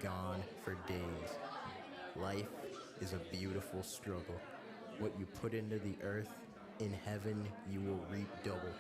gone for days. Life is a beautiful struggle. What you put into the earth, in heaven you will reap double.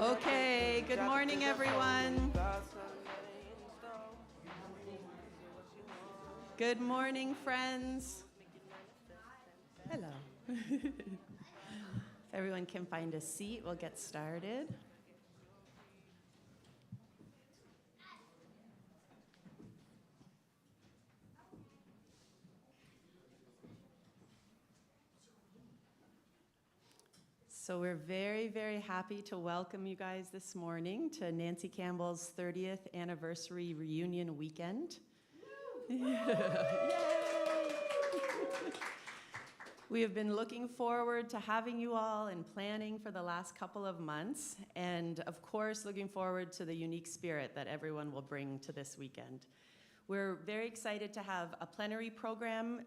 Okay, good morning, everyone. Good morning, friends. Hello. If everyone can find a seat, we'll get started. So we're very, very happy to welcome you guys this morning to Nancy Campbell's 30th anniversary reunion weekend. Yay! We have been looking forward to having you all and planning for the last couple of months, and of course looking forward to the unique spirit that everyone will bring to this weekend. We're very excited to have a plenary program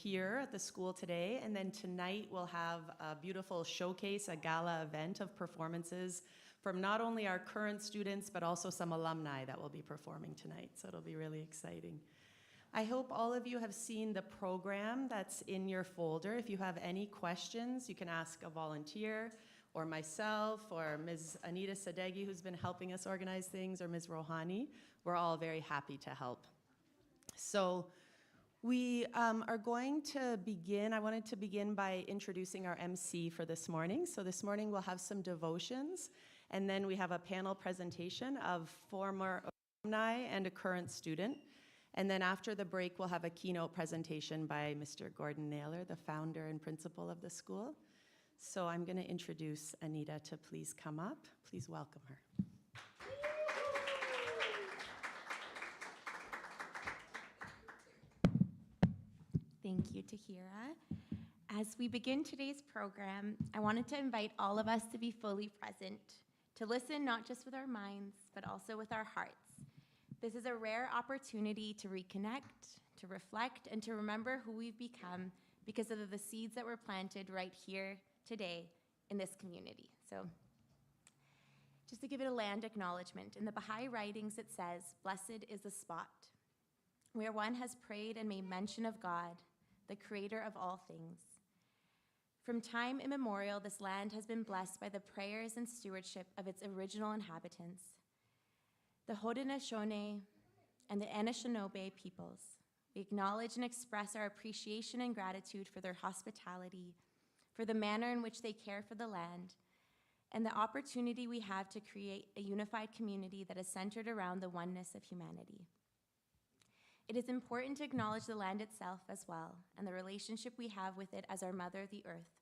here at the school today, and then tonight we'll have a beautiful showcase, a gala event of performances from not only our current students, but also some alumni that will be performing tonight, so it'll be really exciting. I hope all of you have seen the program that's in your folder. If you have any questions, you can ask a volunteer or myself or Ms. Anita Sadeghi, who's been helping us organize things, or Ms. Rohani. We're all very happy to help. So we are going to begin. I wanted to begin by introducing our MC for this morning. So this morning we'll have some devotions, and then we have a panel presentation of former alumni and a current student. And then after the break, we'll have a keynote presentation by Mr. Gordon Naylor, the founder and principal of the school. So I'm going to introduce Anita to please come up. Please welcome her. Thank you, Tahira. As we begin today's program, I wanted to invite all of us to be fully present, to listen not just with our minds, but also with our hearts. This is a rare opportunity to reconnect, to reflect, and to remember who we've become because of the seeds that were planted right here today in this community. So just to give it a land acknowledgement, in the Baha'i writings it says, "Blessed is the spot where one has prayed and made mention of God, the creator of all things." From time immemorial, this land has been blessed by the prayers and stewardship of its original inhabitants, the Haudenosaunee and the Anishinaabe peoples. We acknowledge and express our appreciation and gratitude for their hospitality, for the manner in which they care for the land, and the opportunity we have to create a unified community that is centered around the oneness of humanity. It is important to acknowledge the land itself as well, and the relationship we have with it as our mother, the earth.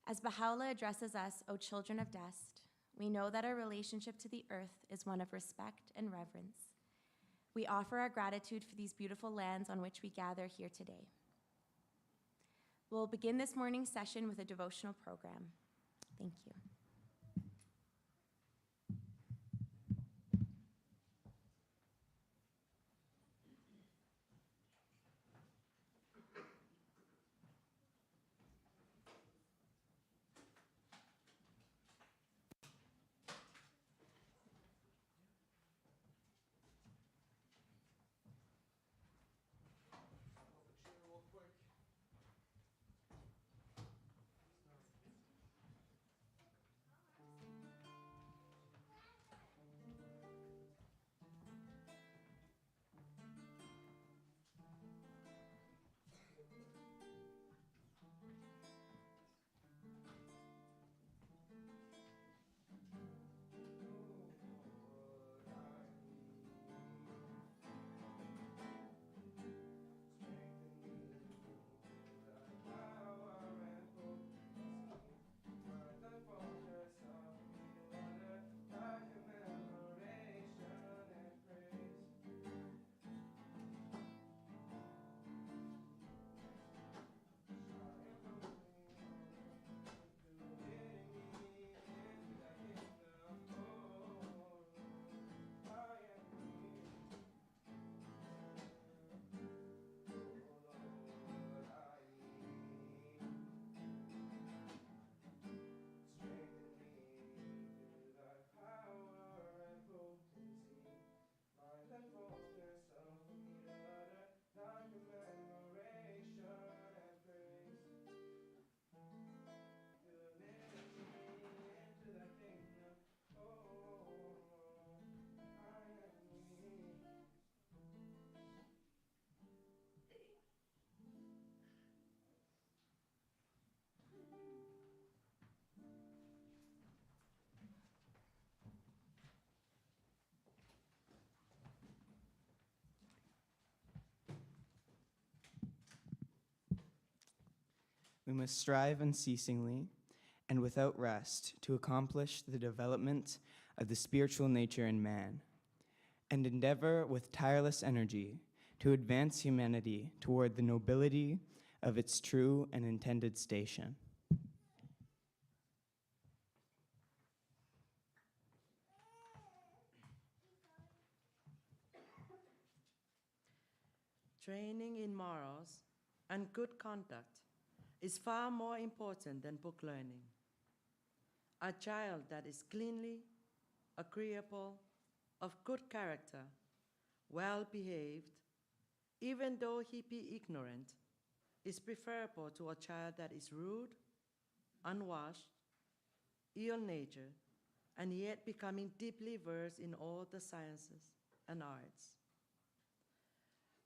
As Baha'u'llah addresses us, O children of dust, we know that our relationship to the earth is one of respect and reverence. We offer our gratitude for these beautiful lands on which we gather here today. We'll begin this morning's session with a devotional program. Thank you. We must strive unceasingly and without rest to accomplish the development of the spiritual nature in man, and endeavor with tireless energy to advance humanity toward the nobility of its true and intended station. training in morals and good conduct is far more important than book learning. A child that is cleanly, agreeable, of good character, well behaved, even though he be ignorant, is preferable to a child that is rude, unwashed, ill-natured, and yet becoming deeply versed in all the sciences and arts.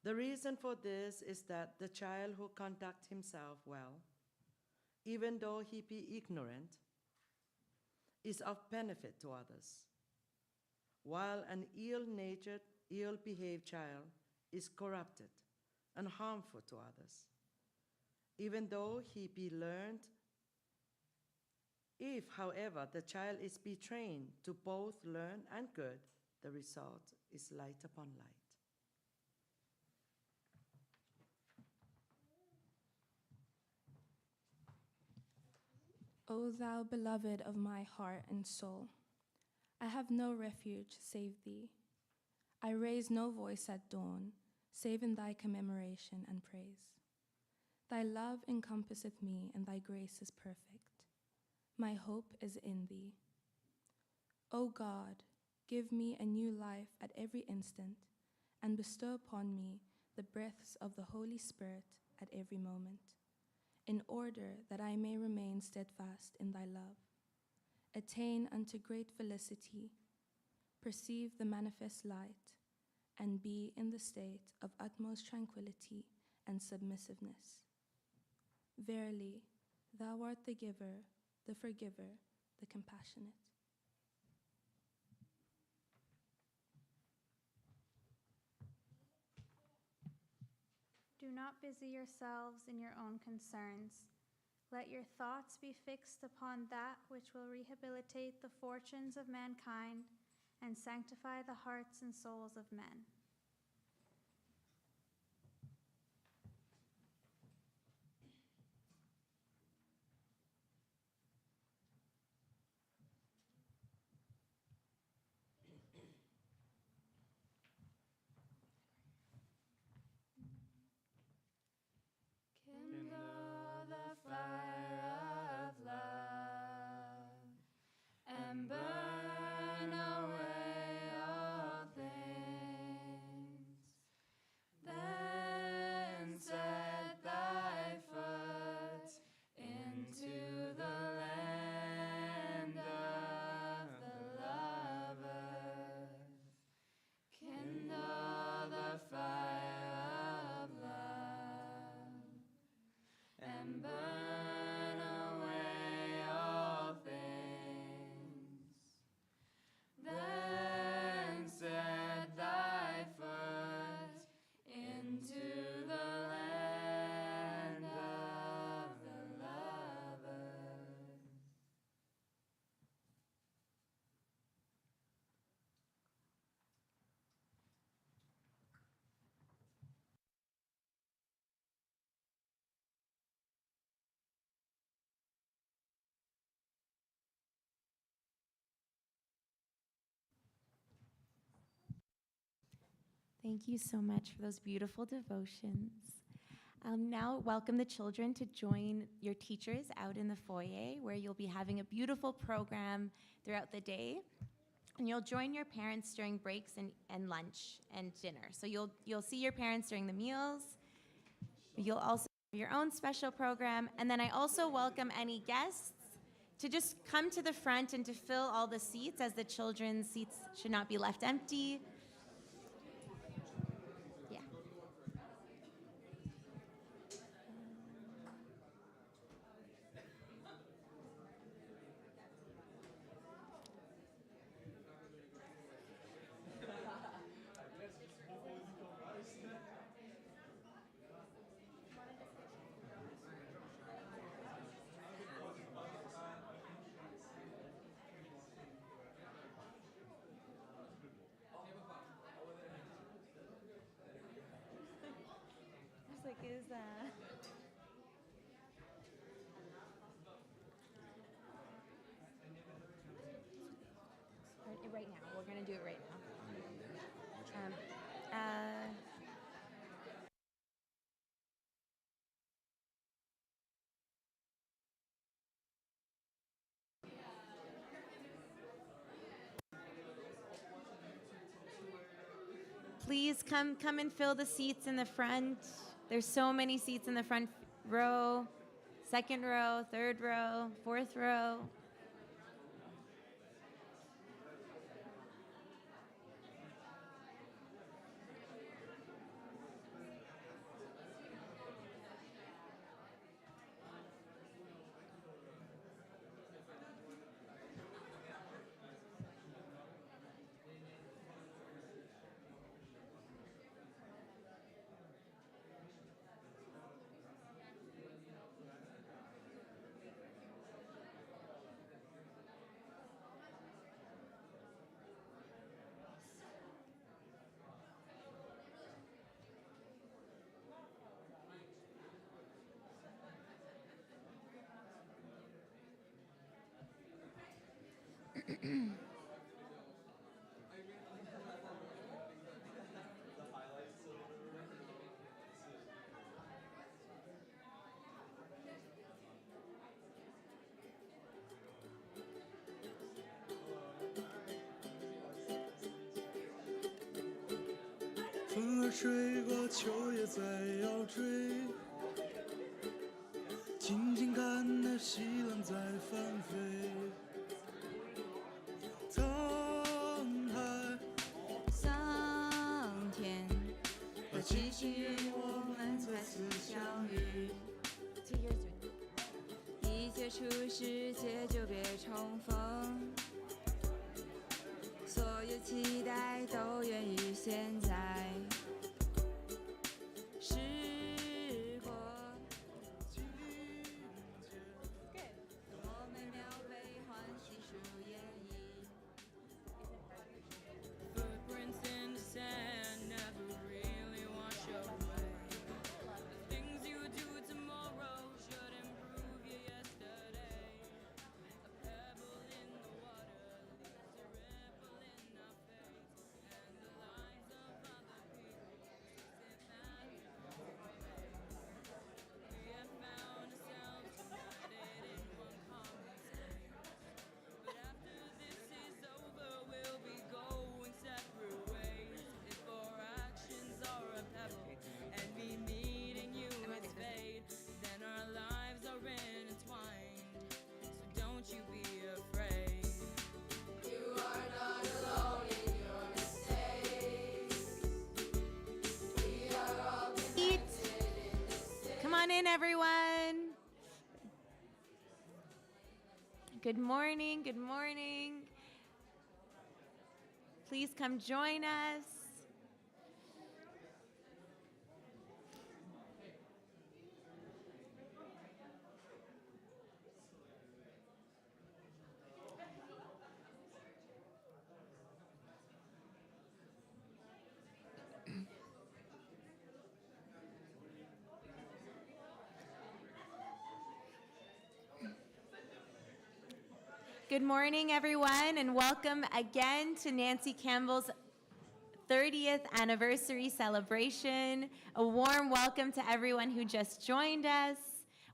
The reason for this is that the child who conducts himself well, even though he be ignorant, is of benefit to others, while an ill-natured, ill-behaved child is corrupted and harmful to others, even though he be learned. If, however, the child is be trained to both learn and good, the result is light upon light. O thou beloved of my heart and soul, I have no refuge save thee. I raise no voice at dawn, save in thy commemoration and praise. Thy love encompasseth me, and thy grace is perfect. My hope is in thee. O God, give me a new life at every instant, and bestow upon me the breaths of the Holy Spirit at every moment, in order that I may remain steadfast in thy love, attain unto great felicity, perceive the manifest light, and be in the state of utmost tranquility and submissiveness. Verily, thou art the giver, the forgiver, the compassionate. Do not busy yourselves in your own concerns. Let your thoughts be fixed upon that which will rehabilitate the fortunes of mankind and sanctify the hearts and souls of men. Kindle the fire of love and burn away all things. Then set thy foot into the land of the lovers. Kindle the fire of love and burn away all things. Then set thy foot into the land of the lovers. Thank you so much for those beautiful devotions. I'll now welcome the children to join your teachers out in the foyer, where you'll be having a beautiful program throughout the day. And you'll join your parents during breaks and lunch and dinner. So you'll see your parents during the meals. You'll also have your own special program. And then I also welcome any guests to just come to the front and to fill all the seats, as the children's seats should not be left empty. Yeah. It's like, right now. We're going to do it right now. Please come and fill the seats in the front. There's so many seats in the front row, second row, third row, fourth row.风儿吹过，秋叶在摇坠，静静看那西浪在翻飞。沧海桑田和七星与我们再次相遇，一接触世界就别重逢，所有期待都源于现在。时过境迁，多美妙悲欢细数演绎。Footprints in the sand never really wash away. The things you do tomorrow should improve your yesterday. A pebble in the water leaves a ripple in our fate, and the lives of other people sit back. We have found ourselves united in one common state, but after this is over, we'll be going separate ways. If our actions are a pebble and me meeting you is fate, then our lives are intertwined. So don't you be afraid. You are not alone in your mistakes. We are all Come on in, everyone. Good morning, good morning. Please come join us. Good morning, everyone, and welcome again to Nancy Campbell's 30th anniversary celebration. A warm welcome to everyone who just joined us.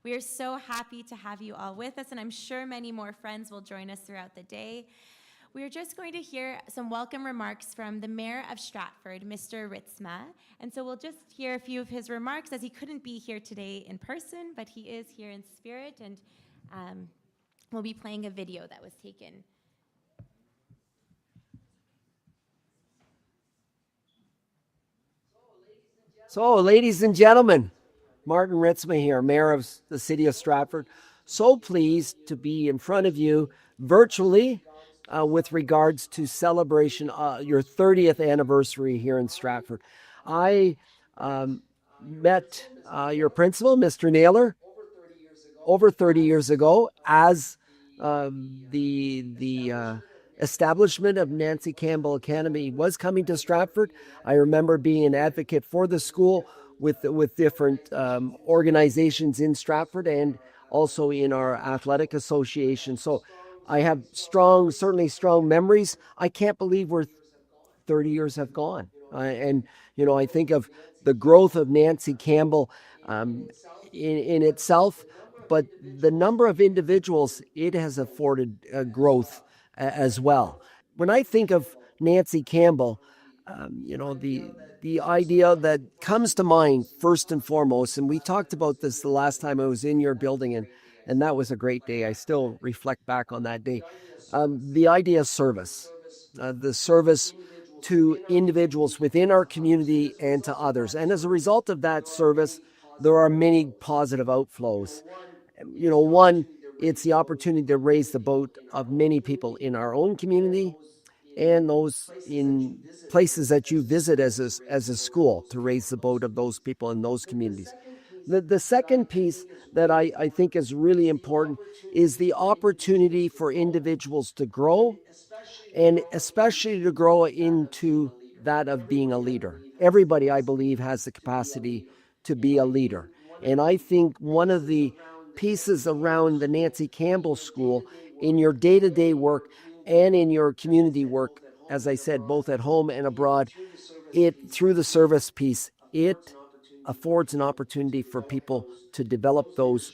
We are so happy to have you all with us, and I'm sure many more friends will join us throughout the day. We are just going to hear some welcome remarks from the Mayor of Stratford, Mr. Ritzma. And so we'll just hear a few of his remarks, as he couldn't be here today in person, but he is here in spirit, and we'll be playing a video that was taken. So, ladies and gentlemen, Martin Ritzma here, Mayor of the City of Stratford. So pleased to be in front of you virtually with regards to celebration your 30th anniversary here in Stratford. I met your principal, Mr. Naylor, over 30 years ago as the establishment of Nancy Campbell Academy was coming to Stratford. I remember being an advocate for the school with different organizations in Stratford and also in our athletic association. So I have certainly strong memories. I can't believe we're 30 years have gone. And, you know, I think of the growth of Nancy Campbell in itself, but the number of individuals it has afforded growth as well. When I think of Nancy Campbell, the idea that comes to mind first and foremost, and we talked about this the last time I was in your building, and that was a great day. I still reflect back on that day. The idea of service, the service to individuals within our community and to others. And as a result of that service, there are many positive outflows. One, it's the opportunity to raise the boat of many people in our own community and those in places that you visit as a school, to raise the boat of those people in those communities. The second piece that I think is really important is the opportunity for individuals to grow, and especially to grow into that of being a leader. Everybody, I believe, has the capacity to be a leader. And I think one of the pieces around the Nancy Campbell School in your day-to-day work and in your community work, as I said, both at home and abroad, through the service piece, it affords an opportunity for people to develop those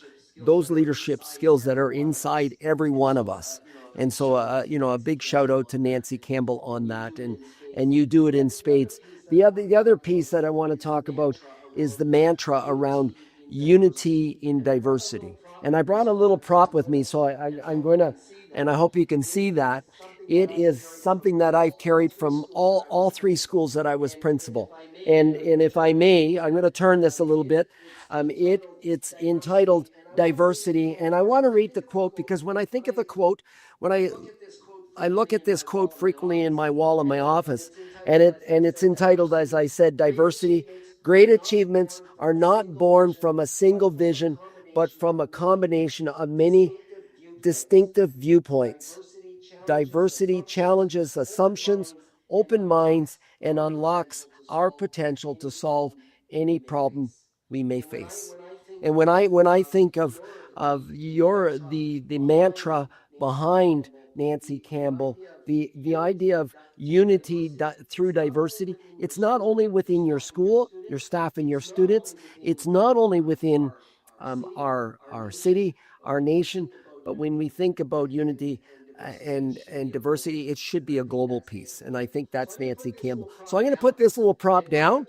leadership skills that are inside every one of us. And so, a big shout out to Nancy Campbell on that, and you do it in spades. The other piece that I want to talk about is the mantra around unity in diversity. And I brought a little prop with me, so I'm going to, and I hope you can see that. It is something that I've carried from all three schools that I was principal. And if I may, I'm going to turn this a little bit. It's entitled Diversity. And I want to read the quote, because when I think of a quote, when I look at this quote frequently in my wall in my office, and it's entitled, as I said, Diversity. Great achievements are not born from a single vision, but from a combination of many distinctive viewpoints. Diversity challenges assumptions, open minds, and unlocks our potential to solve any problem we may face. And when I think of the mantra behind Nancy Campbell, the idea of unity through diversity, it's not only within your school, your staff, and your students. It's not only within our city, our nation, but when we think about unity and diversity, it should be a global piece. And I think that's Nancy Campbell. So I'm going to put this little prop down,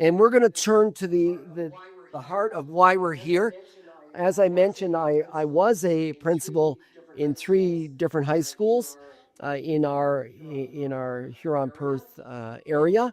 and we're going to turn to the heart of why we're here. As I mentioned, I was a principal in 3 different high schools in our Huron-Perth area.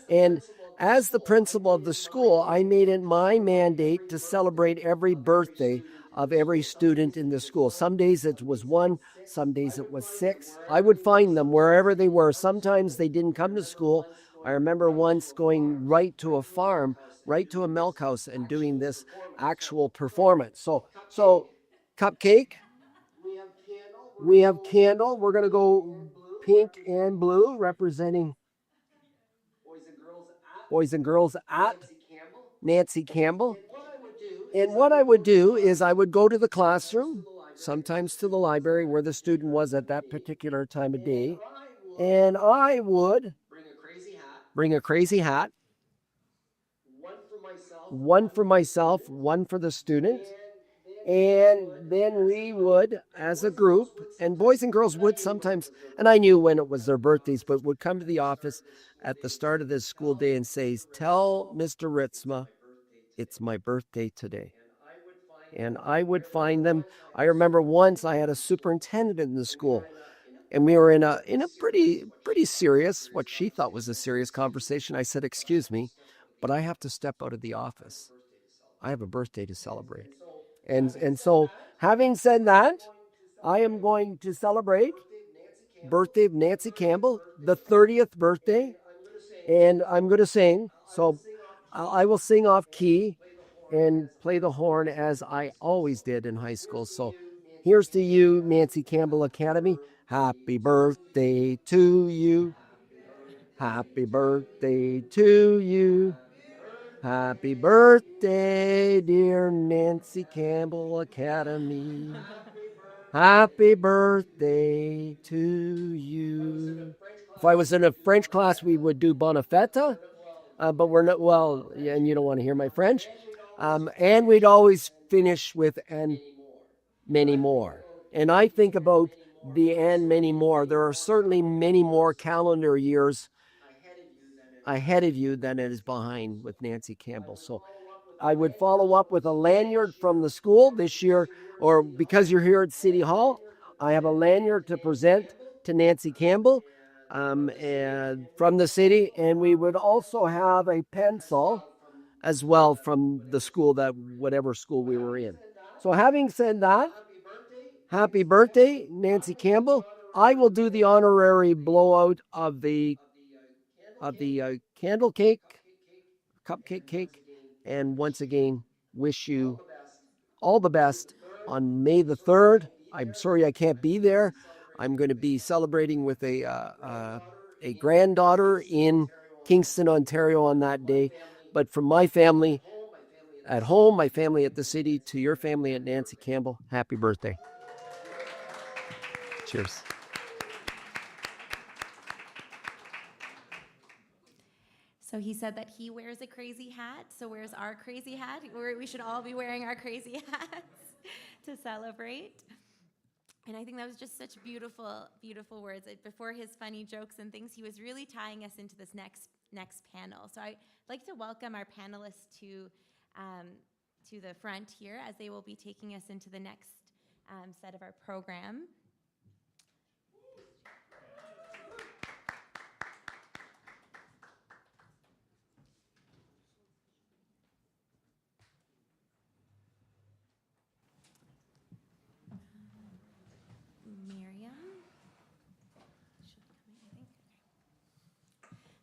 And as the principal of the school, I made it my mandate to celebrate every birthday of every student in the school. Some days it was 1, some days it was 6. I would find them wherever they were. Sometimes they didn't come to school. I remember once going right to a farm, right to a milk house, and doing this actual performance. So cupcake. We have candle. We're going to go pink and blue, representing Boys and Girls at Nancy Campbell. And what I would do is I would go to the classroom, sometimes to the library where the student was at that particular time of day, and I would bring a crazy hat, one for myself, one for the student. And then we would, as a group, and boys and girls would sometimes, and I knew when it was their birthdays, but would come to the office at the start of this school day and say, "Tell Mr. Ritzma, it's my birthday today." And I would find them. I remember once I had a superintendent in the school, and we were in a pretty serious, what she thought was a serious conversation. I said, "Excuse me, but I have to step out of the office. I have a birthday to celebrate." And so, having said that, I am going to celebrate birthday of Nancy Campbell, the 30th birthday, and I'm going to sing. So I will sing off key and play the horn as I always did in high school. So here's to you, Nancy Campbell Academy. Happy birthday to you. Happy birthday to you. Happy birthday, dear Nancy Campbell Academy. Happy birthday to you. If I was in a French class, we would do Bonne Fête, but we're not, well, yeah, and you don't want to hear my French. And we'd always finish with "and many more." And I think about the "and many more." There are certainly many more calendar years ahead of you than it is behind with Nancy Campbell. So I would follow up with a lanyard from the school this year, or because you're here at City Hall, I have a lanyard to present to Nancy Campbell and from the city, and we would also have a pencil as well from the school, that whatever school we were in. So having said that, happy birthday, Nancy Campbell. I will do the honorary blowout of the candle cake, cupcake cake, and once again wish you all the best on May the 3rd. I'm sorry I can't be there. I'm going to be celebrating with a granddaughter in Kingston, Ontario on that day. But from my family at home, my family at the city, to your family at Nancy Campbell, happy birthday. Cheers. So he said that he wears a crazy hat, so where's our crazy hat? We should all be wearing our crazy hats to celebrate. And I think that was just such beautiful, beautiful words. Before his funny jokes and things, he was really tying us into this next panel. So I'd like to welcome our panelists to the front here, as they will be taking us into the next set of our program.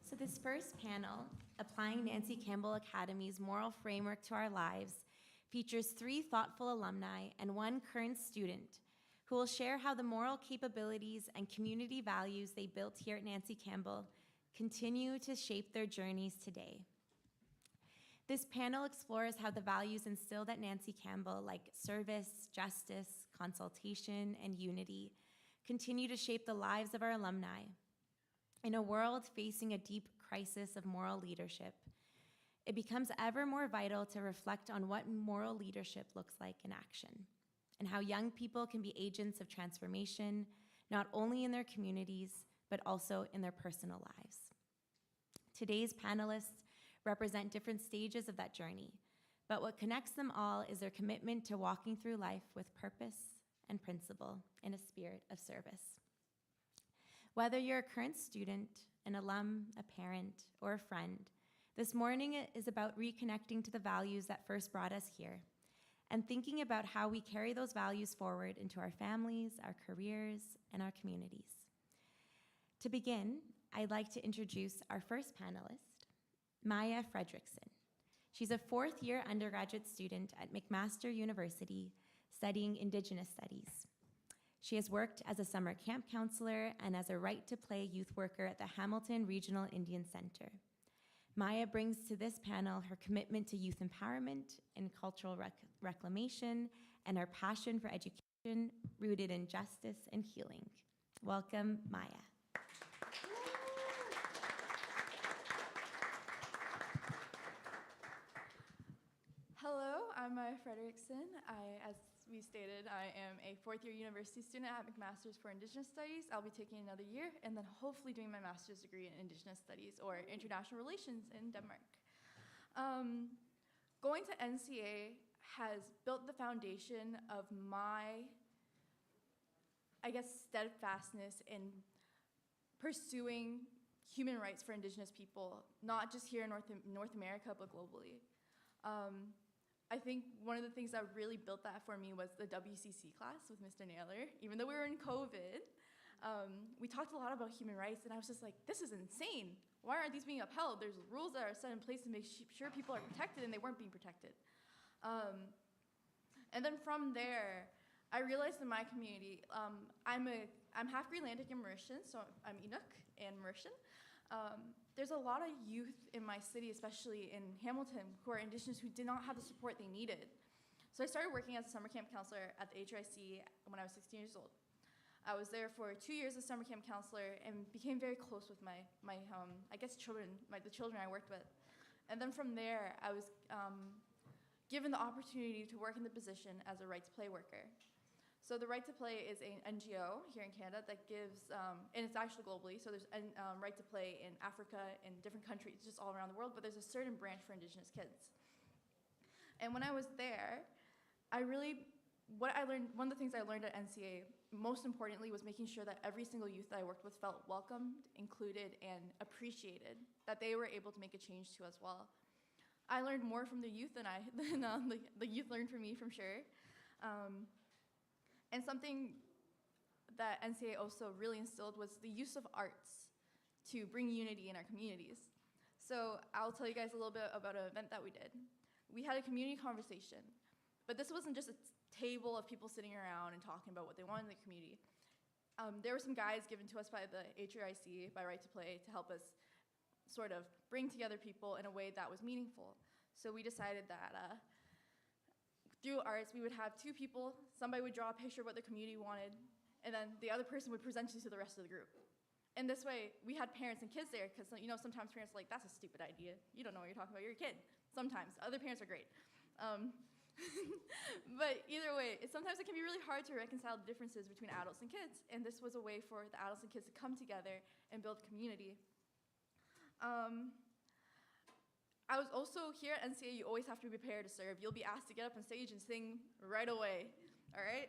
So this first panel, Applying Nancy Campbell Academy's Moral Framework to Our Lives, features 3 thoughtful alumni and 1 current student who will share how the moral capabilities and community values they built here at Nancy Campbell continue to shape their journeys today. This panel explores how the values instilled at Nancy Campbell, like service, justice, consultation, and unity, continue to shape the lives of our alumni. In a world facing a deep crisis of moral leadership, it becomes ever more vital to reflect on what moral leadership looks like in action, and how young people can be agents of transformation, not only in their communities, but also in their personal lives. Today's panelists represent different stages of that journey, but what connects them all is their commitment to walking through life with purpose and principle in a spirit of service. Whether you're a current student, an alum, a parent, or a friend, this morning is about reconnecting to the values that first brought us here, and thinking about how we carry those values forward into our families, our careers, and our communities. To begin, I'd like to introduce our first panelist, Maya Fredrickson. She's a 4th-year undergraduate student at McMaster University studying Indigenous Studies. She has worked as a summer camp counselor and as a Right to Play youth worker at the Hamilton Regional Indian Center. Maya brings to this panel her commitment to youth empowerment and cultural reclamation, and her passion for education rooted in justice and healing. Welcome, Maya. Hello, I'm Maya Fredrickson. As we stated, I am a 4th-year university student at McMaster's for Indigenous Studies. I'll be taking another year and then hopefully doing my master's degree in Indigenous Studies or International Relations in Denmark. Going to NCA has built the foundation of my, steadfastness in pursuing human rights for Indigenous people, not just here in North America, but globally. I think one of the things that really built that for me was the WCC class with Mr. Naylor. Even though we were in COVID, we talked a lot about human rights, and I was just like, this is insane. Why aren't these being upheld? There's rules that are set in place to make sure people are protected, and they weren't being protected. And then from there, I realized in my community, I'm half Greenlandic and Mauritian, so I'm Inuk and Mauritian. There's a lot of youth in my city, especially in Hamilton, who are Indigenous who did not have the support they needed. So I started working as a summer camp counselor at the HRIC when I was 16 years old. I was there for 2 years as summer camp counselor and became very close with children, the children I worked with. And then from there, I was given the opportunity to work in the position as a Right to Play worker. So the Right to Play is an NGO here in Canada that gives, and it's actually globally, so there's Right to Play in Africa, in different countries, just all around the world, but there's a certain branch for Indigenous kids. And when I was there, what I learned, one of the things I learned at NCA, most importantly, was making sure that every single youth that I worked with felt welcomed, included, and appreciated, that they were able to make a change to as well. I learned more from the youth than the youth learned from me, for sure. And something that NCA also really instilled was the use of arts to bring unity in our communities. So I'll tell you guys a little bit about an event that we did. We had a community conversation, but this wasn't just a table of people sitting around and talking about what they wanted in the community. There were some guides given to us by the HRIC, by Right to Play, to help us sort of bring together people in a way that was meaningful. So we decided that through arts, we would have two people, somebody would draw a picture of what the community wanted, and then the other person would present it to the rest of the group. And this way, we had parents and kids there, because sometimes parents are like, that's a stupid idea. You don't know what you're talking about, you're a kid. Sometimes, other parents are great. But either way, sometimes it can be really hard to reconcile the differences between adults and kids, and this was a way for the adults and kids to come together and build community. I was also here at NCA, you always have to be prepared to serve. You'll be asked to get up on stage and sing right away, all right?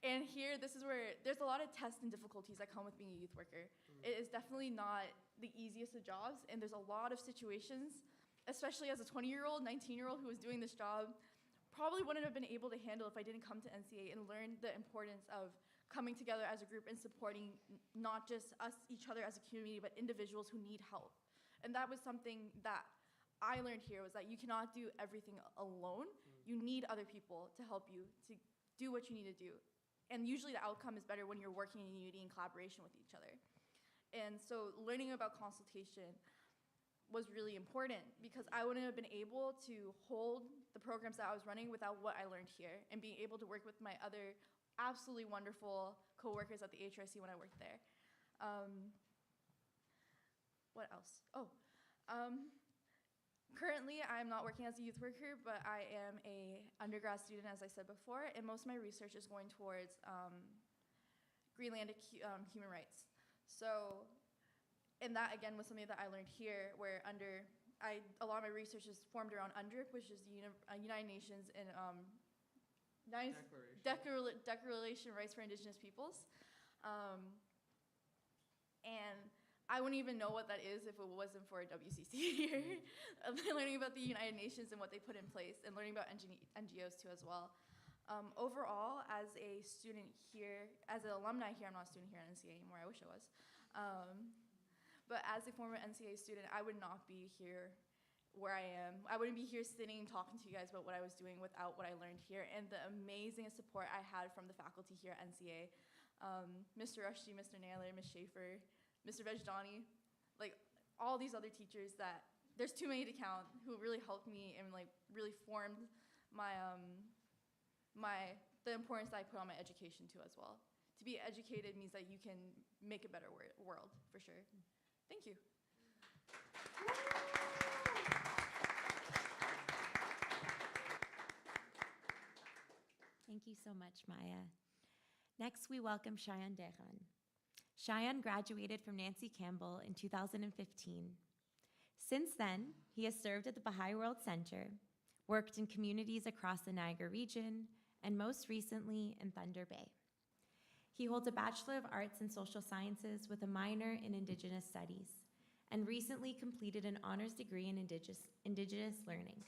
And here, this is where there's a lot of tests and difficulties that come with being a youth worker. It is definitely not the easiest of jobs, and there's a lot of situations, especially as a 20-year-old, 19-year-old who was doing this job, probably wouldn't have been able to handle if I didn't come to NCA and learn the importance of coming together as a group and supporting not just us, each other as a community, but individuals who need help. And that was something that I learned here, was that you cannot do everything alone. You need other people to help you to do what you need to do. And usually the outcome is better when you're working in unity and collaboration with each other. And so learning about consultation was really important, because I wouldn't have been able to hold the programs that I was running without what I learned here, and being able to work with my other absolutely wonderful coworkers at the HRC when I worked there. What else? Currently, I'm not working as a youth worker, but I am an undergrad student, as I said before, and most of my research is going towards Greenlandic human rights. So, and that again was something that I learned here, where a lot of my research is formed around UNDRIP, which is the United Nations and Declaration of Rights for Indigenous Peoples. And I wouldn't even know what that is if it wasn't for WCC here. Learning about the United Nations and what they put in place, and learning about NGOs too as well. Overall, as a student here, as an alumni here, I'm not a student here at NCA anymore, I wish I was. But as a former NCA student, I would not be here where I am. I wouldn't be here sitting talking to you guys about what I was doing without what I learned here, and the amazing support I had from the faculty here at NCA. Mr. Rushdie, Mr. Naylor, Ms. Schaefer, Mr. Vejdani, like all these other teachers that, there's too many to count, who really helped me and like really formed my, the importance that I put on my education too as well. To be educated means that you can make a better world, for sure. Thank you. Thank you so much, Maya. Next, we welcome Cheyenne Dehan. Cheyenne graduated from Nancy Campbell in 2015. Since then, he has served at the Baha'i World Center, worked in communities across the Niagara region, and most recently in Thunder Bay. He holds a Bachelor of Arts in Social Sciences with a minor in Indigenous Studies, and recently completed an honors degree in Indigenous Learning.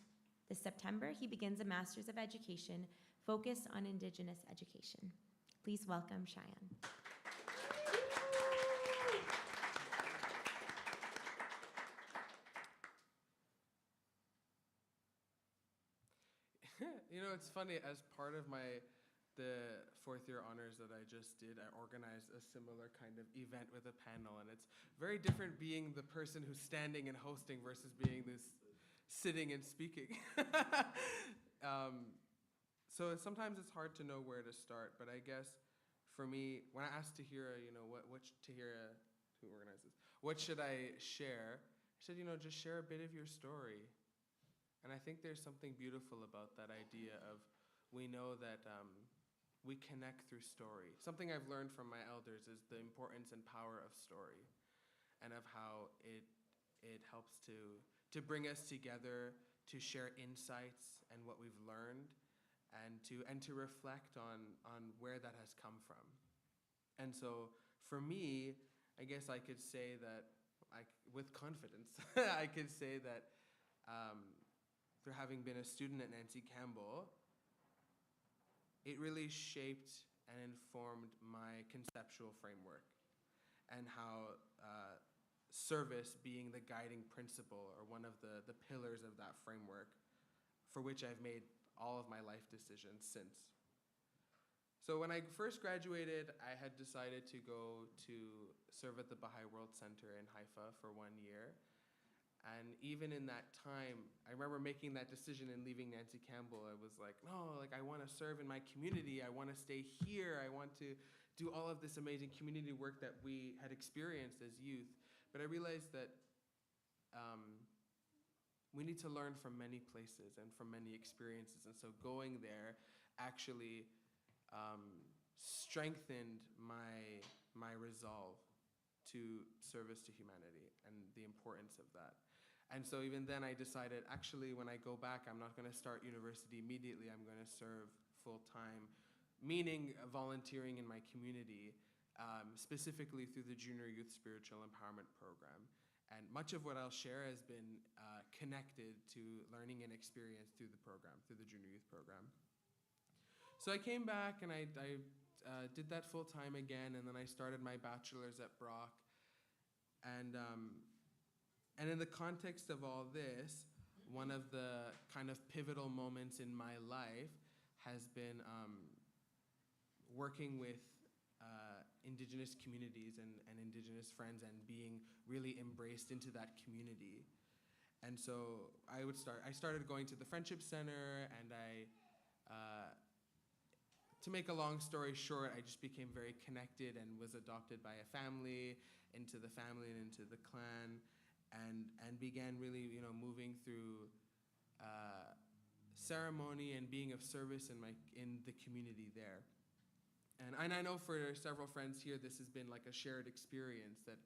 This September, he begins a Master's of Education focused on Indigenous education. Please welcome Cheyenne. You know, it's funny, as part of the fourth-year honors that I just did, I organized a similar kind of event with a panel, and it's very different being the person who's standing and hosting versus being this sitting and speaking. So sometimes it's hard to know where to start, but I guess for me, when I asked Tahira, who organized this, what should I share? I said, just share a bit of your story. And I think there's something beautiful about that idea of, we know that we connect through story. Something I've learned from my elders is the importance and power of story, and of how it helps to bring us together, to share insights and what we've learned, and to reflect on where that has come from. And so for me, I guess I could say that, with confidence, I could say that for having been a student at Nancy Campbell, it really shaped and informed my conceptual framework, and how service being the guiding principle, or one of the pillars of that framework, for which I've made all of my life decisions since. So when I first graduated, I had decided to go to serve at the Baha'i World Center in Haifa for 1 year. And even in that time, I remember making that decision and leaving Nancy Campbell. I was like, no, like, I want to serve in my community. I want to stay here. I want to do all of this amazing community work that we had experienced as youth. But I realized that we need to learn from many places and from many experiences. And so going there actually strengthened my resolve to service to humanity and the importance of that. And so even then I decided, actually, when I go back, I'm not going to start university immediately. I'm going to serve full-time, meaning volunteering in my community, specifically through the Junior Youth Spiritual Empowerment Program. And much of what I'll share has been connected to learning and experience through the program, through the Junior Youth Program. So I came back and I did that full time again, and then I started my bachelor's at Brock. And in the context of all this, one of the kind of pivotal moments in my life has been working with Indigenous communities and Indigenous friends, and being really embraced into that community. And so I started going to the Friendship Center, and to make a long story short, I just became very connected and was adopted by a family, into the family and into the clan, and began really, moving through ceremony and being of service in the community there. And I know for several friends here, this has been like a shared experience, that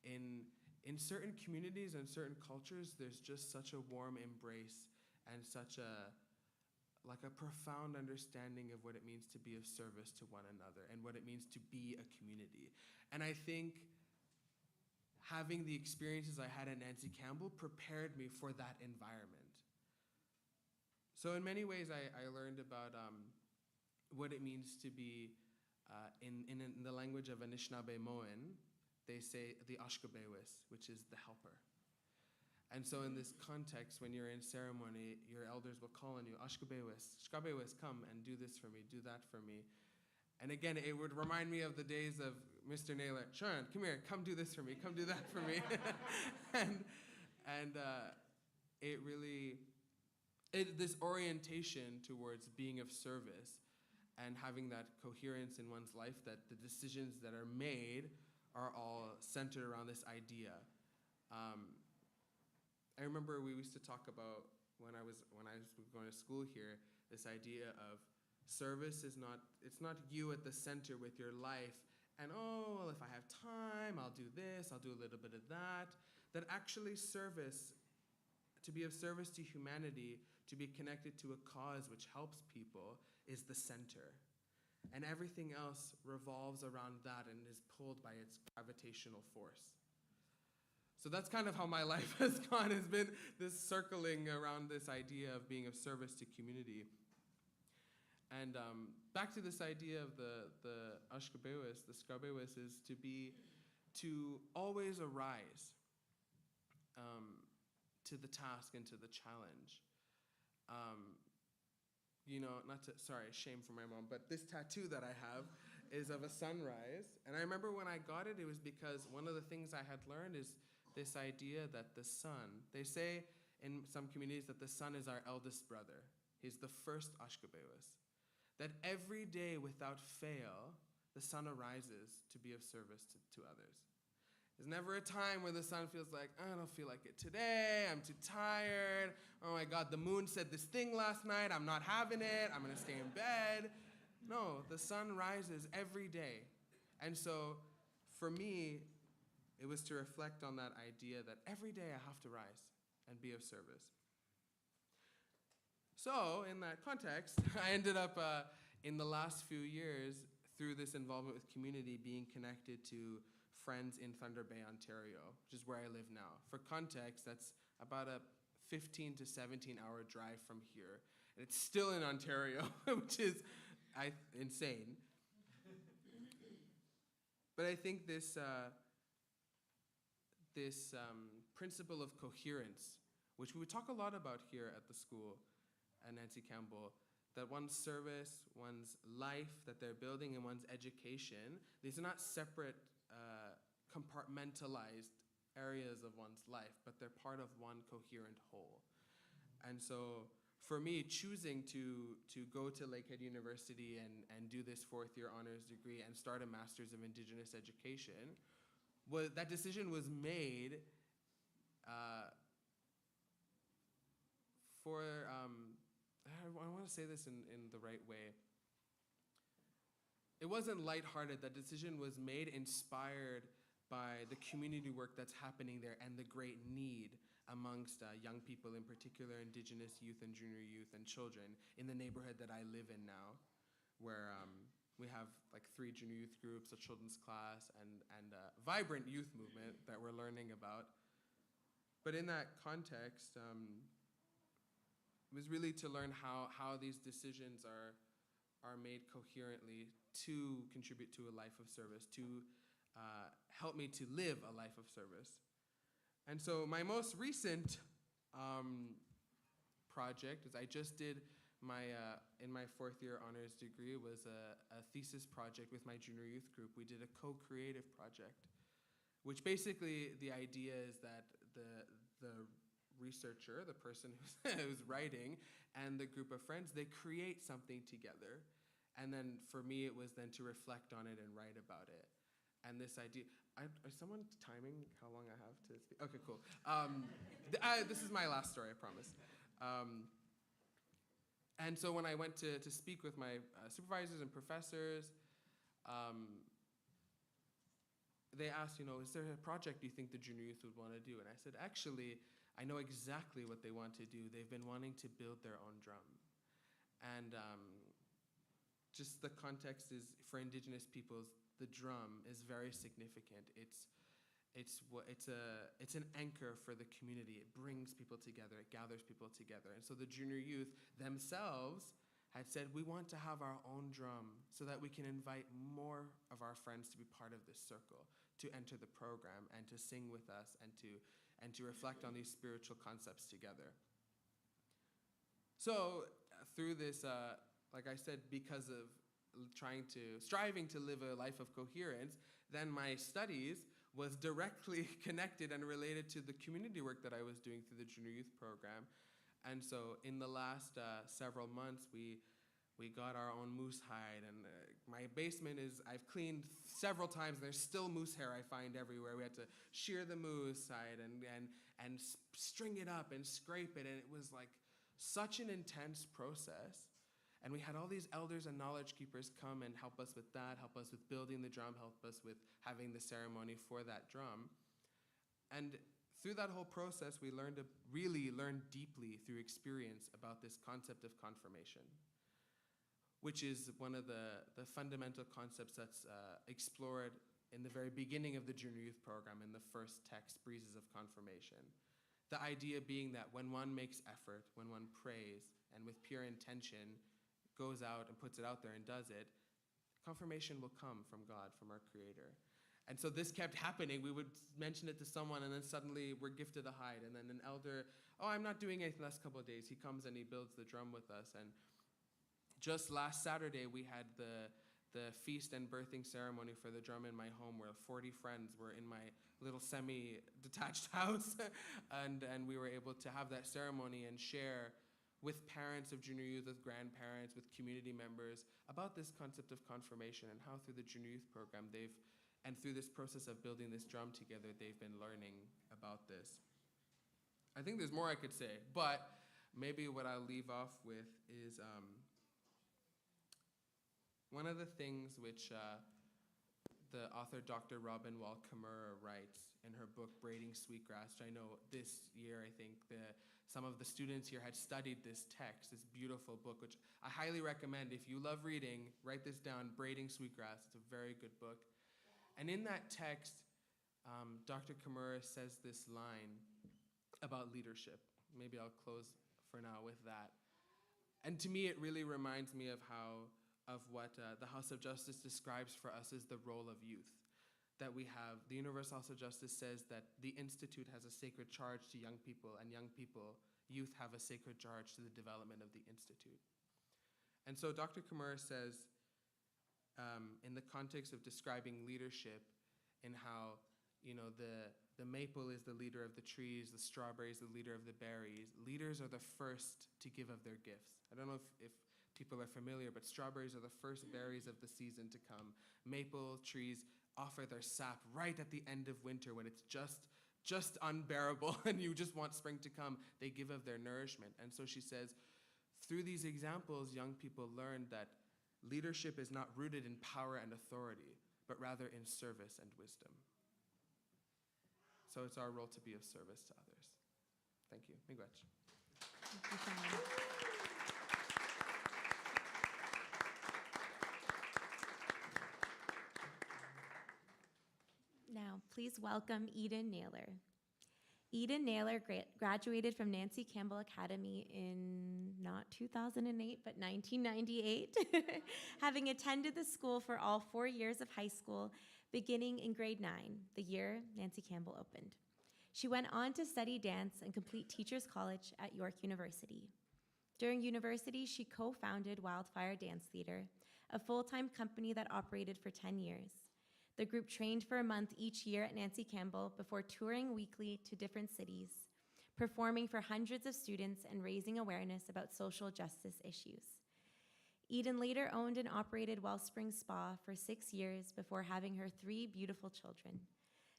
in certain communities and certain cultures, there's just such a warm embrace and such a profound understanding of what it means to be of service to one another, and what it means to be a community. And I think having the experiences I had at Nancy Campbell prepared me for that environment. So in many ways, I learned about what it means to be, in the language of Anishinaabemowin, they say the Ashkabewis, which is the helper. And so in this context, when you're in ceremony, your elders will call on you, Ashkabewis, Shkabewis, come and do this for me, do that for me. And again, it would remind me of the days of Mr. Naylor, Sharon, come here, come do this for me, come do that for me. and it really, this orientation towards being of service and having that coherence in one's life, that the decisions that are made are all centered around this idea. I remember we used to talk about, when I was going to school here, this idea of service is not, it's not you at the center with your life, and oh, well, if I have time, I'll do this, I'll do a little bit of that. That actually service, to be of service to humanity, to be connected to a cause which helps people, is the center. And everything else revolves around that and is pulled by its gravitational force. So that's kind of how my life has gone, has been this circling around this idea of being of service to community. And back to this idea of the Ashkabewis, the Skabewis, is to always arise to the task and to the challenge. Shame for my mom, but this tattoo that I have is of a sunrise. And I remember when I got it, it was because one of the things I had learned is this idea that the sun, they say in some communities that the sun is our eldest brother. He's the first Ashkabewis. That every day without fail, the sun arises to be of service to others. There's never a time where the sun feels like, I don't feel like it today, I'm too tired, oh my God, the moon said this thing last night, I'm not having it, I'm gonna stay in bed. No, the sun rises every day. And so for me, it was to reflect on that idea that every day I have to rise and be of service. So in that context, I ended up in the last few years, through this involvement with community, being connected to friends in Thunder Bay, Ontario, which is where I live now. For context, that's about a 15 to 17-hour drive from here. And it's still in Ontario, which is insane. But I think this principle of coherence, which we would talk a lot about here at the school, at Nancy Campbell, that one's service, one's life that they're building, and one's education, these are not separate, compartmentalized areas of one's life, but they're part of one coherent whole. And so for me, choosing to go to Lakehead University and do this fourth-year honors degree and start a Master's of Indigenous Education, that decision was made I want to say this in the right way. It wasn't lighthearted. That decision was made inspired by the community work that's happening there and the great need amongst young people, in particular Indigenous youth and junior youth and children in the neighborhood that I live in now, where we have like 3 junior youth groups, a children's class, and a vibrant youth movement that we're learning about. But in that context, it was really to learn how these decisions are made coherently to contribute to a life of service, to help me to live a life of service. And so my most recent project is I just did in my fourth-year honors degree was a thesis project with my junior youth group. We did a co-creative project, which basically the idea is that the researcher, the person who's writing, and the group of friends, they create something together. And then for me, it was then to reflect on it and write about it. And this idea, is someone timing how long I have to speak? Okay, cool. This is my last story, I promise. And so when I went to speak with my supervisors and professors, they asked, is there a project you think the junior youth would want to do? And I said, actually, I know exactly what they want to do. They've been wanting to build their own drum. And just the context is, for Indigenous peoples, the drum is very significant. It's an anchor for the community. It brings people together. It gathers people together. And so the junior youth themselves had said, we want to have our own drum so that we can invite more of our friends to be part of this circle, to enter the program and to sing with us and to reflect on these spiritual concepts together. So through this, like I said, because of striving to live a life of coherence, then my studies was directly connected and related to the community work that I was doing through the junior youth program. And so in the last several months, we got our own moose hide, and my basement I've cleaned several times, and there's still moose hair I find everywhere. We had to shear the moose hide and string it up and scrape it, and it was like such an intense process. And we had all these elders and knowledge keepers come and help us with that, help us with building the drum, help us with having the ceremony for that drum. And through that whole process, we really learned deeply through experience about this concept of confirmation, which is one of the fundamental concepts that's explored in the very beginning of the junior youth program in the first text, Breezes of Confirmation. The idea being that when one makes effort, when one prays, and with pure intention goes out and puts it out there and does it, confirmation will come from God, from our Creator. And so this kept happening. We would mention it to someone, and then suddenly we're gifted a hide. And then an elder, I'm not doing anything the last couple of days. He comes and he builds the drum with us. And just last Saturday, we had the feast and birthing ceremony for the drum in my home, where 40 friends were in my little semi-detached house. and we were able to have that ceremony and share with parents of junior youth, with grandparents, with community members, about this concept of confirmation and how through the junior youth program and through this process of building this drum together, they've been learning about this. I think there's more I could say, but maybe what I'll leave off with is One of the things which the author Dr. Robin Wall Kimmerer writes in her book Braiding Sweetgrass, which I know this year, I think some of the students here had studied this text, this beautiful book, which I highly recommend. If you love reading, write this down, Braiding Sweetgrass. It's a very good book. And in that text, Dr. Kimmerer says this line about leadership. Maybe I'll close for now with that. And to me, it really reminds me of what the House of Justice describes for us as the role of youth. That we have, the Universal House of Justice says that the Institute has a sacred charge to young people, and youth have a sacred charge to the development of the Institute. And so Dr. Kimmerer says, in the context of describing leadership, in how the maple is the leader of the trees, the strawberry is the leader of the berries. Leaders are the first to give of their gifts. I don't know if people are familiar, but strawberries are the first berries of the season to come. Maple trees offer their sap right at the end of winter when it's just unbearable and you just want spring to come. They give of their nourishment. And so she says, through these examples, young people learn that leadership is not rooted in power and authority, but rather in service and wisdom. So it's our role to be of service to others. Thank you. Miigwech. Thank you, Sean. Now, please welcome Eden Naylor. Eden Naylor graduated from Nancy Campbell Academy in not 2008, but 1998, having attended the school for all 4 years of high school, beginning in grade 9, the year Nancy Campbell opened. She went on to study dance and complete Teachers College at York University. During university, she co-founded Wildfire Dance Theatre, a full-time company that operated for 10 years. The group trained for a month each year at Nancy Campbell before touring weekly to different cities, performing for hundreds of students and raising awareness about social justice issues. Eden later owned and operated Wellspring Spa for 6 years before having her 3 beautiful children.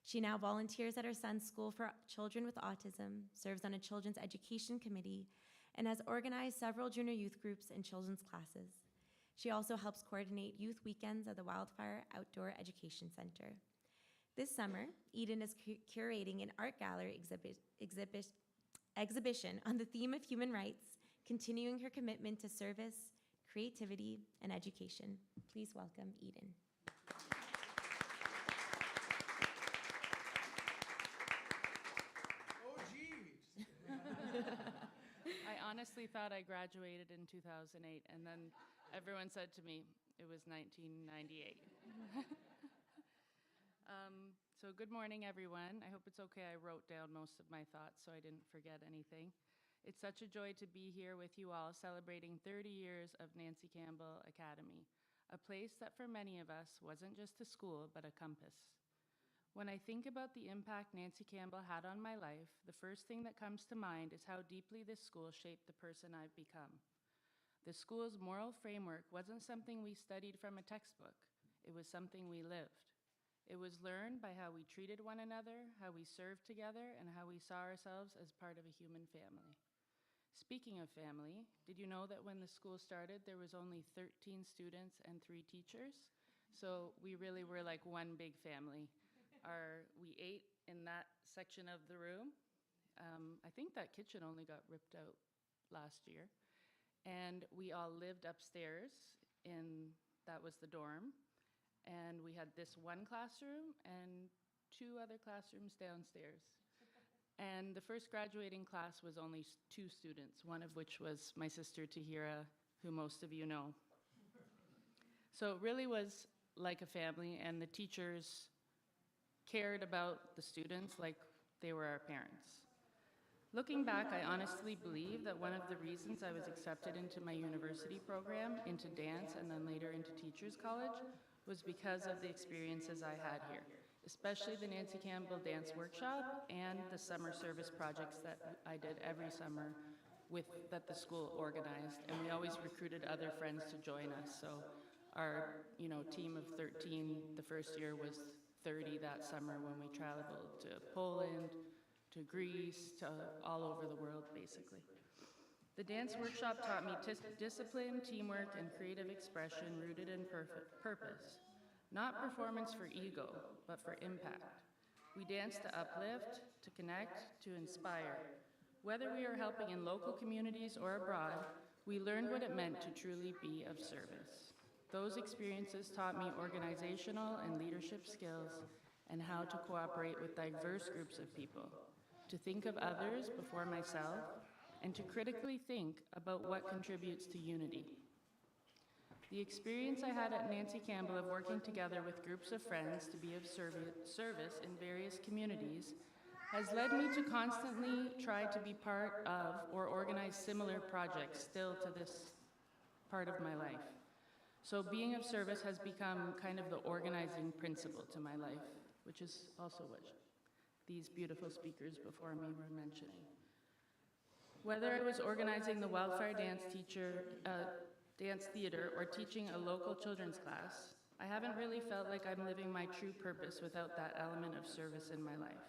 She now volunteers at her son's school for children with autism, serves on a children's education committee, and has organized several junior youth groups and children's classes. She also helps coordinate youth weekends at the Wildfire Outdoor Education Center. This summer, Eden is curating an art gallery exhibition on the theme of human rights, continuing her commitment to service, creativity, and education. Please welcome Eden. Oh, geez. I honestly thought I graduated in 2008, and then everyone said to me it was 1998. So good morning, everyone. I hope it's okay I wrote down most of my thoughts so I didn't forget anything. It's such a joy to be here with you all celebrating 30 years of Nancy Campbell Academy, a place that for many of us wasn't just a school, but a compass. When I think about the impact Nancy Campbell had on my life, the first thing that comes to mind is how deeply this school shaped the person I've become. The school's moral framework wasn't something we studied from a textbook. It was something we lived. It was learned by how we treated one another, how we served together, and how we saw ourselves as part of a human family. Speaking of family, did you know that when the school started, there was only 13 students and 3 teachers? So we really were like one big family. We ate in that section of the room. I think that kitchen only got ripped out last year. And we all lived upstairs that was the dorm. And we had this one classroom and 2 other classrooms downstairs. And the first graduating class was only 2 students, one of which was my sister Tahira, who most of you know. So it really was like a family, and the teachers cared about the students like they were our parents. Looking back, I honestly believe that one of the reasons I was accepted into my university program, into dance, and then later into Teachers College, was because of the experiences I had here, especially the Nancy Campbell Dance Workshop and the summer service projects that I did every summer that the school organized. And we always recruited other friends to join us. So our team of 13 the first year was 30 that summer when we traveled to Poland, to Greece, to all over the world, basically. The dance workshop taught me discipline, teamwork, and creative expression rooted in purpose. Not performance for ego, but for impact. We dance to uplift, to connect, to inspire. Whether we are helping in local communities or abroad, we learned what it meant to truly be of service. Those experiences taught me organizational and leadership skills and how to cooperate with diverse groups of people, to think of others before myself, and to critically think about what contributes to unity. The experience I had at Nancy Campbell of working together with groups of friends to be of service in various communities has led me to constantly try to be part of or organize similar projects still to this part of my life. So being of service has become kind of the organizing principle to my life, which is also what these beautiful speakers before me were mentioning. Whether I was organizing the Wildfire Dance Theater or teaching a local children's class, I haven't really felt like I'm living my true purpose without that element of service in my life.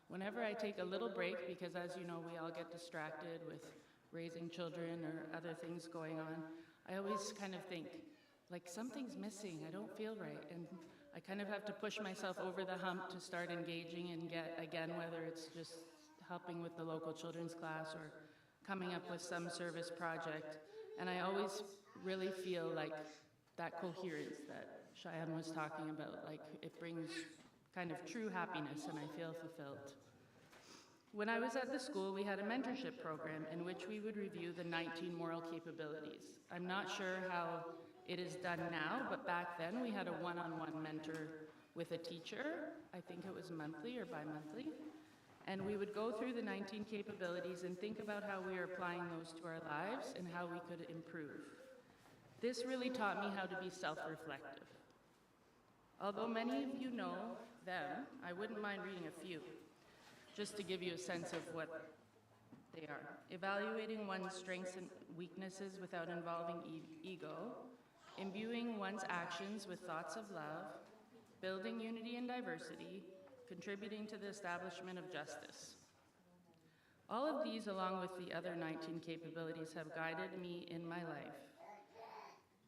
Whenever I take a little break, because as you know, we all get distracted with raising children or other things going on, I always kind of think, like, something's missing, I don't feel right. And I kind of have to push myself over the hump to start engaging and get, again, whether it's just helping with the local children's class or coming up with some service project. And I always really feel like that coherence that Cheyenne was talking about, like it brings kind of true happiness and I feel fulfilled. When I was at the school, we had a mentorship program in which we would review the 19 moral capabilities. I'm not sure how it is done now, but back then we had a one-on-one mentor with a teacher. I think it was monthly or bi-monthly. And we would go through the 19 capabilities and think about how we are applying those to our lives and how we could improve. This really taught me how to be self-reflective. Although many of you know them, I wouldn't mind reading a few, just to give you a sense of what they are. Evaluating one's strengths and weaknesses without involving ego, imbuing one's actions with thoughts of love, building unity and diversity, contributing to the establishment of justice. All of these, along with the other 19 capabilities, have guided me in my life.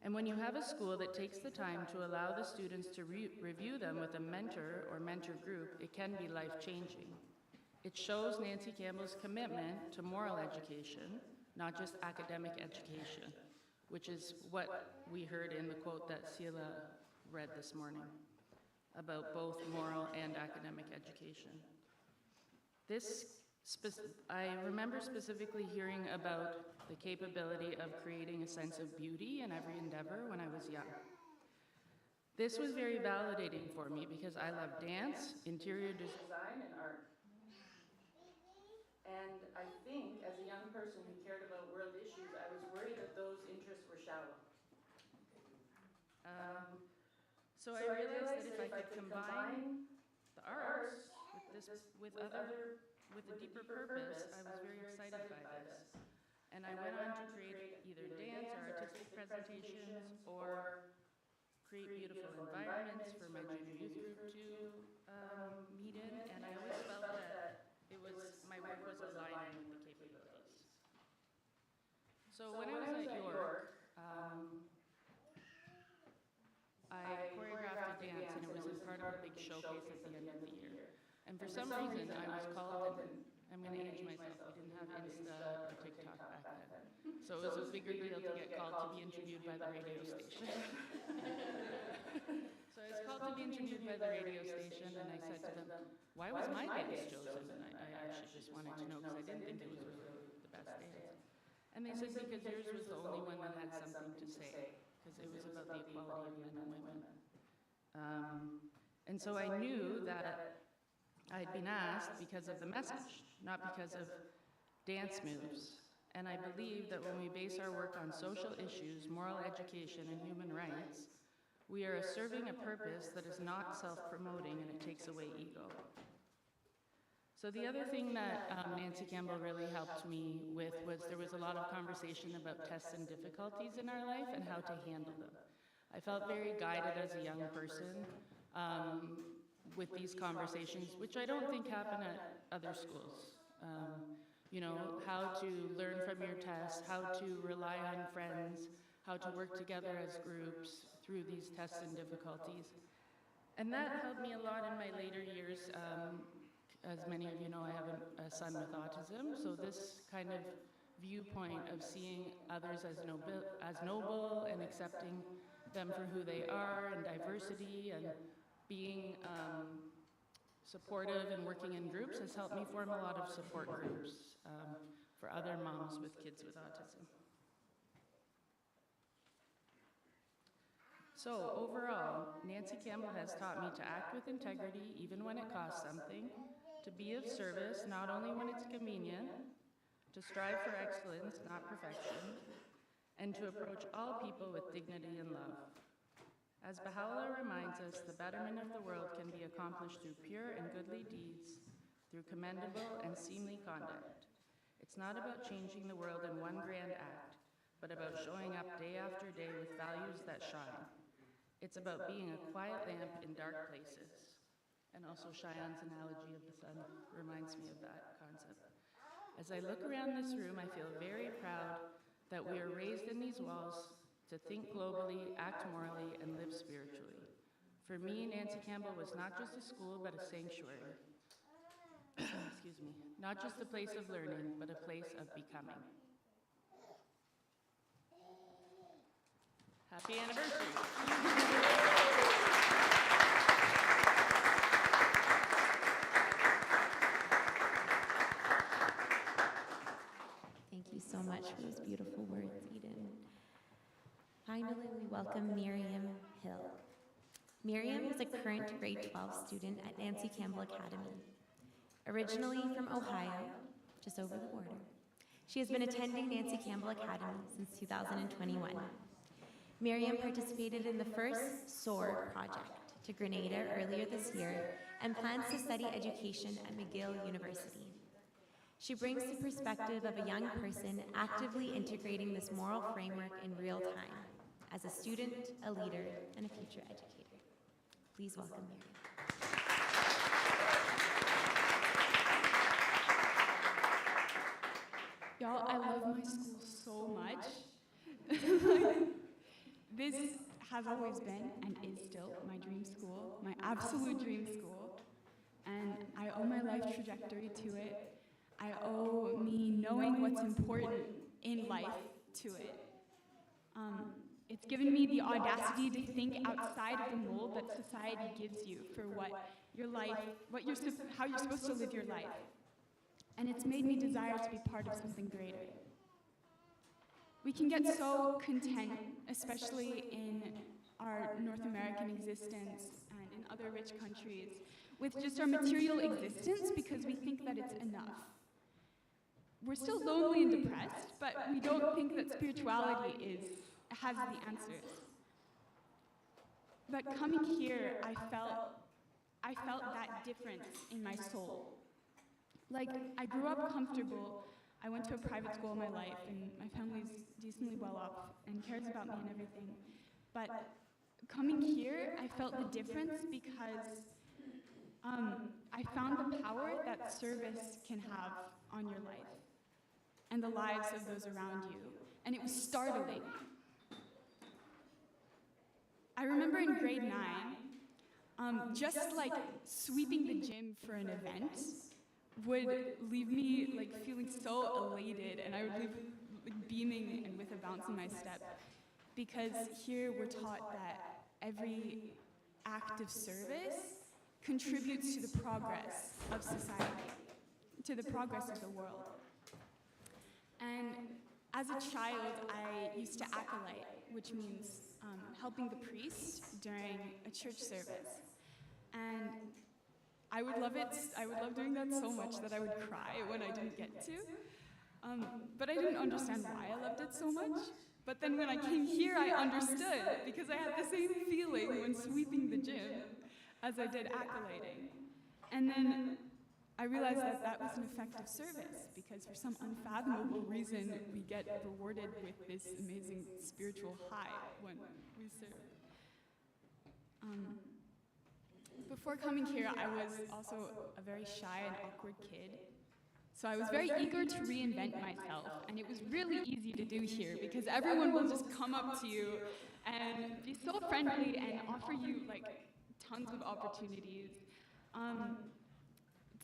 And when you have a school that takes the time to allow the students to review them with a mentor or mentor group, it can be life-changing. It shows Nancy Campbell's commitment to moral education, not just academic education, which is what we heard in the quote that Sila read this morning about both moral and academic education. I remember specifically hearing about the capability of creating a sense of beauty in every endeavor when I was young. This was very validating for me because I love dance, interior design, and art. And I think as a young person who cared about world issues, I was worried that those interests were shallow. So I realized that if I could combine the arts with a deeper purpose, I was very excited by this. And I went on to create either dance or artistic presentations or create beautiful environments for my junior youth group to meet in, and I always felt that my work was aligning with the capabilities. So when I was at York, I choreographed a dance, and it was in part of a big showcase at the end of the year. And for some reason, I was called, and I'm going to age myself, we didn't have Insta or TikTok back then. So it was a bigger deal to get called to be interviewed by the radio station. So I was called to be interviewed by the radio station, and I said to them, why was my dance chosen? And I actually just wanted to know, because I didn't think it was really the best dance. And they said, because yours was the only one that had something to say, because it was about the equality of men and women. And so I knew that I'd been asked because of the message, not because of dance moves. And I believe that when we base our work on social issues, moral education, and human rights, we are serving a purpose that is not self-promoting and it takes away ego. So the other thing that Nancy Campbell really helped me with was there was a lot of conversation about tests and difficulties in our life and how to handle them. I felt very guided as a young person with these conversations, which I don't think happen at other schools. You know, how to learn from your tests, how to rely on friends, how to work together as groups through these tests and difficulties. And that helped me a lot in my later years. As many of you know, I have a son with autism, so this kind of viewpoint of seeing others as noble and accepting them for who they are, and diversity, and being supportive and working in groups has helped me form a lot of support groups for other moms with kids with autism. So overall, Nancy Campbell has taught me to act with integrity even when it costs something, to be of service not only when it's convenient, to strive for excellence, not perfection, and to approach all people with dignity and love. As Baha'u'llah reminds us, the betterment of the world can be accomplished through pure and goodly deeds, through commendable and seemly conduct. It's not about changing the world in one grand act, but about showing up day after day with values that shine. It's about being a quiet lamp in dark places. And also Cheyenne's analogy of the sun reminds me of that concept. As I look around this room, I feel very proud that we are raised in these walls to think globally, act morally, and live spiritually. For me, Nancy Campbell was not just a school, but a sanctuary. Excuse me. Not just a place of learning, but a place of becoming. Happy anniversary. Thank you so much for those beautiful words, Eden. Finally, we welcome Miriam Hill. Miriam is a current grade 12 student at Nancy Campbell Academy. Originally from Ohio, just over the border, she has been attending Nancy Campbell Academy since 2021. Miriam participated in the first SWORD project to Grenada earlier this year and plans to study education at McGill University. She brings the perspective of a young person actively integrating this moral framework in real time as a student, a leader, and a future educator. Please welcome Miriam. Y'all, I love my school so much. This has always been and is still my dream school, my absolute dream school. And I owe my life trajectory to it. I owe me knowing what's important in life to it. It's given me the audacity to think outside of the mold that society gives you for what your life, how you're supposed to live your life. And it's made me desire to be part of something greater. We can get so content, especially in our North American existence and in other rich countries, with just our material existence because we think that it's enough. We're still lonely and depressed, but we don't think that spirituality has the answers. But coming here, I felt that difference in my soul. Like, I grew up comfortable. I went to a private school all my life, and my family's decently well off and cares about me and everything. But coming here, I felt the difference because I found the power that service can have on your life and the lives of those around you. And it was startling. I remember in grade 9, just like sweeping the gym for an event would leave me like feeling so elated, and I would leave like, beaming and with a bounce in my step, because here we're taught that every act of service contributes to the progress of society, to the progress of the world. And as a child, I used to acolyte, which means helping the priest during a church service. And I would love it. I would love doing that so much that I would cry when I didn't get to. But I didn't understand why I loved it so much. But then when I came here, I understood, because I had the same feeling when sweeping the gym as I did acolyting. And then I realized that that was an effective service, because for some unfathomable reason, we get rewarded with this amazing spiritual high when we serve. Before coming here, I was also a very shy and awkward kid. So I was very eager to reinvent myself, and it was really easy to do here because everyone will just come up to you and be so friendly and offer you like tons of opportunities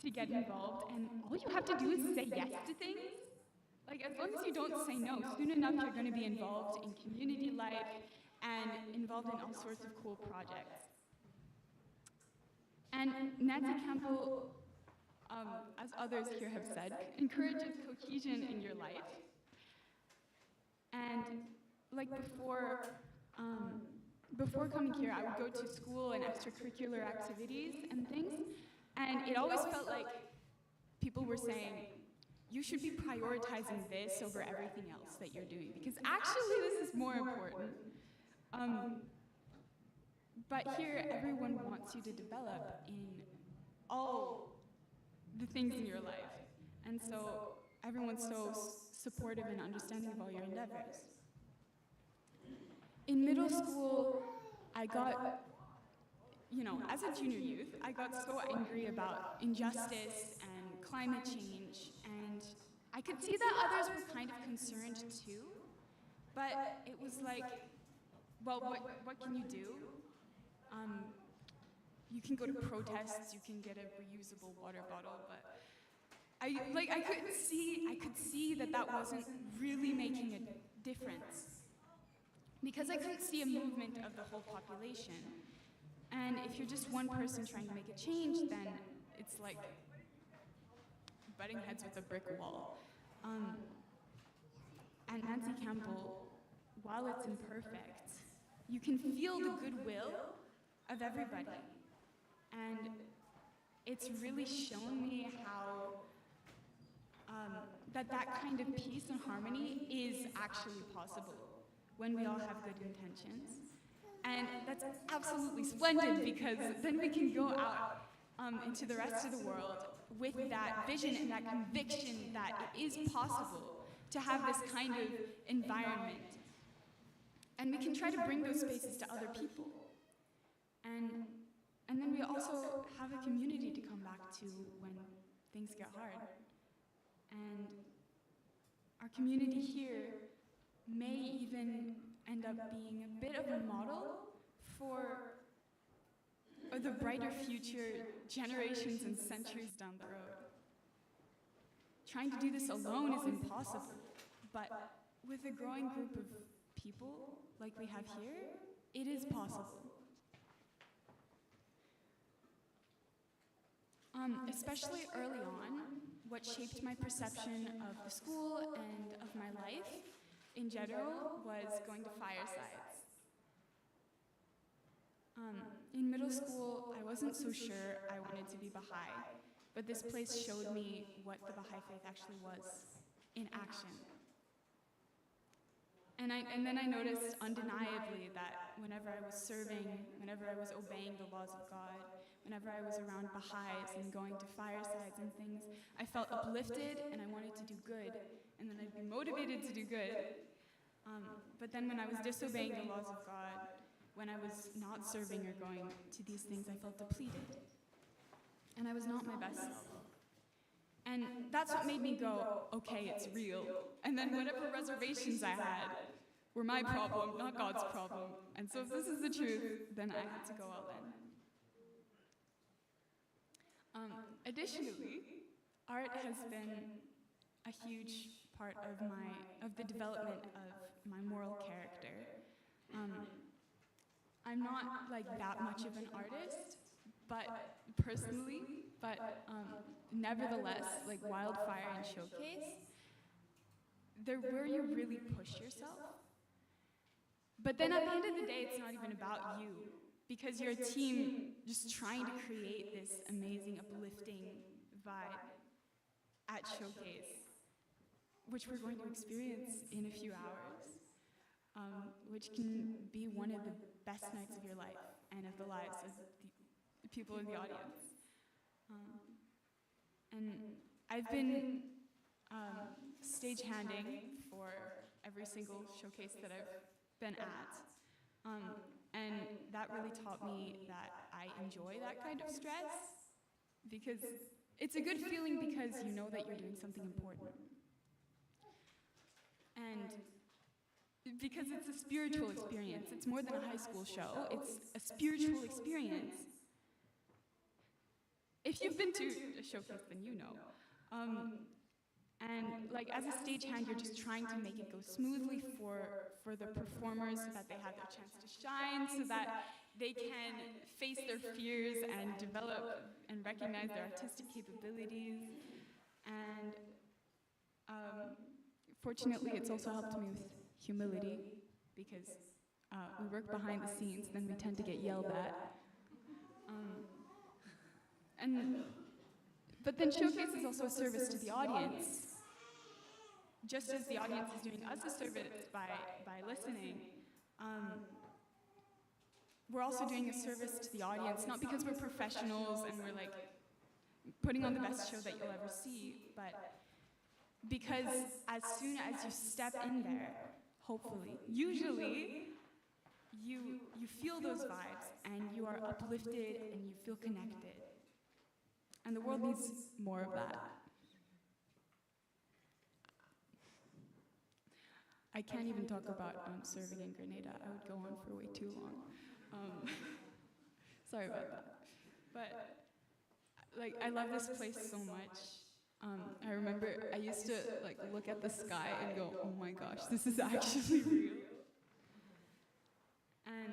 to get involved, and all you have to do is say yes to things. Like, as long as you don't say no, soon enough you're going to be involved in community life and involved in all sorts of cool projects. And Nancy Campbell, as others here have said, encourages cohesion in your life. And like before coming here, I would go to school and extracurricular activities and things, and it always felt like people were saying, you should be prioritizing this over everything else that you're doing, because actually this is more important. But here, everyone wants you to develop in all the things in your life. And so everyone's so supportive and understanding of all your endeavors. In middle school, I got, as a junior youth, I got so angry about injustice and climate change, and I could see that others were kind of concerned too, but it was like, well, what can you do? You can go to protests, you can get a reusable water bottle, but I could see that wasn't really making a difference, because I couldn't see a movement of the whole population. And if you're just one person trying to make a change, then it's like butting heads with a brick wall. And Nancy Campbell, while it's imperfect, you can feel the goodwill of everybody. And it's really shown me how that kind of peace and harmony is actually possible when we all have good intentions. And that's absolutely splendid, because then we can go out into the rest of the world with that vision and that conviction that it is possible to have this kind of environment. And we can try to bring those spaces to other people. And then we also have a community to come back to when things get hard. And our community here may even end up being a bit of a model for the brighter future generations and centuries down the road. Trying to do this alone is impossible, but with a growing group of people like we have here, it is possible. Especially early on, what shaped my perception of the school and of my life in general was going to firesides. In middle school, I wasn't so sure I wanted to be Baha'i, but this place showed me what the Baha'i faith actually was in action. And then I noticed undeniably that whenever I was serving, whenever I was obeying the laws of God, whenever I was around Baha'is and going to firesides and things, I felt uplifted and I wanted to do good, and then I'd be motivated to do good. But then when I was disobeying the laws of God, when I was not serving or going to these things, I felt depleted. And I was not my best self. And that's what made me go, okay, it's real. And then whatever reservations I had were my problem, not God's problem. And so if this is the truth, then I had to go all in. Additionally, art has been a huge part of the development of my moral character. I'm not like that much of an artist, but personally, nevertheless, like Wildfire and Showcase, they're where you really push yourself. But then at the end of the day, it's not even about you, because you're a team just trying to create this amazing, uplifting vibe at Showcase, which we're going to experience in a few hours, which can be one of the best nights of your life and of the lives of the people in the audience. And I've been stagehanding for every single showcase that I've been at. And that really taught me that I enjoy that kind of stress, because it's a good feeling because you know that you're doing something important. And because it's a spiritual experience. It's more than a high school show. It's a spiritual experience. If you've been to a showcase, then you know. And like as a stagehand, you're just trying to make it go smoothly for the performers so that they have their chance to shine, so that they can face their fears and develop and recognize their artistic capabilities. And fortunately, it's also helped me with humility, because we work behind the scenes, then we tend to get yelled at. But then Showcase is also a service to the audience. Just as the audience is doing us a service by listening, we're also doing a service to the audience, not because we're professionals and we're like putting on the best show that you'll ever see, but because as soon as you step in there, hopefully, usually, you feel those vibes and you are uplifted and you feel connected. And the world needs more of that. I can't even talk about serving in Grenada. I would go on for way too long. Sorry about that. But like, I love this place so much. I remember I used to like look at the sky and go, oh my gosh, this is actually real. And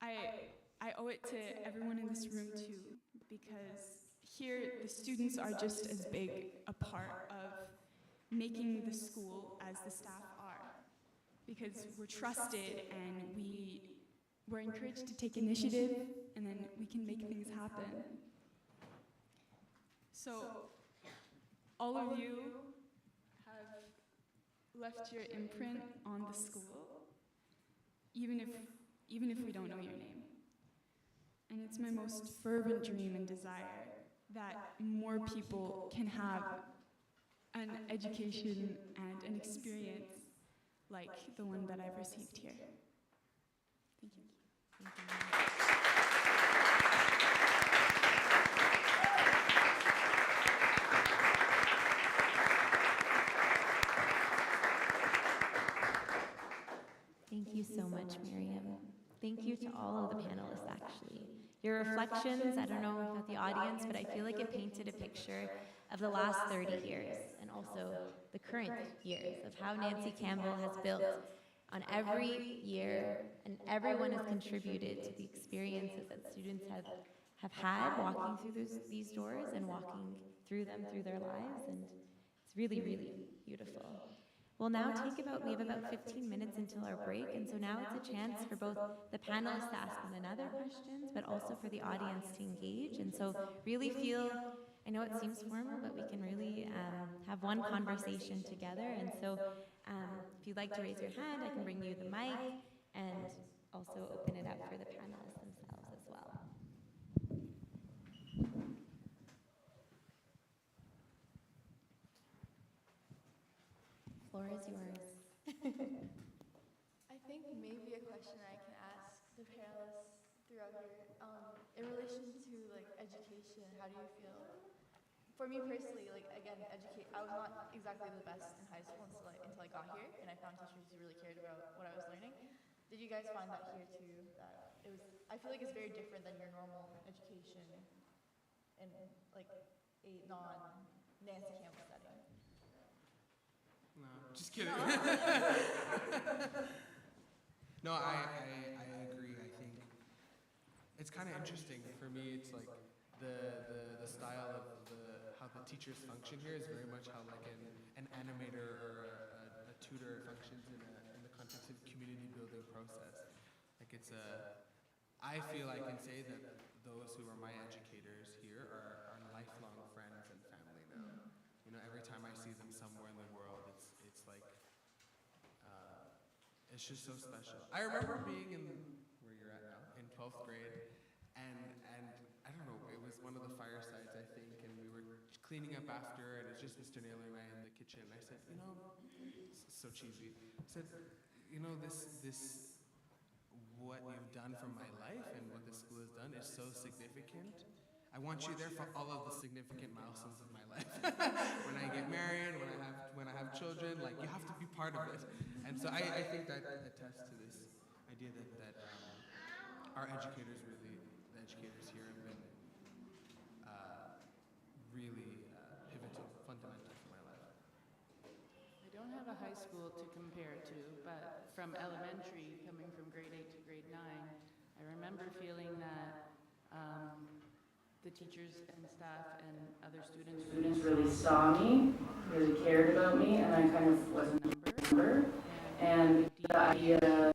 I owe it to everyone in this room too, because here the students are just as big a part of making the school as the staff are, because we're trusted and we're encouraged to take initiative, and then we can make things happen. So all of you have left your imprint on the school, even if we don't know your name. And it's my most fervent dream and desire that more people can have an education and an experience like the one that I've received here. Thank you. Thank you. Thank you so much, Miriam. Thank you to all of the panelists, actually. Your reflections, I don't know about the audience, but I feel like it painted a picture of the last 30 years and also the current years of how Nancy Campbell has built on every year, and everyone has contributed to the experiences that students have had walking through these doors and walking through them through their lives, and it's really, really beautiful. We'll now we have about 15 minutes until our break, and so now it's a chance for both the panelists to ask one another questions, but also for the audience to engage. And so really feel, I know it seems formal, but we can really have one conversation together. And so if you'd like to raise your hand, I can bring you the mic and also open it up for the panelists themselves as well. Floor is yours. I think maybe a question I can ask the panelists throughout here, in relation to like education, how do you feel? For me personally, like again, I was not exactly the best in high school until I got here, and I found teachers who really cared about what I was learning. Did you guys find that here too? That it was, I feel like it's very different than your normal education in like a non-Nancy Campbell setting. No, just kidding. No, I agree. I think it's kind of interesting. For me, it's like the style of how the teachers function here is very much how like an animator or a tutor functions in the context of community building process. Like I feel I can say that those who are my educators here are lifelong friends and family now. You know, every time I see them somewhere in the world, it's like, it's just so special. I remember being in, where you're at now, in 12th grade, and I don't know, it was one of the firesides, I think, and we were cleaning up after, and it's just Mr. Naylor and I in the kitchen, and I said, you know, it's so cheesy, I said, you know, what you've done for my life and what this school has done is so significant, I want you there for all of the significant milestones of my life. When I get married, when I have children, like you have to be part of it. And so I think that attests to this idea that our educators really, the educators here have been really pivotal, fundamental for my life. I don't have a high school to compare to, but from elementary, coming from grade 8 to grade 9, I remember feeling that the teachers and staff and other students really saw me, really cared about me, and I kind of was a number. And the idea,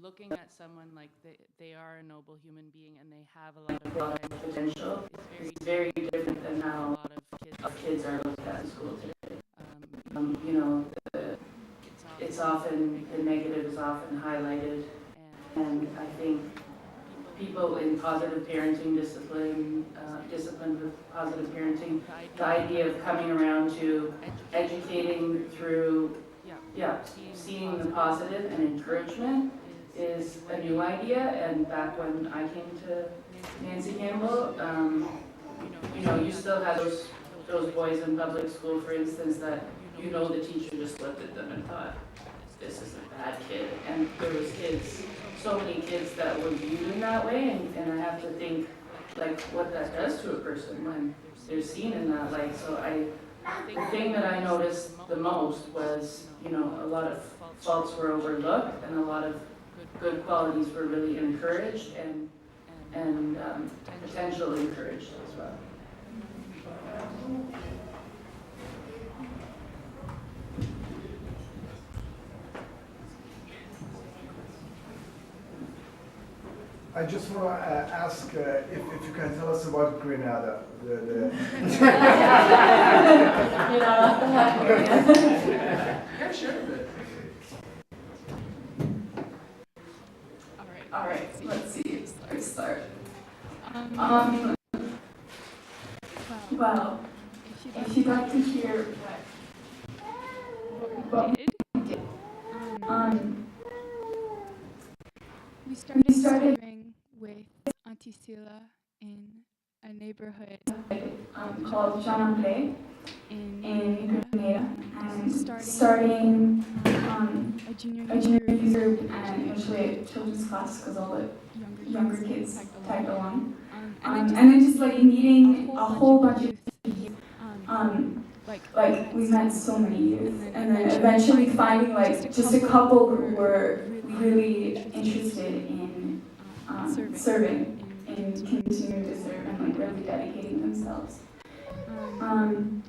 looking at someone like they are a noble human being and they have a lot of potential is very different than how a lot of kids are looked at in school today. You know, it's often, the negative is often highlighted, and I think people in positive parenting disciplined with positive parenting, the idea of coming around to educating through, seeing the positive and encouragement is a new idea. And back when I came to Nancy Campbell, you know, you still have those boys in public school, for instance, that you know the teacher just looked at them and thought, this is a bad kid. And there was kids, so many kids that were viewed in that way, and I have to think like what that does to a person when they're seen in that light. So the thing that I noticed the most was, you know, a lot of faults were overlooked and a lot of good qualities were really encouraged and potential encouraged as well. I just want to ask if you can tell us about Grenada. Yeah, sure. All right, let's see. Let's start. Well, if you'd like to hear what we did, we started serving with Auntie Sila in a neighborhood called Jean Anglais in Grenada, and starting a junior youth group and eventually a children's class because all the younger kids tagged along. And then just like meeting a whole bunch of youth. Like we met so many youth, and then eventually finding like just a couple who were really interested in serving and continuing to serve and like really dedicating themselves. And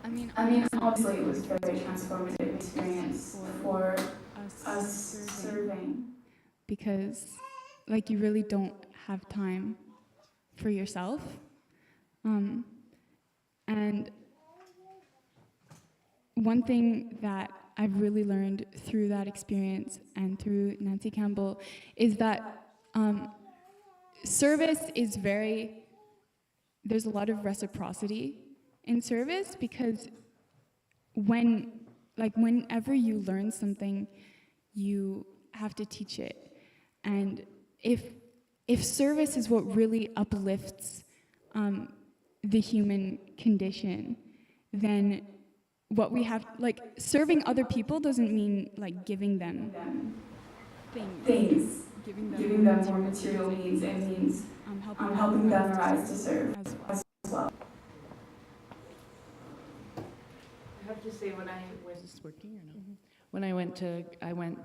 I mean, obviously it was a very transformative experience for us serving. because like you really don't have time for yourself. And one thing that I've really learned through that experience and through Nancy Campbell is that service is there's a lot of reciprocity in service, because whenever you learn something, you have to teach it. And if service is what really uplifts the human condition, then what we have, like, serving other people doesn't mean like giving them things, giving them more material needs, and means helping them rise to serve as well. I have to say, when I was this working or no? When I went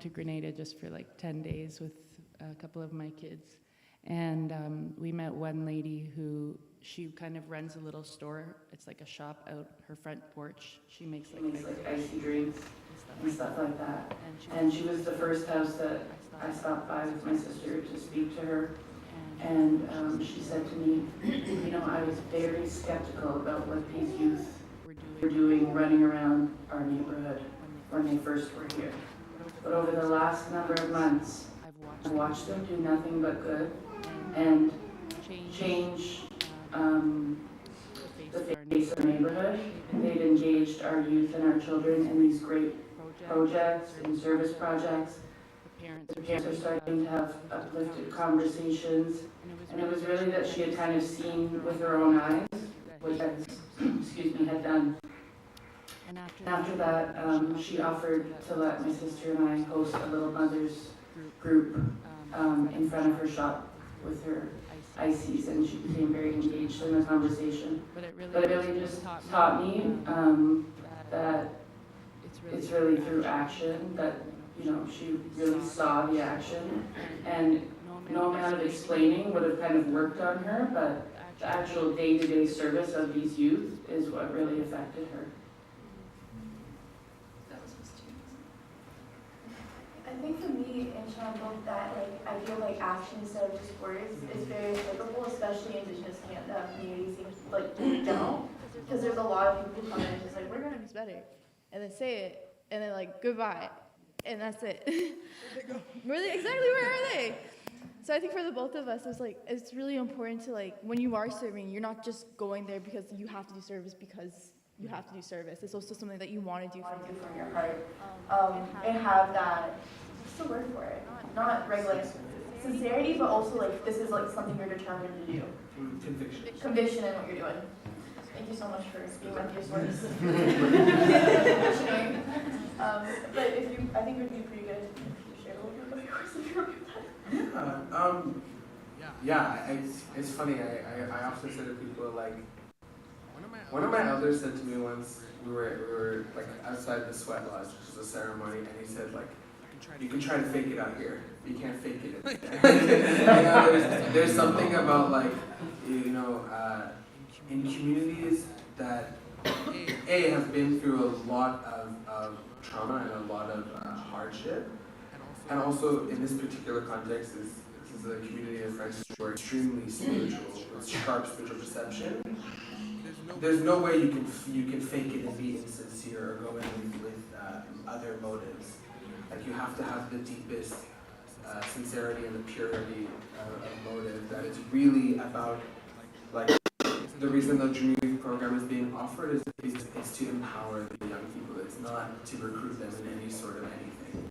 to Grenada just for like 10 days with a couple of my kids, and we met one lady who, she kind of runs a little store. It's like a shop out her front porch. She makes like icy drinks and stuff like that. And she was the first house that I stopped by with my sister to speak to her. And she said to me, you know, I was very skeptical about what these youth were doing running around our neighborhood when they first were here. But over the last number of months, I've watched them do nothing but good and change the face of our neighborhood. They've engaged our youth and our children in these great projects and service projects. parents were starting to have uplifted conversations, and it was really that she had kind of seen with her own eyes what that, had done. And After that, she offered to let my sister and I host a little mothers group in front of her shop with her ICs, and she became very engaged in the conversation. But it really just taught me that it's really through action that, she really saw the action, and no amount of explaining would have kind of worked on her, but the actual day-to-day service of these youth is what really affected her. I think for me in Shambo that I feel like action instead of just words is very applicable, especially Indigenous communities in general, because there's a lot of people who come in and just we're gonna be better, and then say it, and then goodbye, and that's it. Really, exactly, where are they? So I think for the both of us, it's really important to when you are serving, you're not just going there because you have to do service because you have to do service. It's also something that you want to do from your heart, and have that. What's the word for it? Not regular sincerity, but also this is something you're determined to do. Conviction. Conviction in what you're doing. Thank you so much for being my dear source. But I think it would be pretty good if you shared a little bit of yours if you're okay with that. Yeah, it's funny. I often say to people one of my elders said to me once, we were outside the sweat lodge, which is a ceremony, and he said you can try to fake it out here, but you can't fake it in there. There's something about in communities that have been through a lot of trauma and a lot of hardship, and also in this particular context this is a community of friends who are extremely spiritual, with sharp spiritual perception. There's no way you can fake it and be insincere or go in with other motives. You have to have the deepest sincerity and the purity of motive that is really about the reason the Junior Youth Program is being offered is it's to empower the young people. It's not to recruit them in any sort of anything,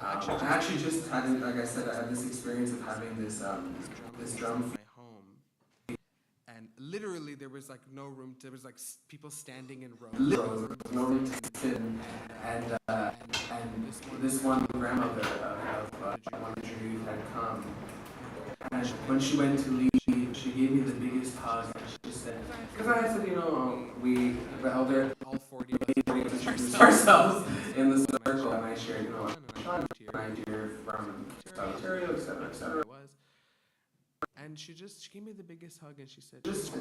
I actually just had, like I said, I had this experience of having this drum in my home, and literally there was no room. There was people standing in rows. Literally, there was no room to sit in, and this one grandmother of one of the Junior Youth had come, and when she went to leave, she gave me the biggest hug, and she just said, because I said, we, the elder, all 40 of us introduced ourselves in the circle, and I shared, Sean, Nigeria from Ontario, etc. And she gave me the biggest hug, and she said, it's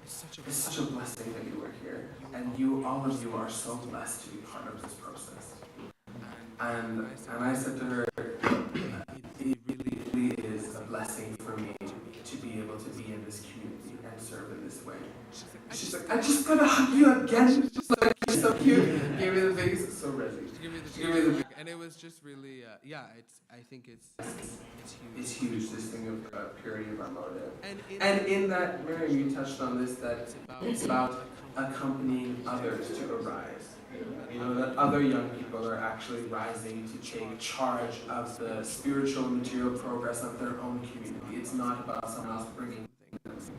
such a blessing that you were here, and all of you are so blessed to be part of this process. And I said to her, it really is a blessing for me to be able to be in this community and serve in this way. She's like, I just gotta hug you again. She's just you're so cute. Give me the biggest, so ready. Give me the big, and it was just really, I think it's huge. It's huge, this thing of purity of our motive. And in that, Miriam, you touched on this, that it's about accompanying others to arise. That other young people are actually rising to take charge of the spiritual and material progress of their own community. It's not about someone else bringing things.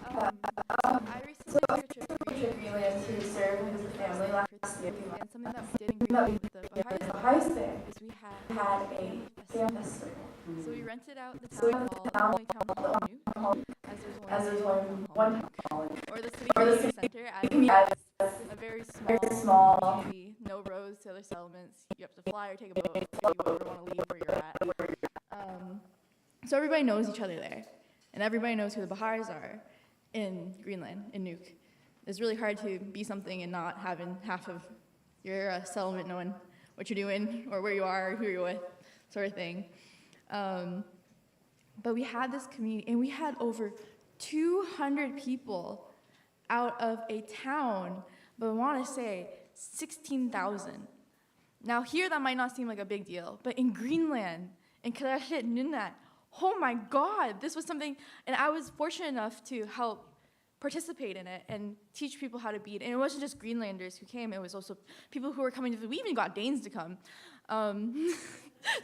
I recently took a trip to Greenland to serve with the family last year, and something that we did in Greenland with the Baha'is there is we had a film festival. So we rented out the town hall, the only town hall, as there's only one town hall, or the city center as a very small community, no roads to other settlements. You have to fly or take a boat if you ever want to leave where you're at. So everybody knows each other there, and everybody knows who the Baha'is are in Greenland, in Nuuk. It's really hard to be something and not having half of your settlement knowing what you're doing or where you are or who you're with, sort of thing. But we had this community, and we had over 200 people out of a town, but I want to say 16,000. Now here that might not seem like a big deal, but in Greenland, in Kalaalleq Nunaat, oh my God, this was something, and I was fortunate enough to help participate in it and teach people how to bead. And it wasn't just Greenlanders who came, it was also people who were coming to we even got Danes to come.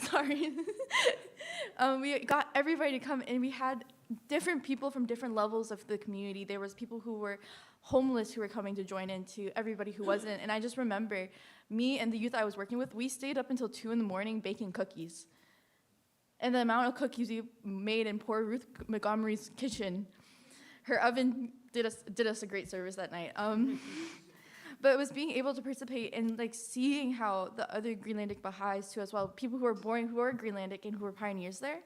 Sorry. We got everybody to come, and we had different people from different levels of the community. There was people who were homeless who were coming to join in, to everybody who wasn't. And I just remember me and the youth I was working with, we stayed up until 2 a.m. baking cookies. And the amount of cookies we made in poor Ruth Montgomery's kitchen, her oven did us a great service that night. But it was being able to participate and like seeing how the other Greenlandic Baha'is too as well, people who were born, who are Greenlandic and who were pioneers there,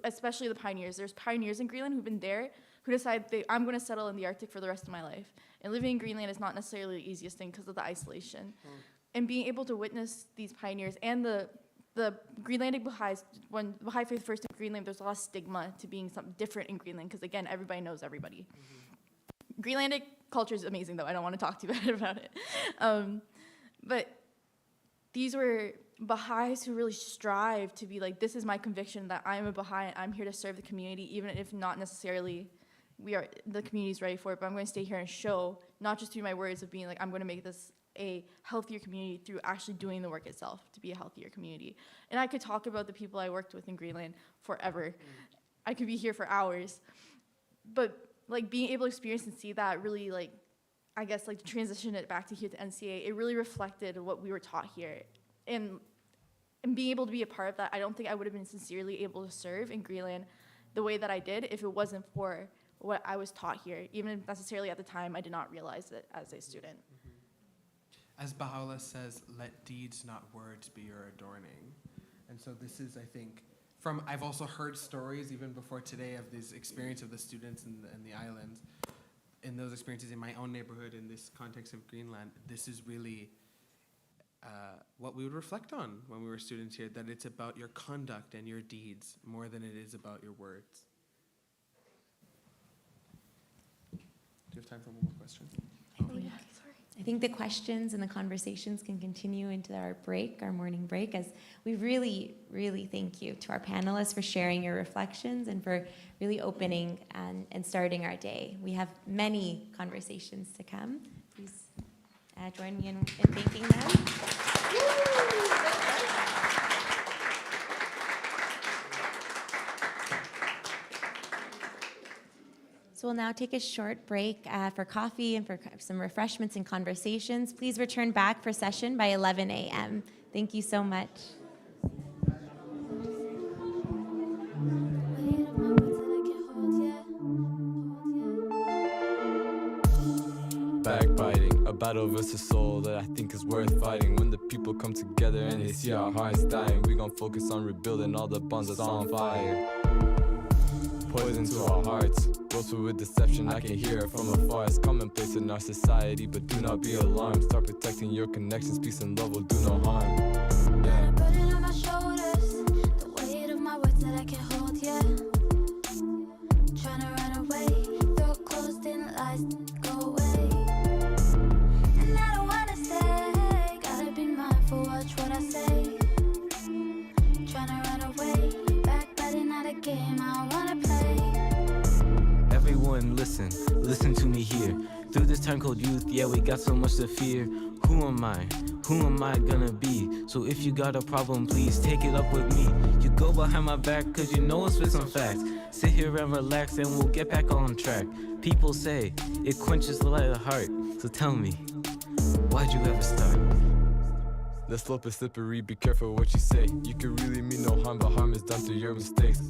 especially the pioneers. There's pioneers in Greenland who've been there, who decide I'm going to settle in the Arctic for the rest of my life. And living in Greenland is not necessarily the easiest thing because of the isolation. And being able to witness these pioneers and the Greenlandic Baha'is, when Baha'i faith first in Greenland, there's a lot of stigma to being something different in Greenland because, again, everybody knows everybody. Greenlandic culture is amazing, though. I don't want to talk too bad about it. But these were Baha'is who really strive to be like, this is my conviction that I'm a Baha'i and I'm here to serve the community, even if not necessarily the community's ready for it, but I'm going to stay here and show, not just through my words of being like, I'm going to make this a healthier community through actually doing the work itself to be a healthier community. And I could talk about the people I worked with in Greenland forever. I could be here for hours. But like being able to experience and see that really like, I guess like to transition it back to here to NCA, it really reflected what we were taught here. And being able to be a part of that, I don't think I would have been sincerely able to serve in Greenland the way that I did if it wasn't for what I was taught here, even if necessarily at the time I did not realize it as a student. As Baha'u'llah says, let deeds, not words, be your adorning. And so this is, I think, I've also heard stories even before today of this experience of the students in the islands, in those experiences in my own neighborhood, in this context of Greenland. This is really what we would reflect on when we were students here, that it's about your conduct and your deeds more than it is about your words. Do you have time for one more question? I think the questions and the conversations can continue into our break, our morning break, as we really, really thank you to our panelists for sharing your reflections and for really opening and starting our day. We have many conversations to come. Please join me in thanking them. So we'll now take a short break for coffee and for some refreshments and conversations. Please return back for session by 11 a.m. Thank you so much. Backbiting, a battle versus soul that I think is worth fighting. When the people come together and they see our hearts dying, we gon' focus on rebuilding all the bonds that's on fire. Poison to our hearts, rose with deception, I can hear it from afar. It's commonplace in our society, but do not be alarmed. Start protecting your connections, peace and love will do no harm. Yeah. Burden on my shoulders, the weight of my words that I can't hold, yeah. Trying to run away, throat closed in lies, go away. And I don't wanna stay, gotta be mindful, watch what I say. Trying to run away, backbiting not a game I don't wanna play. Everyone listen to me here. Through this time called youth, yeah, we got so much to fear. Who am I? Who am I gonna be? So if you got a problem, please take it up with me. You go behind my back, cause you know it's with some facts. Sit here and relax and we'll get back on track. People say it quenches the light of the heart. So tell me, why'd you ever start? The slope is slippery, be careful what you say. You can really mean no harm, but harm is done through your mistakes.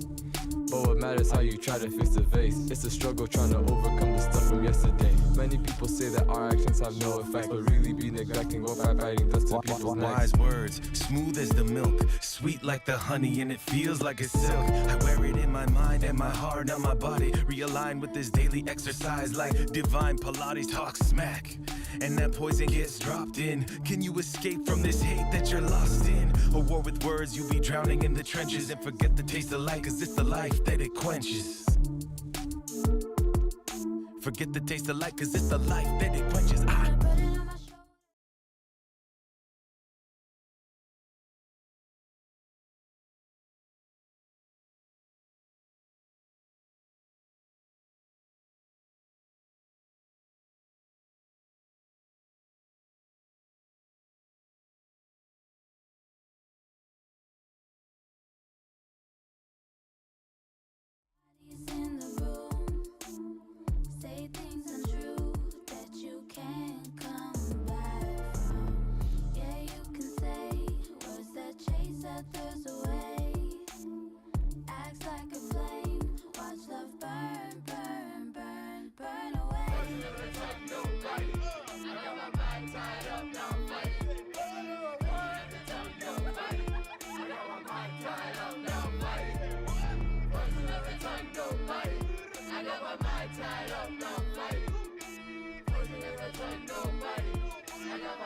But what matters how you try to fix the vase. It's a struggle trying to overcome the stuff from yesterday. Many people say that our actions have no effect, but really be neglecting what backbiting does to people's necks. Wise words, smooth as the milk, sweet like the honey, and it feels like it's silk. I wear it in my mind and my heart on my body. Realign with this daily exercise like divine Pilates. Talk smack, and that poison gets dropped in. Can you escape from this hate that you're lost in? A war with words, you'll be drowning in the trenches. And forget the taste of light, cause it's the life that it quenches. Forget the taste of light, cause it's the life that it quenches.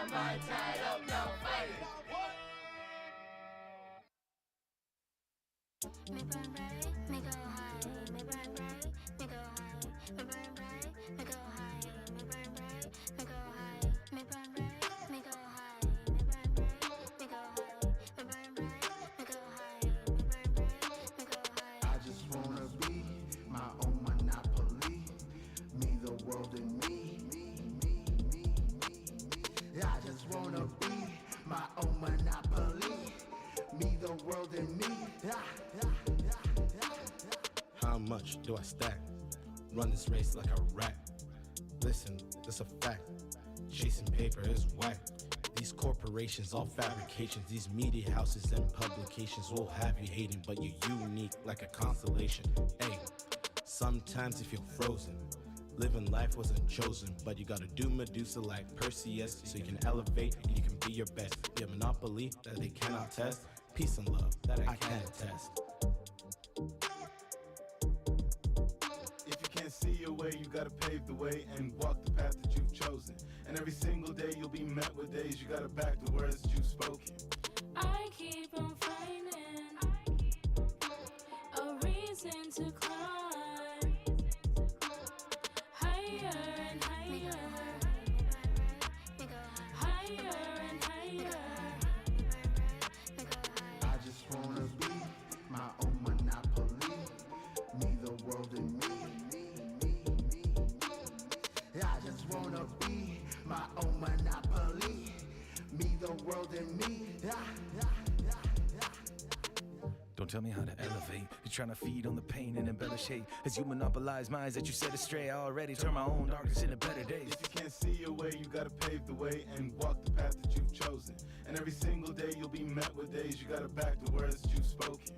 my mind tied up, now fighting. Me burn bright, me go high. Me burn bright, me go high. Me burn bright, me go high. Me burn bright, me go high. Me burn bright, me go high. Me burn bright, me go high. Me burn bright, me go high. Me burn bright, me go high. I just wanna be my own monopoly. Me, the world, and me. I just wanna be my own monopoly. Me, the world, and me. How much do I stack? Run this race like a rat. Listen, that's a fact. Chasing paper is whack. These corporations, all fabrications. These media houses and publications will have you hating, but you're unique like a constellation. Hey, sometimes you feel frozen. Living life wasn't chosen, but you gotta do Medusa like Perseus, so you can elevate and you can be your best. Be a monopoly that they cannot test. Peace and love that I can attest. If you can't see your way, you gotta pave the way and walk the path that you've chosen. And every single day you'll be met with days you gotta back the words that you've spoken. I keep on finding a reason to climb higher and higher, higher and higher. I just wanna be my own monopoly. Me, the world, and me. I just wanna be my own monopoly. Me, the world, and me. Don't tell me how to elevate. You're trying to feed on the pain and embellish shape. As you monopolize minds that you set astray, I already turn my own darkness into better days. If you can't see your way, you gotta pave the way and walk the path that you've chosen. And every single day you'll be met with days you gotta back the words that you've spoken.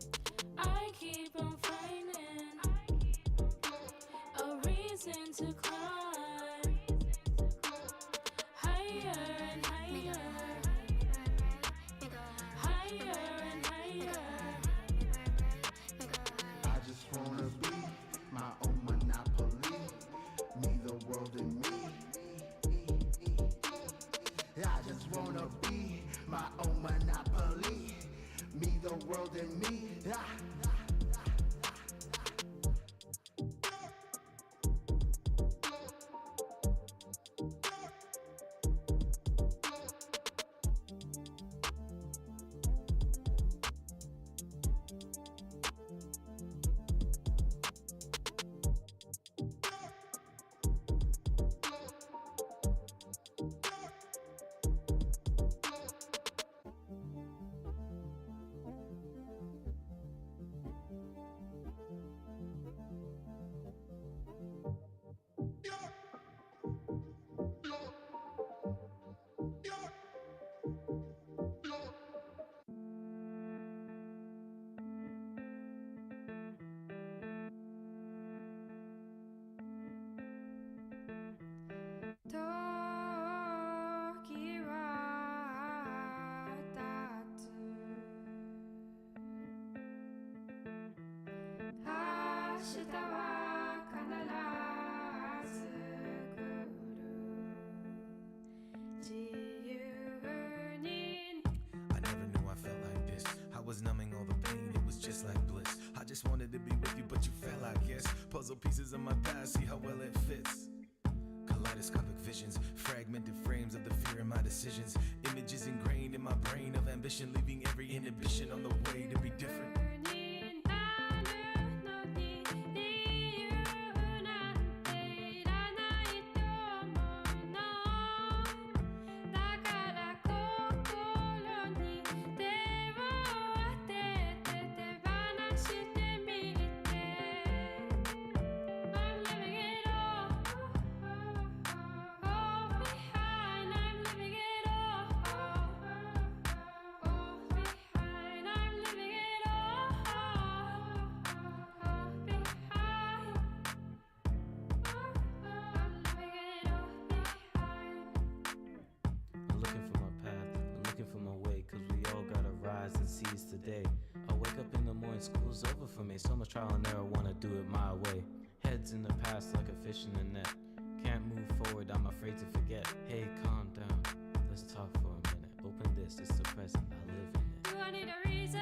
I keep on finding a reason to climb higher and higher, higher and higher. I just wanna be my own monopoly. Me, the world, and me. I just wanna be my own monopoly. Me, the world, and me. I never knew I felt like this. I was numbing all the pain, it was just like bliss. I just wanted to be with you, but you fell, I guess. Puzzle pieces of my past, see how well it fits. Kaleidoscopic visions, fragmented frames of the fear in my decisions. Images ingrained in my brain of ambition, leaving every inhibition on the way to be different. Today, I wake up in the morning, school's over for me. So much trial and error, wanna do it my way. Heads in the past like a fish in the net. Can't move forward, I'm afraid to forget. Hey, calm down, let's talk past, it's the present, I live in it. Do I need a reason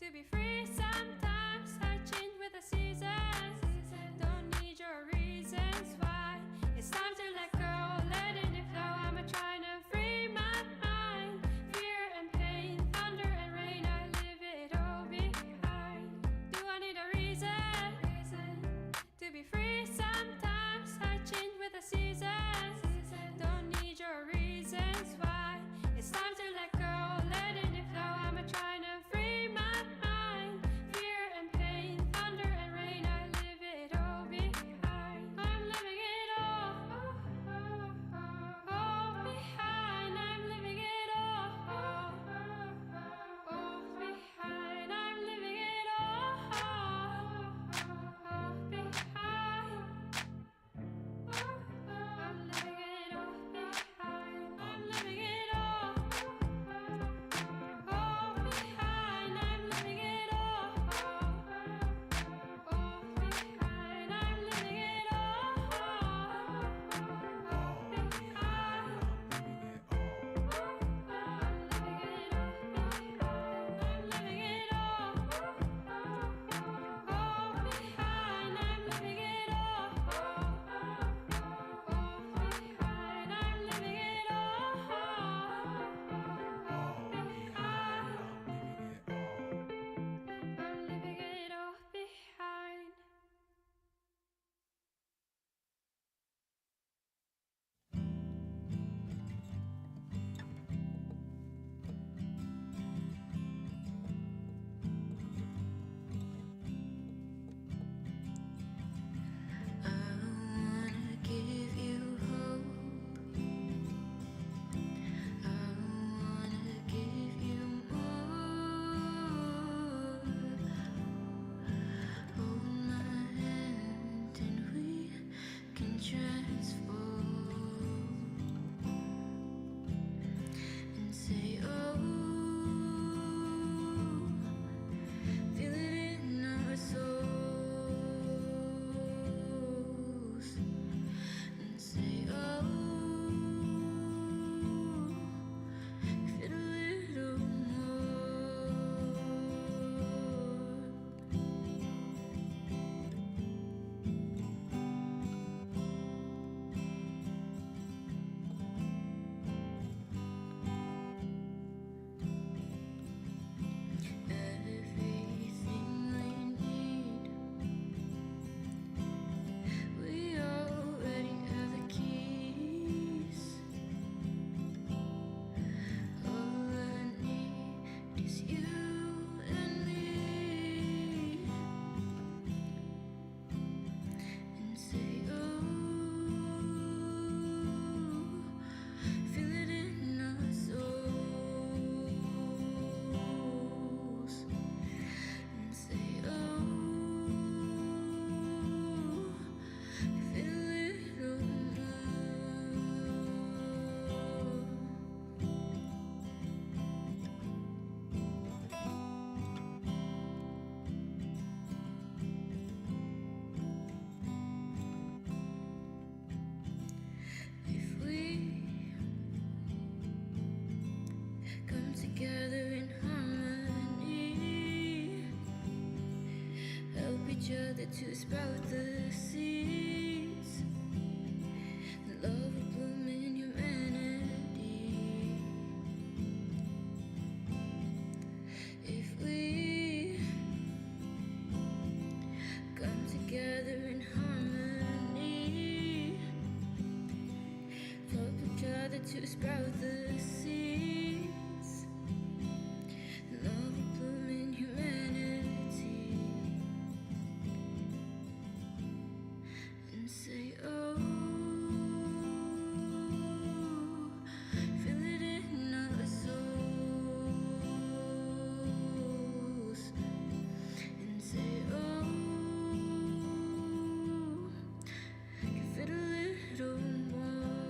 to be free? Sometimes I change with the seasons. Don't need your reasons why. It's time to let go, letting it flow. I'm trying to free my mind. Fear and pain, thunder and rain, I leave it all behind. Do I need a reason to be free? Sometimes I change with the seasons. Don't need your reasons why. It's time to let go, letting it flow. I'm trying to free my mind. Fear and pain, thunder and rain, I leave it all behind. I'm living it all behind. I'm living it all behind. I'm living it all behind. I'm living it all behind. I'm living it all behind. I'm living it all behind. I'm living it all behind. I wanna give you hope. I wanna give you more. Hold my hand and we can transform and say, oh, feel it in our souls and say, oh, feel a little more. Everything we need, we already have the keys. All I need is you and me. And say, oh, feel it in our souls. And say, oh, feel a little if we come together in harmony, help each other to sprout the seeds, and love will bloom in humanity. If we come together in harmony, help each other to sprout the seeds, and love will bloom in humanity. And say, oh, feel it in our souls. And say, oh, give it a little more.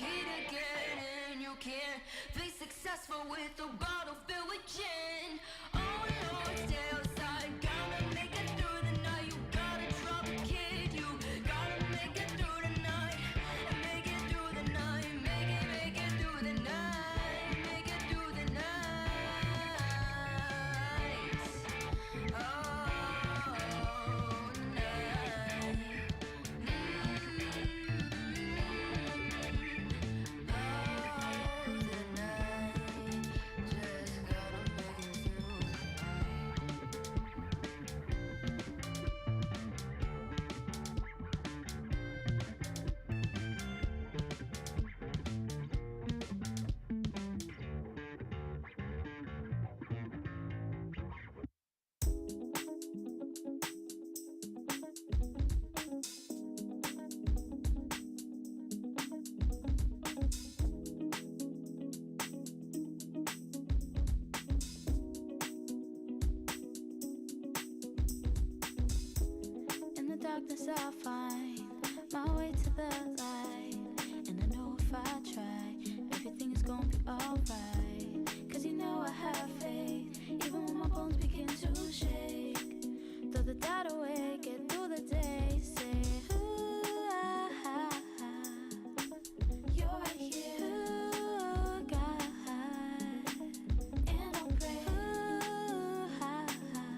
meet again. And you can't be successful with a bottle filled with gin. Oh Lord, stay outside, gotta make it through the night. You gotta drop a kid, you gotta make it through the night. Make it through the night, make it through the night. Make it through the night. Oh, night. In the darkness I'll find my way to the light. And I know if I try, everything is gonna be alright. Cause you know I have faith, even when my bones begin to shake. Throw the doubt away, get through the day. Say, ooh, ah, ah, ah. You're right here, ooh, God. And I'll pray, ooh, ah, ah.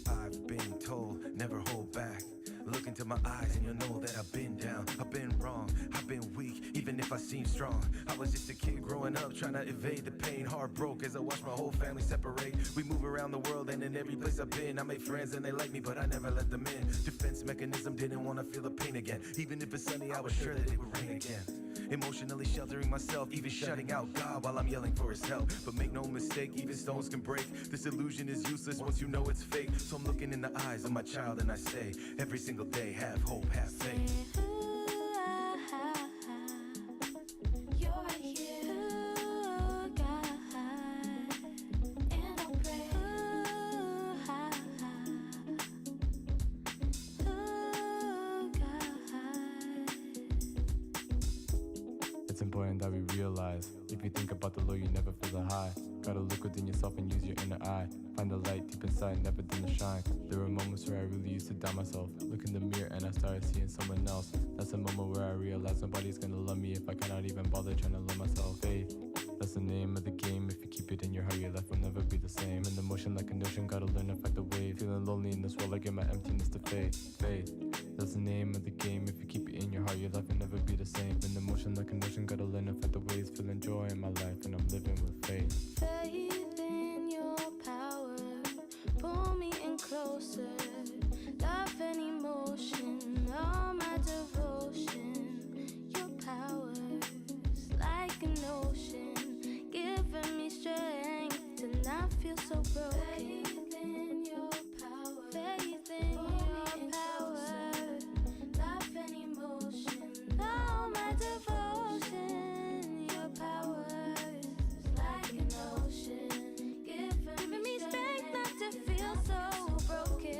I've been told, never hold back. Look into my eyes and you'll know that I've been down. I've been wrong, I've been weak, even if I seem strong. I was just a kid growing up, trying to evade the pain. Heart broke as I watched my whole family separate. We move around the world and in every place I've been, I made friends and they like me, but I never let them in. Defense mechanism, didn't want to feel the pain again. Even if it's sunny, I was sure that it would rain again. Emotionally sheltering myself, even shutting out God while I'm yelling for his help. But make no mistake, even stones can break. This illusion is useless once you know it's fake. So I'm looking in the eyes of my child and I say, every single day, have hope, have faith. You're right here, ooh, God. And I'll pray, ooh, ah, ah. Ooh, God. It's important that we realize, if you think about the low, you never feel the high. Gotta look within yourself and use your inner eye. Find the light deep inside, never dim the shine. There were moments where I really used to doubt myself. Look in the mirror and I started seeing someone else. That's a moment where I realized nobody's gonna love me if I cannot even bother trying to love myself. Faith, that's the name of the game. If you keep it in your heart, your life will never be the same. In the motion like an ocean, gotta learn to fight the wave. Feeling lonely in this world, I give my emptiness to faith. Faith, that's the name of the game. If you keep it in your heart, your life will never be the same. In the motion like an ocean, gotta learn to fight the waves. Feeling joy in my life and I'm living with faith. Faith in your power, pull me in closer. Love and emotion, all my devotion. Your power's like an ocean, giving me strength to not feel so broken. Faith in your power, faith in your power. Love and emotion, all my devotion. Your power's like an ocean, giving me strength not to feel so broken.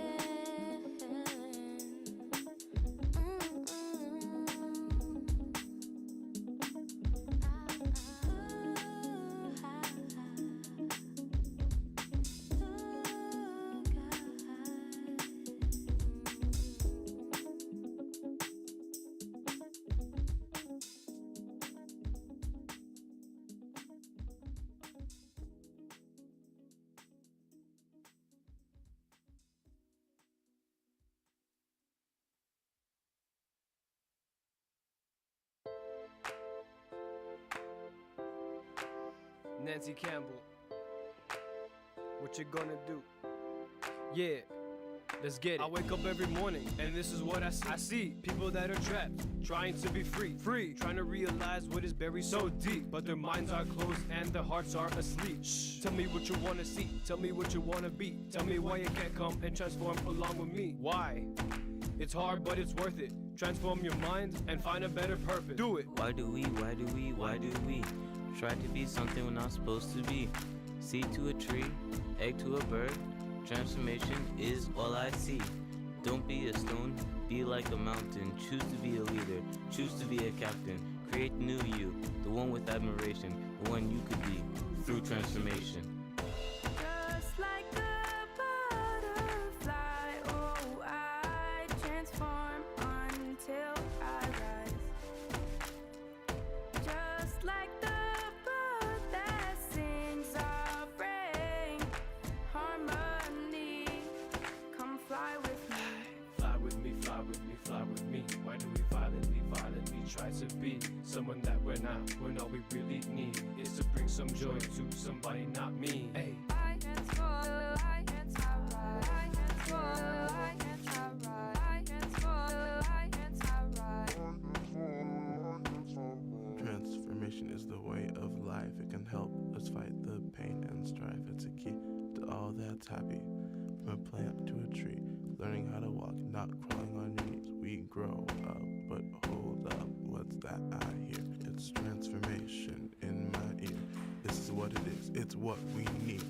Nancy Campbell, what you gonna do? Yeah, let's get it. I wake up every morning and this is what I see. People that are trapped, trying to be free, trying to realize what is buried so deep. But their minds are closed and their hearts are asleep. Shh. Tell me what you wanna see, tell me what you wanna be. Tell me why you can't come and transform along with me. Why? It's hard, but it's worth it. Transform your mind and find a better purpose. Do it. Why do we try to be something we're not supposed to be? Seed to a tree, egg to a bird, transformation is all I see. Don't be a stone, be like a mountain. Choose to be a leader, choose to be a captain. Create the new you, the one with admiration, the one you could be through transformation. Just like a butterfly, oh, I transform until I rise. Just like the bird that sings, I'll bring harmony. Come fly with me. Fly with me, fly with me, fly with me. Why do we violently try to be someone that we're not, when all we really need is to bring some joy to somebody, not me? Hey. I can swallow, I can swallow, I can swallow, I can swallow, I can swallow, I can swallow. Transformation is the way of life. It can help us fight the pain and strife. It's a key to all that's happy. From a plant to a tree, learning how to walk, not crawling on your knees. We grow up, but hold up, what's that I hear? It's transformation in my ear. This is what it is, it's what we need.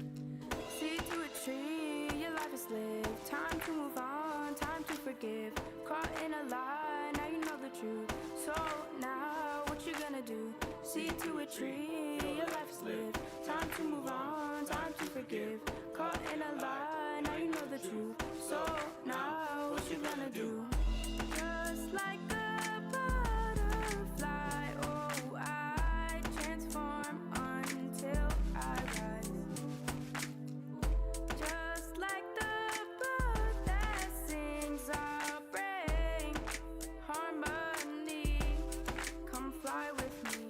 See to a tree, your life is lived. Time to move on, time to forgive. Caught in a lie, now you know the truth. So now, what you gonna do? See to a tree, your life is lived. Time to move on, time to forgive. Caught in a lie, now you know the truth. So now, what you gonna do? Just like a butterfly, oh, I transform until I rise. Just like the bird that sings, I'll bring harmony. Come fly with me.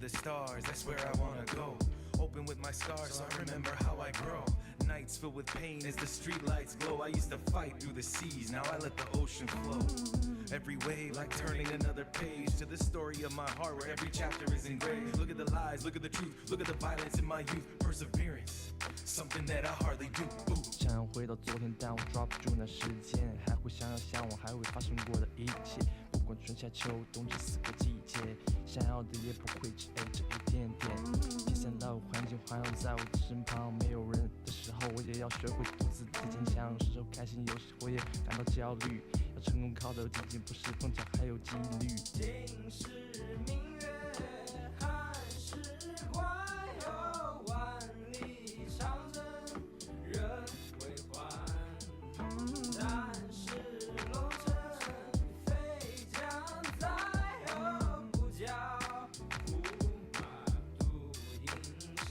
the stars, that's where I wanna go. Open with my scars so I remember how I grow. Nights filled with pain as the street lights glow. I used to fight through the seas, now I let the ocean flow. Every wave like turning another page to the story of my heart where every chapter is engraved. Look at the lies, look at the truth, look at the violence in my youth. Perseverance, something that I hardly do. Ooh. 想要回到昨天，但我抓不住那时间，还会想要向往还未发生过的一切。不管春夏秋冬这4个季节，想要的也不会只这一点点。天下的环境环绕在我的身旁，没有人的时候，我也要学会独自的坚强。时候开心，有时候也感到焦虑。要成功靠的仅仅不是碰巧，还有纪律。今时明月，汉时关有万里长征人未还。但是龙城飞将在何不教？胡马度阴山。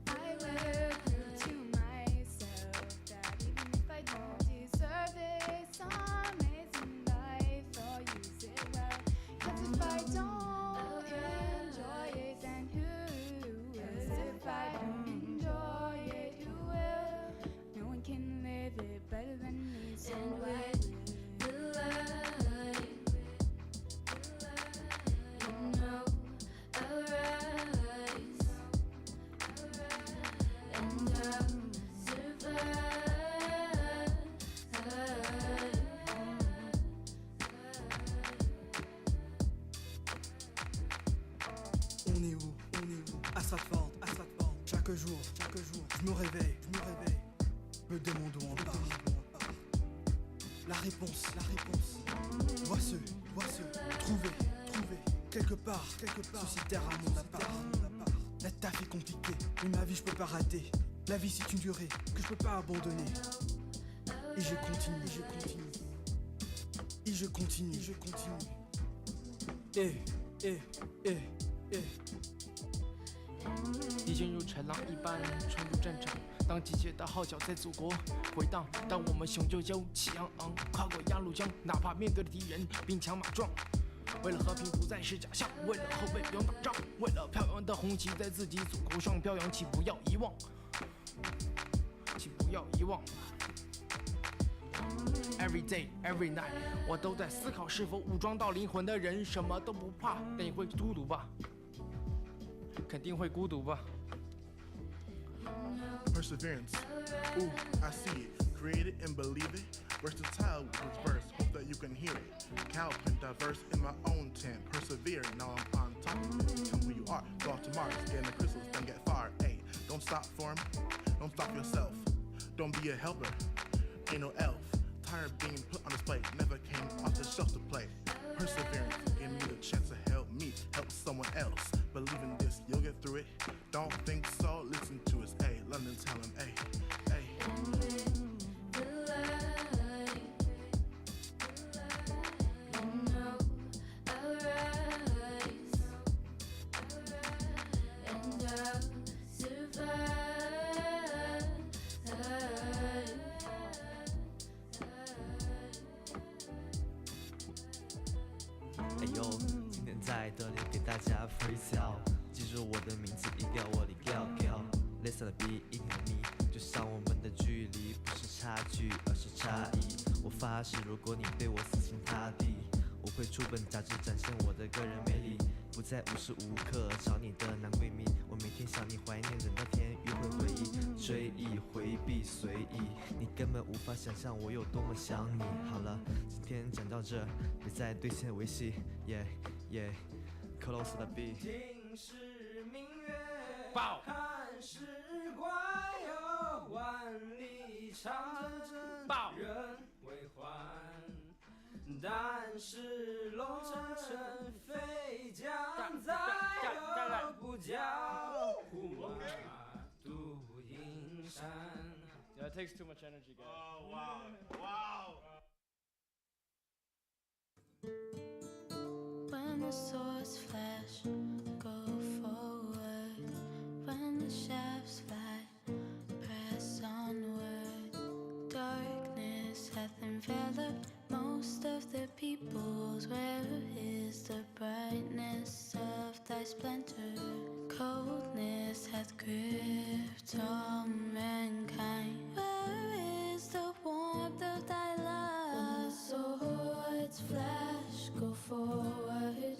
I will prove to myself that even if I don't deserve this amazing life, I'll use it well. 'Cause if I don't enjoy it, then who will? 'Cause if I don't enjoy it, who will? No one can live it better than me, so I will. On est où? À Stratford. Chaque jour, je me réveille, me demande où on part. La réponse, vois ce, trouver, quelque part, susciter à mon appart. La taf est compliquée, mais ma vie je peux pas rater. La vie c'est une durée que je peux pas abandonner. Et je continue.敌军如豺狼一般冲入战场，当季节的号角在祖国回荡，当我们雄赳赳气昂昂跨过鸭绿江，哪怕面对的敌人兵强马壮。为了和平不再是假象，为了后辈不用打仗，为了飘扬的红旗在自己祖国上飘扬，请不要遗忘，请不要遗忘。Every day, every night， 我都在思考是否武装到灵魂的人什么都不怕，但也会孤独吧，肯定会孤独吧。Perseverance. Ooh, I see it. Create it and believe it. Versatile with verse. Hope that you can hear it. Cowpen diverse in my own tent. Persevere. Now I'm on top. Become who you are. Go off to Mars. Get in the crystals. Then get far. Hey, don't stop for me. Don't stop yourself. Don't be a helper. Ain't no elf. Tired of being put on display. Never came off the shelf to play. Perseverance. Give me the chance to help me. Help someone else. Believe in this. You'll get through it. Don't think so. Listen to us. Hey, London, tell him. Hey, hey.哎呦，今天在这里给大家 freestyle， 记住我的名字，一调我的调。Listen to be in me， 就像我们的距离不是差距，而是差异。我发誓，如果你对我死心塌地，我会出本杂志展现我的个人魅力，不再无时无刻找你的男闺蜜。我每天想你，怀念着那天约会回忆，追忆回避随意，你根本无法想象我有多么想你。好了，今天讲到这，别再对线维系。Close the beat。今时明月，爆。汉时关有万里长征人未还。但是龙城飞将在何不教？胡马度阴山。Yeah, it takes too much energy, guys. Oh, wow. When the swords flash, go forward. When the shafts fly, press onward. Darkness hath enveloped most of the peoples. Where is the brightness of by splinter. Coldness hath gripped all mankind. Where is the warmth of thy love? When the swords flash, go forward.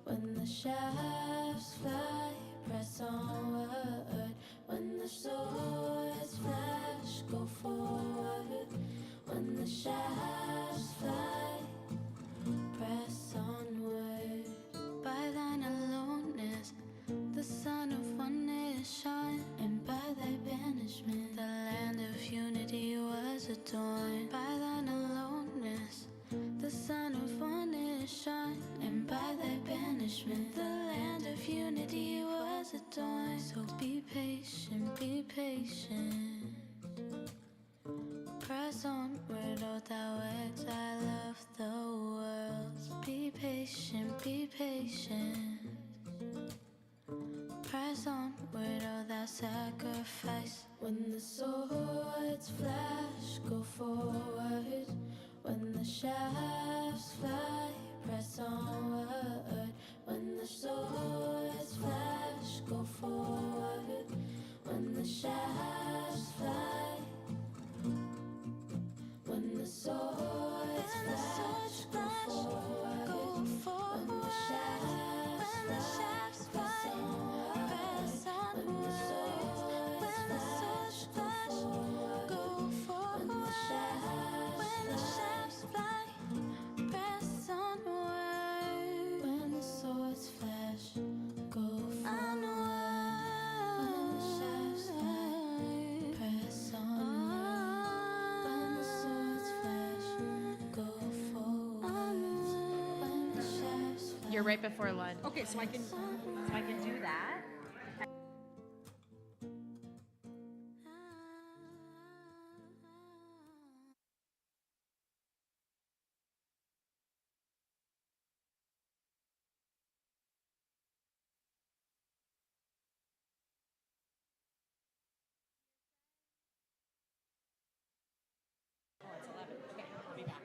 When the shafts fly, press onward. When the swords flash, go forward. When the shafts fly, press onward. By thine aloneness, the sun of oneness shone, and by thy banishment, the land of unity was adorned. By thine aloneness, the sun of oneness shone, and by thy banishment, the land of unity was adorned. So be patient, be patient. Press onward, O thou exile of the world. Be patient, be patient. Press onward, O thou sacrifice. When the swords flash, go forward. When the shafts fly, press onward. When the swords flash, go forward. When the shafts fly, when the swords flash, go forward. When the shafts fly, press onward. When the swords flash, go forward. When the shafts fly, press onward. When the swords flash, go forward. When the shafts fly, press onward. When the swords flash, go forward. When the shafts fly. You're right before lunch. Okay, so I can do that.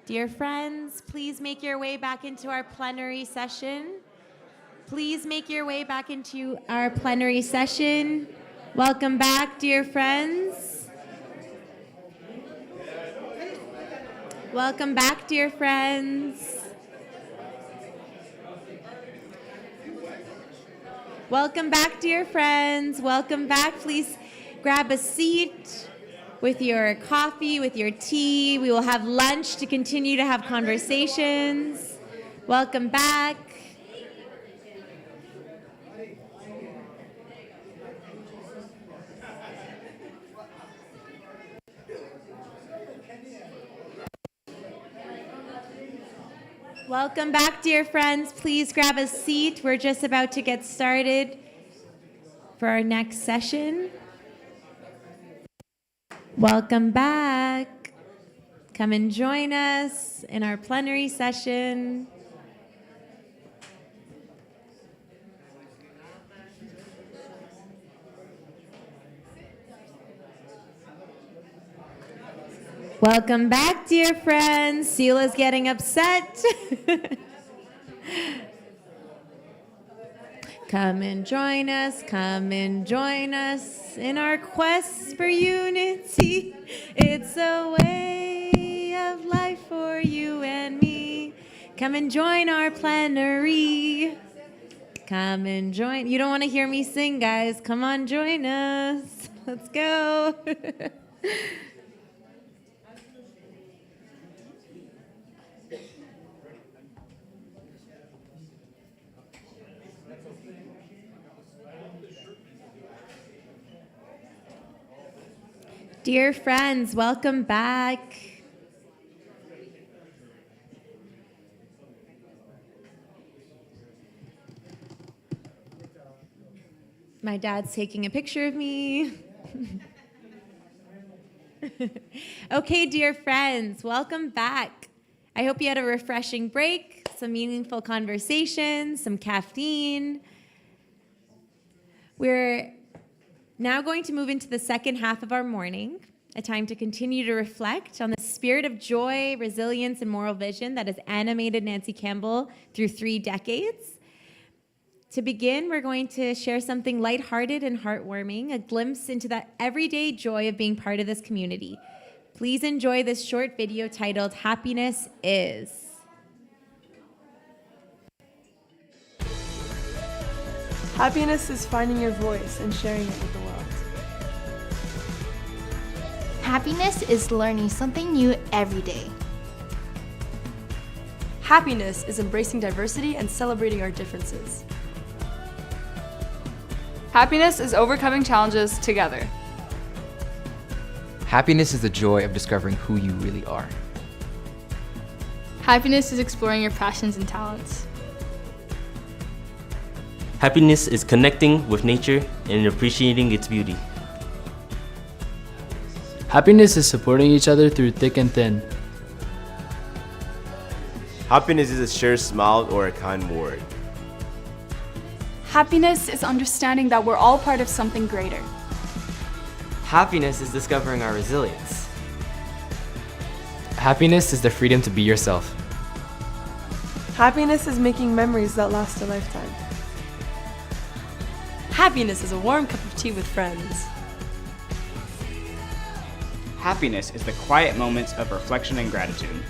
Dear friends, please make your way back into our plenary session. Please make your way back into our plenary session. Welcome back, dear friends. Welcome back, dear friends. Welcome back, dear friends. Welcome back. Please grab a seat with your coffee, with your tea. We will have lunch to continue to have conversations. Welcome back. Welcome back, dear friends. Please grab a seat. We're just about to get started for our next session. Welcome back. Come and join us in our plenary session. Welcome back, dear friends. Sela's getting upset. Come and join us, come and join us in our quest for unity. It's a way of life for you and me. Come and join our plenary. Come and join. You don't want to hear me sing, guys. Come on, join us. Let's go. Dear friends, welcome back. My dad's taking a picture of me. Okay, dear friends, welcome back. I hope you had a refreshing break, some meaningful conversations, some caffeine. We're now going to move into the second half of our morning, a time to continue to reflect on the spirit of joy, resilience, and moral vision that has animated Nancy Campbell through 3 decades. To begin, we're going to share something lighthearted and heartwarming, a glimpse into that everyday joy of being part of this community. Please enjoy this short video titled Happiness Is. Happiness is finding your voice and sharing it with the world. Happiness is learning something new every day. Happiness is embracing diversity and celebrating our differences. Happiness is overcoming challenges together. Happiness is the joy of discovering who you really are. Happiness is exploring your passions and talents. Happiness is connecting with nature and appreciating its beauty. Happiness is supporting each other through thick and thin. Happiness is a shared smile or a kind word. Happiness is understanding that we're all part of something greater. Happiness is discovering our resilience. Happiness is the freedom to be yourself. Happiness is making memories that last a lifetime. Happiness is a warm cup of tea with friends. Happiness is the quiet moments of reflection and gratitude.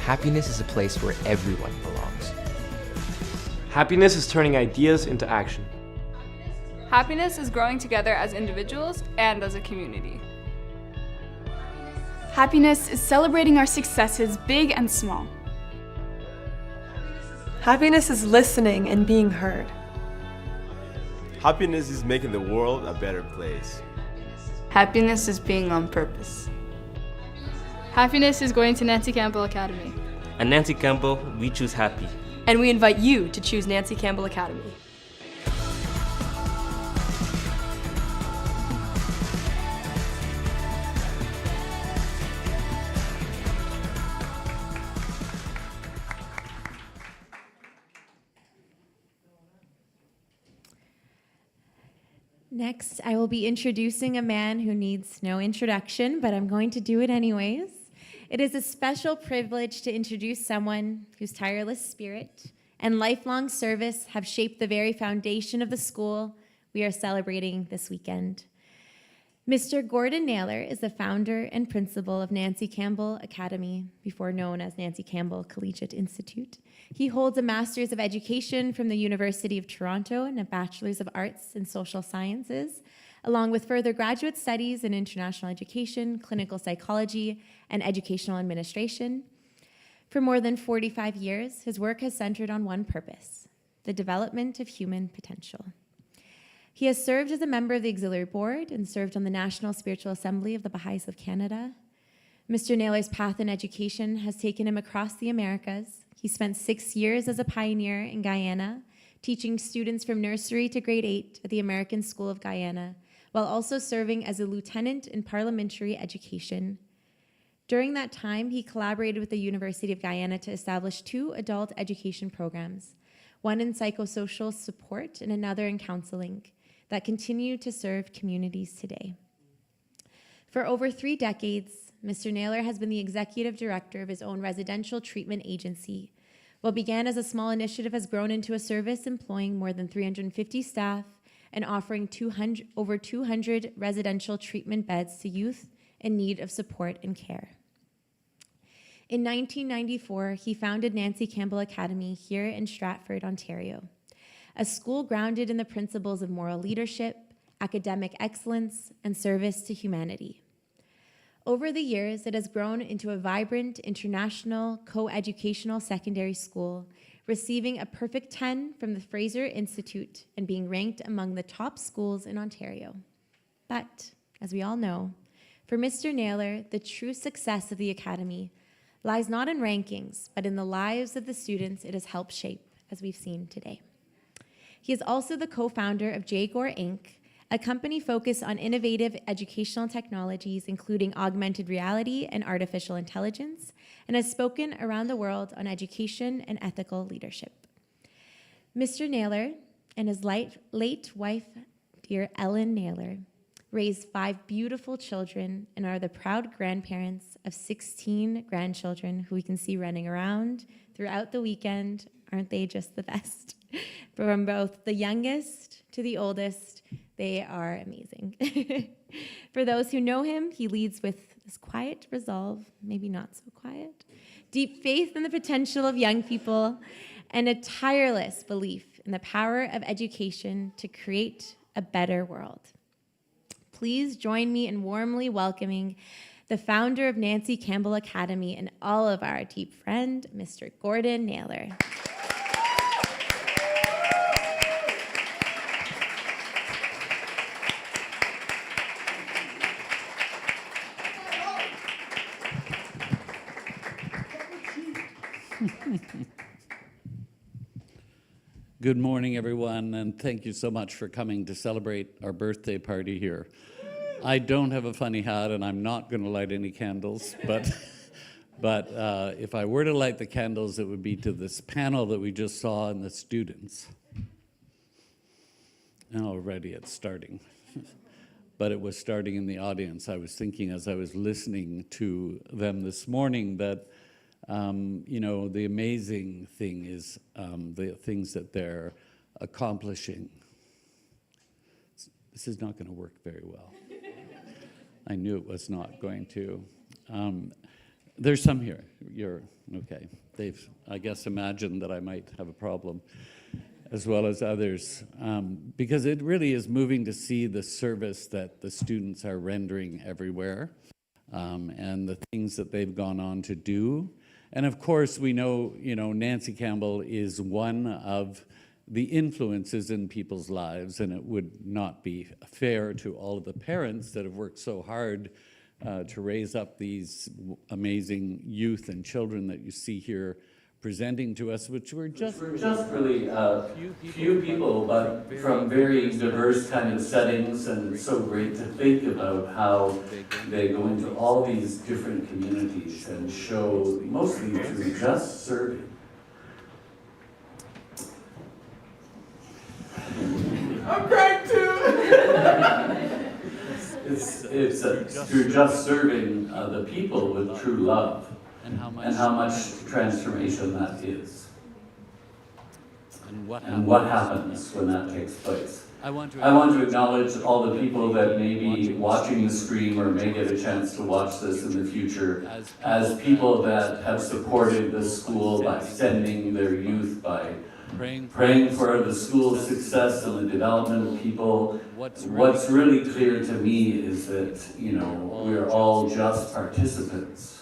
Happiness is a place where everyone belongs. Happiness is turning ideas into action. Happiness is growing together as individuals and as a community. Happiness is celebrating our successes, big and small. Happiness is listening and being heard. Happiness is making the world a better place. Happiness is being on purpose. Happiness is going to Nancy Campbell Academy. At Nancy Campbell, we choose happy. And we invite you to choose Nancy Campbell Academy. Next, I will be introducing a man who needs no introduction, but I'm going to do it anyways. It is a special privilege to introduce someone whose tireless spirit and lifelong service have shaped the very foundation of the school we are celebrating this weekend. Mr. Gordon Naylor is the founder and principal of Nancy Campbell Academy, before known as Nancy Campbell Collegiate Institute. He holds a Master's of Education from the University of Toronto and a Bachelor's of Arts in Social Sciences, along with further graduate studies in international education, clinical psychology, and educational administration. For more than 45 years, his work has centered on one purpose: the development of human potential. He has served as a member of the Auxiliary Board and served on the National Spiritual Assembly of the Baha'is of Canada. Mr. Naylor's path in education has taken him across the Americas. He spent 6 years as a pioneer in Guyana, teaching students from nursery to grade 8 at the American School of Guyana, while also serving as a lieutenant in parliamentary education. During that time, he collaborated with the University of Guyana to establish 2 adult education programs, one in psychosocial support and another in counseling, that continue to serve communities today. For over 3 decades, Mr. Naylor has been the executive director of his own residential treatment agency. What began as a small initiative has grown into a service employing more than 350 staff and offering over 200 residential treatment beds to youth in need of support and care. In 1994, he founded Nancy Campbell Academy here in Stratford, Ontario, a school grounded in the principles of moral leadership, academic excellence, and service to humanity. Over the years, it has grown into a vibrant international co-educational secondary school, receiving a perfect 10 from the Fraser Institute and being ranked among the top schools in Ontario. But, as we all know, for Mr. Naylor, the true success of the Academy lies not in rankings, but in the lives of the students it has helped shape, as we've seen today. He is also the co-founder of JGOR Inc., a company focused on innovative educational technologies, including augmented reality and artificial intelligence, and has spoken around the world on education and ethical leadership. Mr. Naylor and his late wife, dear Ellen Naylor, raised 5 beautiful children and are the proud grandparents of 16 grandchildren who we can see running around throughout the weekend, Aren't they just the best? From both the youngest to the oldest, they are amazing. For those who know him, he leads with this quiet resolve, maybe not so quiet, deep faith in the potential of young people, and a tireless belief in the power of education to create a better world. Please join me in warmly welcoming the founder of Nancy Campbell Academy and all of our deep friend, Mr. Gordon Naylor. Good morning, everyone, and thank you so much for coming to celebrate our birthday party here. I don't have a funny hat, and I'm not going to light any candles, but if I were to light the candles, it would be to this panel that we just saw and the students. And already it's starting. But it was starting in the audience. I was thinking as I was listening to them this morning that you know, the amazing thing is the things that they're accomplishing. This is not going to work very well. I knew it was not going to. There's some here. You're okay. They've, I guess, imagined that I might have a problem, as well as others, because it really is moving to see the service that the students are rendering everywhere, and the things that they've gone on to do. And of course, we know, you know, Nancy Campbell is one of the influences in people's lives, and it would not be fair to all of the parents that have worked so hard to raise up these amazing youth and children that you see here presenting to us, which were just really few people, but from very diverse kind of settings, and it's so great to think about how they go into all these different communities and show, mostly through just serving. I'm crying too! it's through just serving the people with true love. And how much transformation that is. And what happens when that takes place. I want to acknowledge all the people that may be watching the stream or may get a chance to watch this in the future as people that have supported the school by sending their youth, by praying for the school's success and the development of people. What's really clear to me is that, you know, we're all just participants.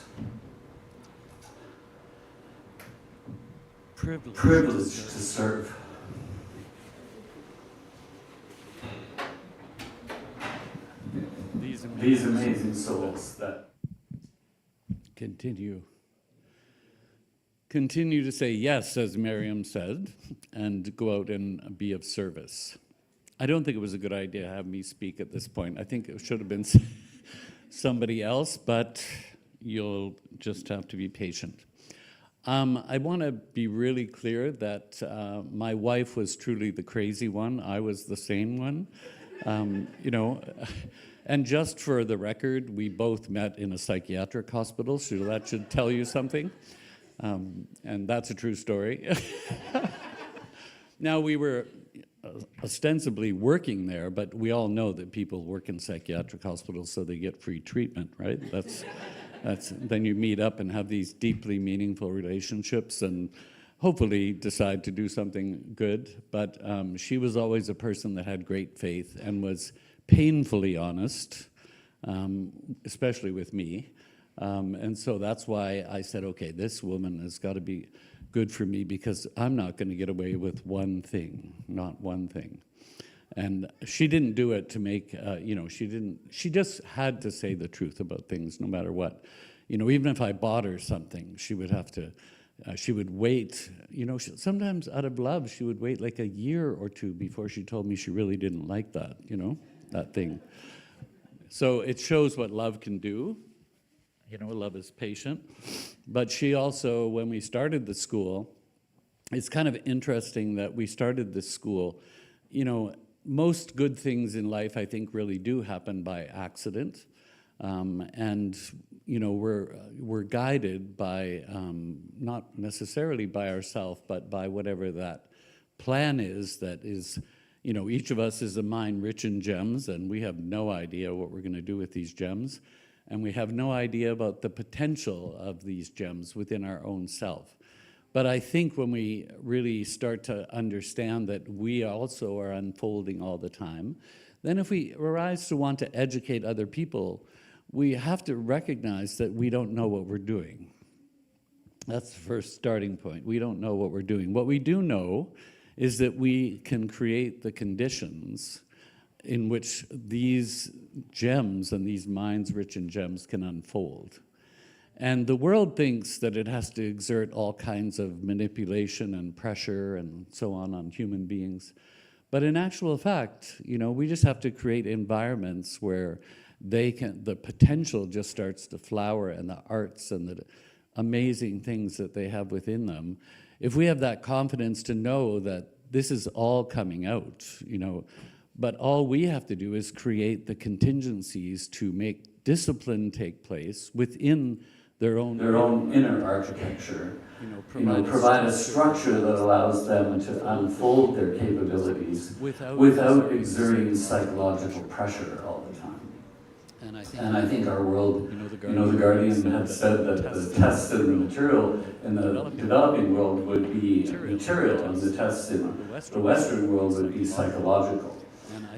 Privileged to serve. These amazing souls that continue to say yes, as Miriam said, and go out and be of service. I don't think it was a good idea to have me speak at this point. I think it should have been somebody else, but you'll just have to be patient. I want to be really clear that my wife was truly the crazy one. I was the sane one. You know, and just for the record, we both met in a psychiatric hospital, so that should tell you something. And that's a true story. Now, we were ostensibly working there, but we all know that people work in psychiatric hospitals so they get free treatment, right? Then you meet up and have these deeply meaningful relationships and hopefully decide to do something good. But she was always a person that had great faith and was painfully honest, especially with me. And so that's why I said, okay, this woman has got to be good for me because I'm not going to get away with one thing, not one thing. And she didn't do it to make, you know, she just had to say the truth about things no matter what. You know, even if I bought her something, she would have to, she would wait, you know, sometimes out of love, she would wait like a year or two before she told me she really didn't like that, you know, that thing. So it shows what love can do. You know, love is patient. But she also, when we started the school, it's kind of interesting that we started this school, you know, most good things in life, I think, really do happen by accident. And you know, we're guided by, not necessarily by ourselves, but by whatever that plan is that is, you know, each of us is a mine rich in gems, and we have no idea what we're going to do with these gems. And we have no idea about the potential of these gems within our own self. But I think when we really start to understand that we also are unfolding all the time, then if we arise to want to educate other people, we have to recognize that we don't know what we're doing. That's the first starting point. We don't know what we're doing. What we do know is that we can create the conditions in which these gems and these minds rich in gems can unfold. And the world thinks that it has to exert all kinds of manipulation and pressure and so on human beings. But in actual fact, you know, we just have to create environments where the potential just starts to flower, and the arts and the amazing things that they have within them. If we have that confidence to know that this is all coming out, you know, but all we have to do is create the contingencies to make discipline take place within their own inner architecture, provide a structure that allows them to unfold their capabilities without exerting psychological pressure all the time. And I think our world, you know, the Guardian had said that the test in the material in the developing world would be material, and the test in the Western world would be psychological.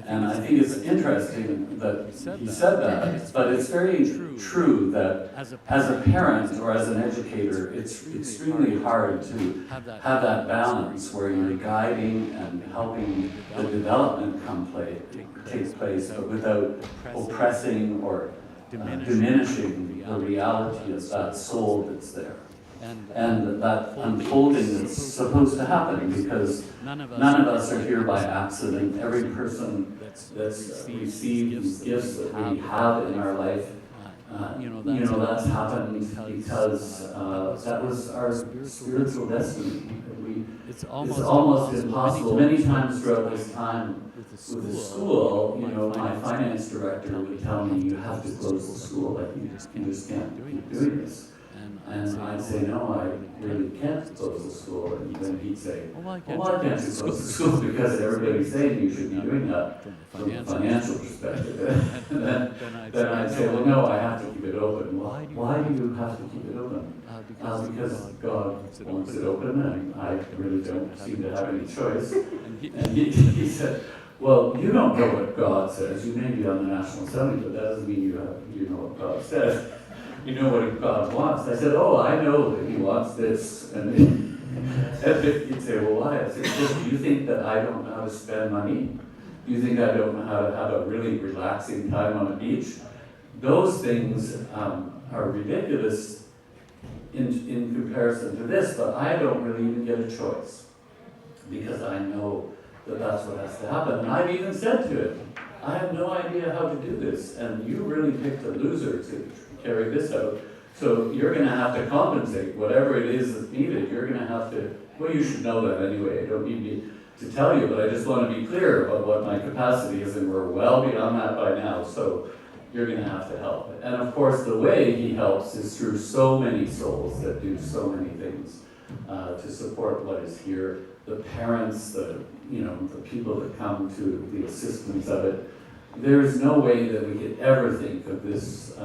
And I think it's interesting that he said that, but it's very true that as a parent or as an educator, it's extremely hard to have that balance where you're guiding and helping the development take place, but without oppressing or diminishing the reality of that soul that's there. And that unfolding that's supposed to happen, because none of us are here by accident. Every person that's received these gifts that we have in our life, that's happened because that was our spiritual destiny. It's almost impossible. Many times throughout this time with the school, you know, my finance director would tell me, you have to close the school, like you just can't keep doing this. And I'd say, no, I really can't close the school. And then he'd say, well, why can't you close the school? Because everybody's saying you should be doing that from a financial perspective. And then I'd say, well, no, I have to keep it open. Why do you have to keep it open? Because God wants it open, and I really don't seem to have any choice. And he said, well, you don't know what God says. You may be on the National Assembly, but that doesn't mean you know what God says. You know what God wants. I said, oh, I know that he wants this. And he'd say, well, why? I said, do you think that I don't know how to spend money? Do you think I don't know how to have a really relaxing time on a beach? Those things are ridiculous in comparison to this, but I don't really even get a choice, because I know that that's what has to happen. And I've even said to him, I have no idea how to do this, and you really picked a loser to carry this out. So you're going to have to compensate whatever it is that's needed. You're going to have to, well, you should know that anyway. I don't need me to tell you, but I just want to be clear about what my capacity is, and we're well beyond that by now. So you're going to have to help. And of course, the way he helps is through so many souls that do so many things to support what is here. The parents, the people that come to the assistance of it. There's no way that we could ever think of this.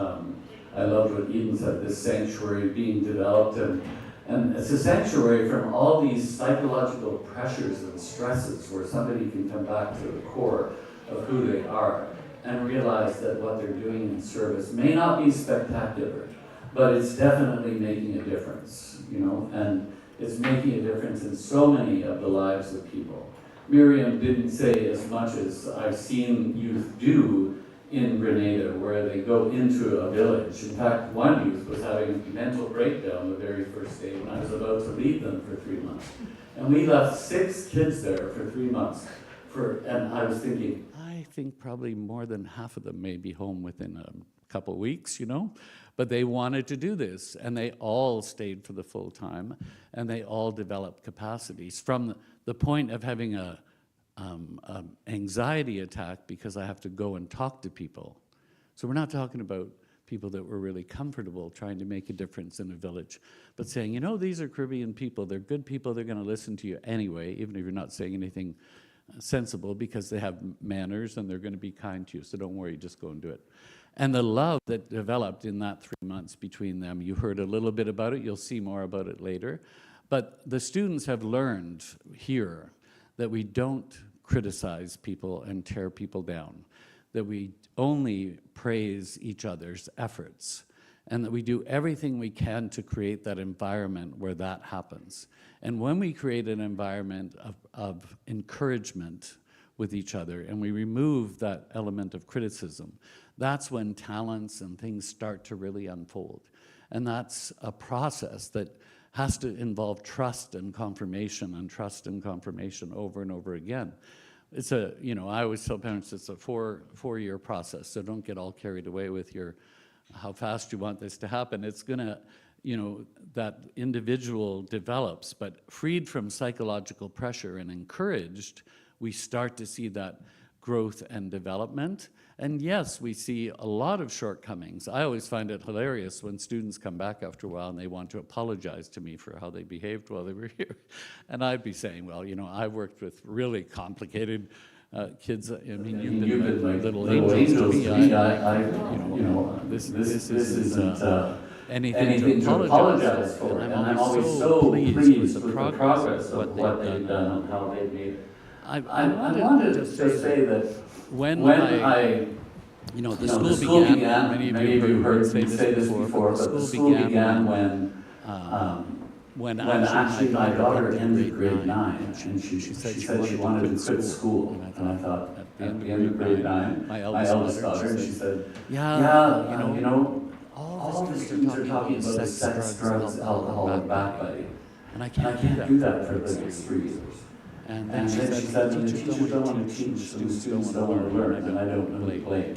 I loved what Eden said, this sanctuary being developed, and it's a sanctuary from all these psychological pressures and stresses where somebody can come back to the core of who they are and realize that what they're doing in service may not be spectacular, but it's definitely making a difference, and it's making a difference in so many of the lives of people. Miriam didn't say as much as I've seen youth do in Grenada, where they go into a village. In fact, one youth was having a mental breakdown the very first day when I was about to lead them for 3 months. And we left 6 kids there for 3 months. And I was thinking, I think probably more than half of them may be home within a couple weeks, But they wanted to do this, and they all stayed for the full time, and they all developed capacities from the point of having a anxiety attack because I have to go and talk to people. So we're not talking about people that were really comfortable trying to make a difference in a village, but saying, you know, these are Caribbean people, they're good people, they're going to listen to you anyway, even if you're not saying anything sensible, because they have manners and they're going to be kind to you, so don't worry, just go and do it. And the love that developed in that 3 months between them, you heard a little bit about it, you'll see more about it later, but the students have learned here that we don't criticize people and tear people down, that we only praise each other's efforts, and that we do everything we can to create that environment where that happens. And when we create an environment of encouragement with each other, and we remove that element of criticism, that's when talents and things start to really unfold. And that's a process that has to involve trust and confirmation over and over again. It's a, you know, I always tell parents it's a four-year process, so don't get all carried away with your how fast you want this to happen. It's gonna, you know, that individual develops, but freed from psychological pressure and encouraged, we start to see that growth and development. And yes, we see a lot of shortcomings. I always find it hilarious when students come back after a while and they want to apologize to me for how they behaved while they were here. And I'd be saying, well, you know, I've worked with really complicated kids. I mean, you've been like little angels to me. You know, this isn't anything to apologize for. And I'm always so pleased with the progress of what they've done and how they've made it. I wanted to say that when I, you know, the school began, many of you heard me say this before, but the school began when actually my daughter ended grade 9, and she said she wanted to quit school. And I thought, at the end of grade 9, my eldest daughter, and she said, yeah, you know, all the students are talking about sex, drugs, alcohol, and backbiting. And I can't do that for the next 3 years. And then she said, the teachers don't want to teach, so the students don't want to learn, and I don't really blame.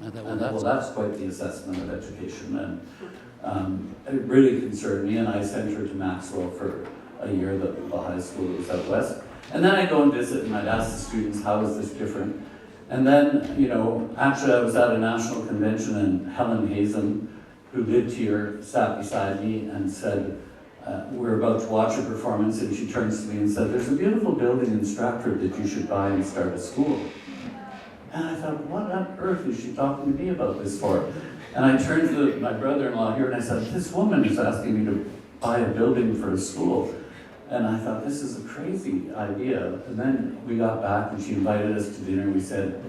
And well, that's quite the assessment of education. And it really concerned me, and I sent her to Maxwell for a year, the high school was out west. And then I'd go and visit, and I'd ask the students, how is this different? And then, you know, actually I was at a national convention, and Helen Hazen, who lived here, sat beside me and said, we're about to watch a performance, and she turns to me and said, there's a beautiful building in Stratford that you should buy and start a school. And I thought, what on earth is she talking to me about this for? And I turned to my brother-in-law here and I said, this woman is asking me to buy a building for a school. And I thought, this is a crazy idea. And then we got back and she invited us to dinner. We said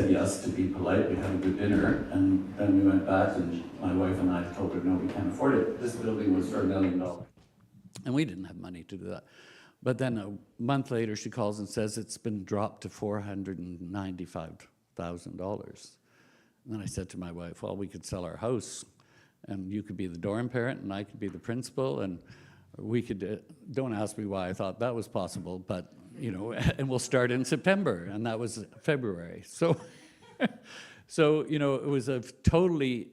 yes to be polite. We had a good dinner. And then we went back and my wife and I told her, no, we can't afford it. This building was for $1 million. And we didn't have money to do that. But then a month later, she calls and says it's been dropped to $495,000. And then I said to my wife, well, we could sell our house, and you could be the dorm parent, and I could be the principal, and we could, don't ask me why I thought that was possible, but, you know, and we'll start in September, and that was February. So, you know, it was a totally,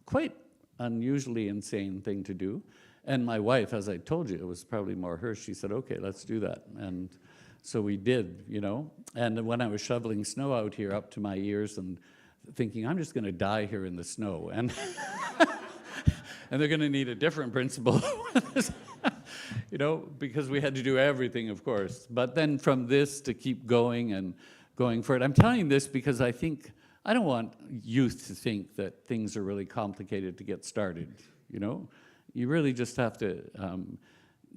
quite unusually insane thing to do. And my wife, as I told you, it was probably more her, she said, okay, let's do that. And so we did, you know. And when I was shoveling snow out here up to my ears and thinking, I'm just going to die here in the snow. And, and they're going to need a different principal, you know, because we had to do everything, of course. But then from this to keep going and going for it. I'm telling you this because I don't want youth to think that things are really complicated to get started, you know. You really just have to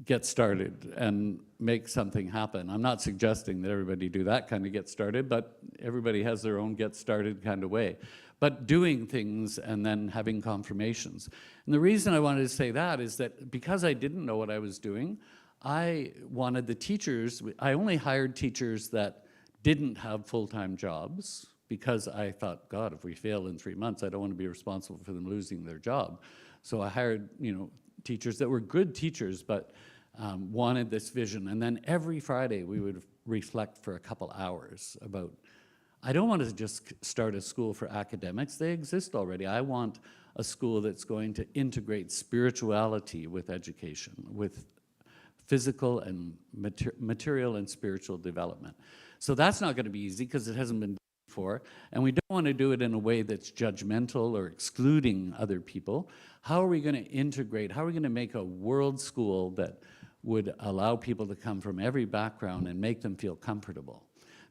get started and make something happen. I'm not suggesting that everybody do that kind of get started, but everybody has their own get started kind of way. But doing things and then having confirmations. And the reason I wanted to say that is that because I didn't know what I was doing, I wanted the teachers, I only hired teachers that didn't have full-time jobs because I thought, God, if we fail in 3 months, I don't want to be responsible for them losing their job. So I hired, you know, teachers that were good teachers, but wanted this vision. And then every Friday we would reflect for a couple hours about, I don't want to just start a school for academics. They exist already. I want a school that's going to integrate spirituality with education, with physical and material and spiritual development. So that's not going to be easy because it hasn't been before, and we don't want to do it in a way that's judgmental or excluding other people. How are we going to integrate? How are we going to make a world school that would allow people to come from every background and make them feel comfortable?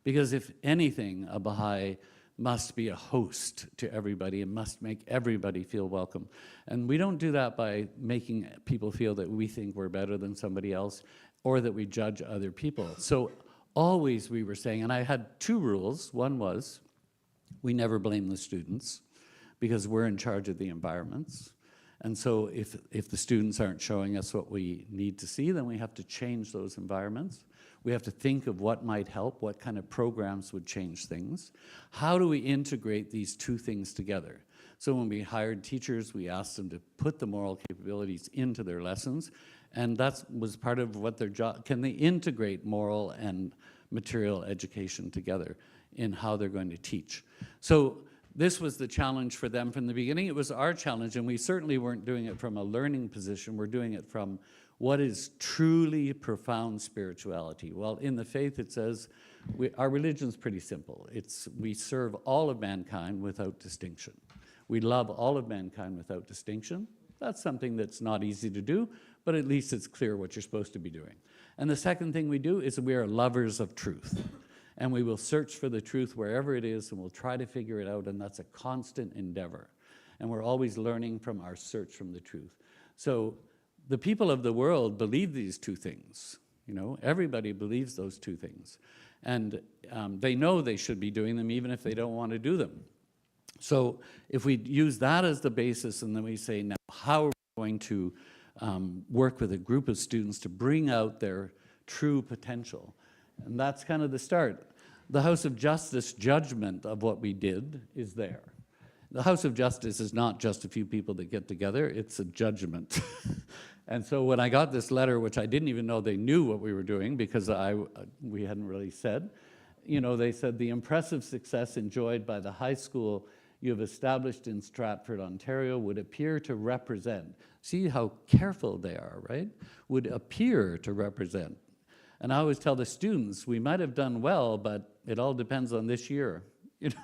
Because if anything, a Baha'i must be a host to everybody and must make everybody feel welcome. And we don't do that by making people feel that we think we're better than somebody else or that we judge other people. So always we were saying, and I had two rules. One was we never blame the students because we're in charge of the environments. And so if the students aren't showing us what we need to see, then we have to change those environments. We have to think of what might help, what kind of programs would change things. How do we integrate these two things together? So when we hired teachers, we asked them to put the moral capabilities into their lessons, and that was part of what their job. Can they integrate moral and material education together in how they're going to teach? So this was the challenge for them from the beginning. It was our challenge, and we certainly weren't doing it from a learning position. We're doing it from what is truly profound spirituality. Well, in the faith it says, our religion's pretty simple. We serve all of mankind without distinction. We love all of mankind without distinction. That's something that's not easy to do, but at least it's clear what you're supposed to be doing. And the second thing we do is we are lovers of truth. And we will search for the truth wherever it is, and we'll try to figure it out, and that's a constant endeavor. And we're always learning from our search from the truth. So the people of the world believe these two things. You know, everybody believes those two things. And they know they should be doing them even if they don't want to do them. So if we use that as the basis, and then we say, now how are we going to work with a group of students to bring out their true potential? And that's kind of the start. The House of Justice judgment of what we did is there. The House of Justice is not just a few people that get together, it's a judgment. And so when I got this letter, which I didn't even know they knew what we were doing because we hadn't really said, you know, they said, the impressive success enjoyed by the high school you have established in Stratford, Ontario would appear to represent. See how careful they are, right? Would appear to represent. And I always tell the students, we might have done well, but it all depends on this year, you know,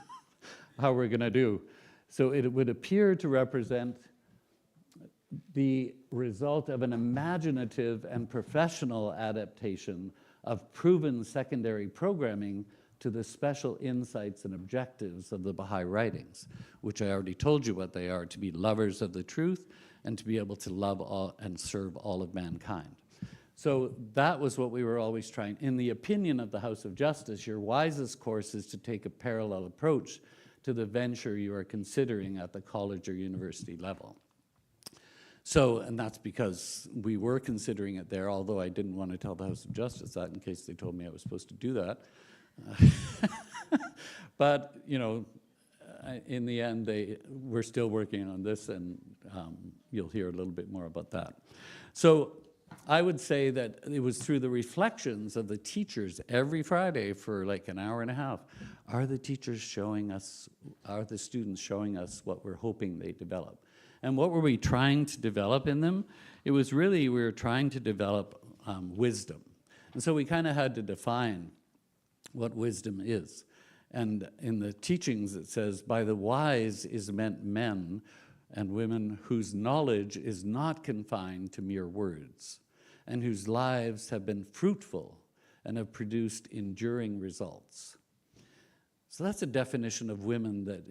how we're going to do. So it would appear to represent the result of an imaginative and professional adaptation of proven secondary programming to the special insights and objectives of the Baha'i writings, which I already told you what they are, to be lovers of the truth and to be able to love all and serve all of mankind. So that was what we were always trying. In the opinion of the House of Justice, your wisest course is to take a parallel approach to the venture you are considering at the college or university level. So, and that's because we were considering it there, although I didn't want to tell the House of Justice that in case they told me I was supposed to do that. But, you know, in the end, we're still working on this, and you'll hear a little bit more about that. So I would say that it was through the reflections of the teachers every Friday for like an hour and a half. Are the teachers showing us, are the students showing us what we're hoping they develop? And what were we trying to develop in them? It was really, we were trying to develop wisdom. And so we kind of had to define what wisdom is. And in the teachings it says, by the wise is meant men and women whose knowledge is not confined to mere words, and whose lives have been fruitful and have produced enduring results. So that's a definition of women that,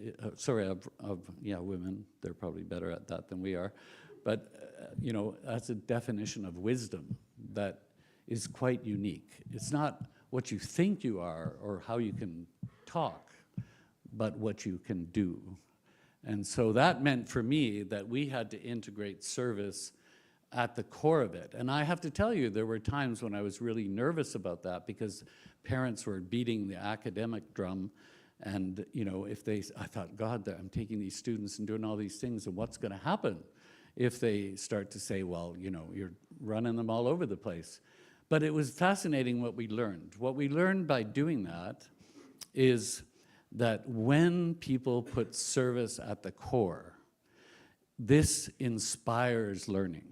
women, they're probably better at that than we are, but you know, that's a definition of wisdom that is quite unique. It's not what you think you are or how you can talk, but what you can do. And so that meant for me that we had to integrate service at the core of it. And I have to tell you, there were times when I was really nervous about that because parents were beating the academic drum. And, you know, I thought, God, I'm taking these students and doing all these things, and what's going to happen if they start to say, well, you know, you're running them all over the place. But it was fascinating what we learned. What we learned by doing that is that when people put service at the core, this inspires learning,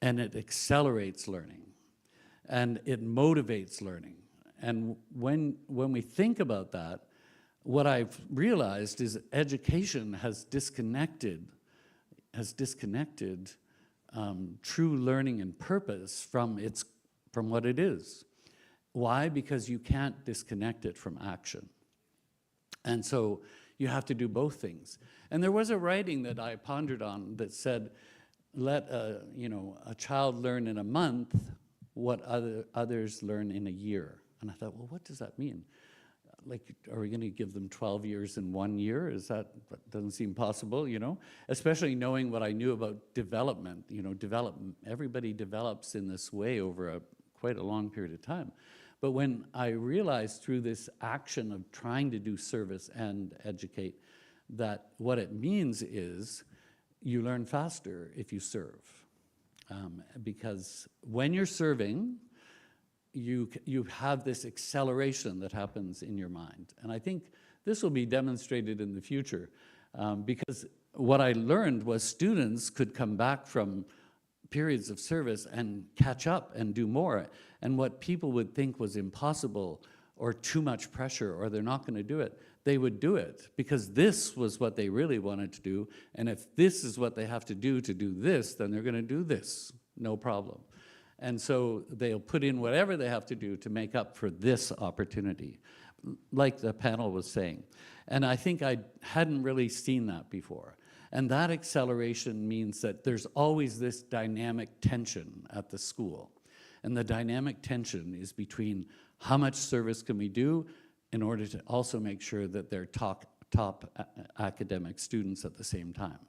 and it accelerates learning, and it motivates learning. And when we think about that, what I've realized is education has disconnected true learning and purpose from what it is. Why? Because you can't disconnect it from action. And so you have to do both things. And there was a writing that I pondered on that said, let a child learn in a month what others learn in a year. And I thought, well, what does that mean? Like, are we going to give them 12 years in 1 year? That doesn't seem possible, especially knowing what I knew about development. Everybody develops in this way over quite a long period of time. But when I realized through this action of trying to do service and educate that what it means is you learn faster if you serve. Because when you're serving, you have this acceleration that happens in your mind. And I think this will be demonstrated in the future because what I learned was students could come back from periods of service and catch up and do more. And what people would think was impossible or too much pressure or they're not going to do it, they would do it because this was what they really wanted to do. And if this is what they have to do this, then they're going to do this, no problem. And so they'll put in whatever they have to do to make up for this opportunity, like the panel was saying. And I think I hadn't really seen that before. And that acceleration means that there's always this dynamic tension at the school. And the dynamic tension is between how much service can we do in order to also make sure that they're top academic students at the same time.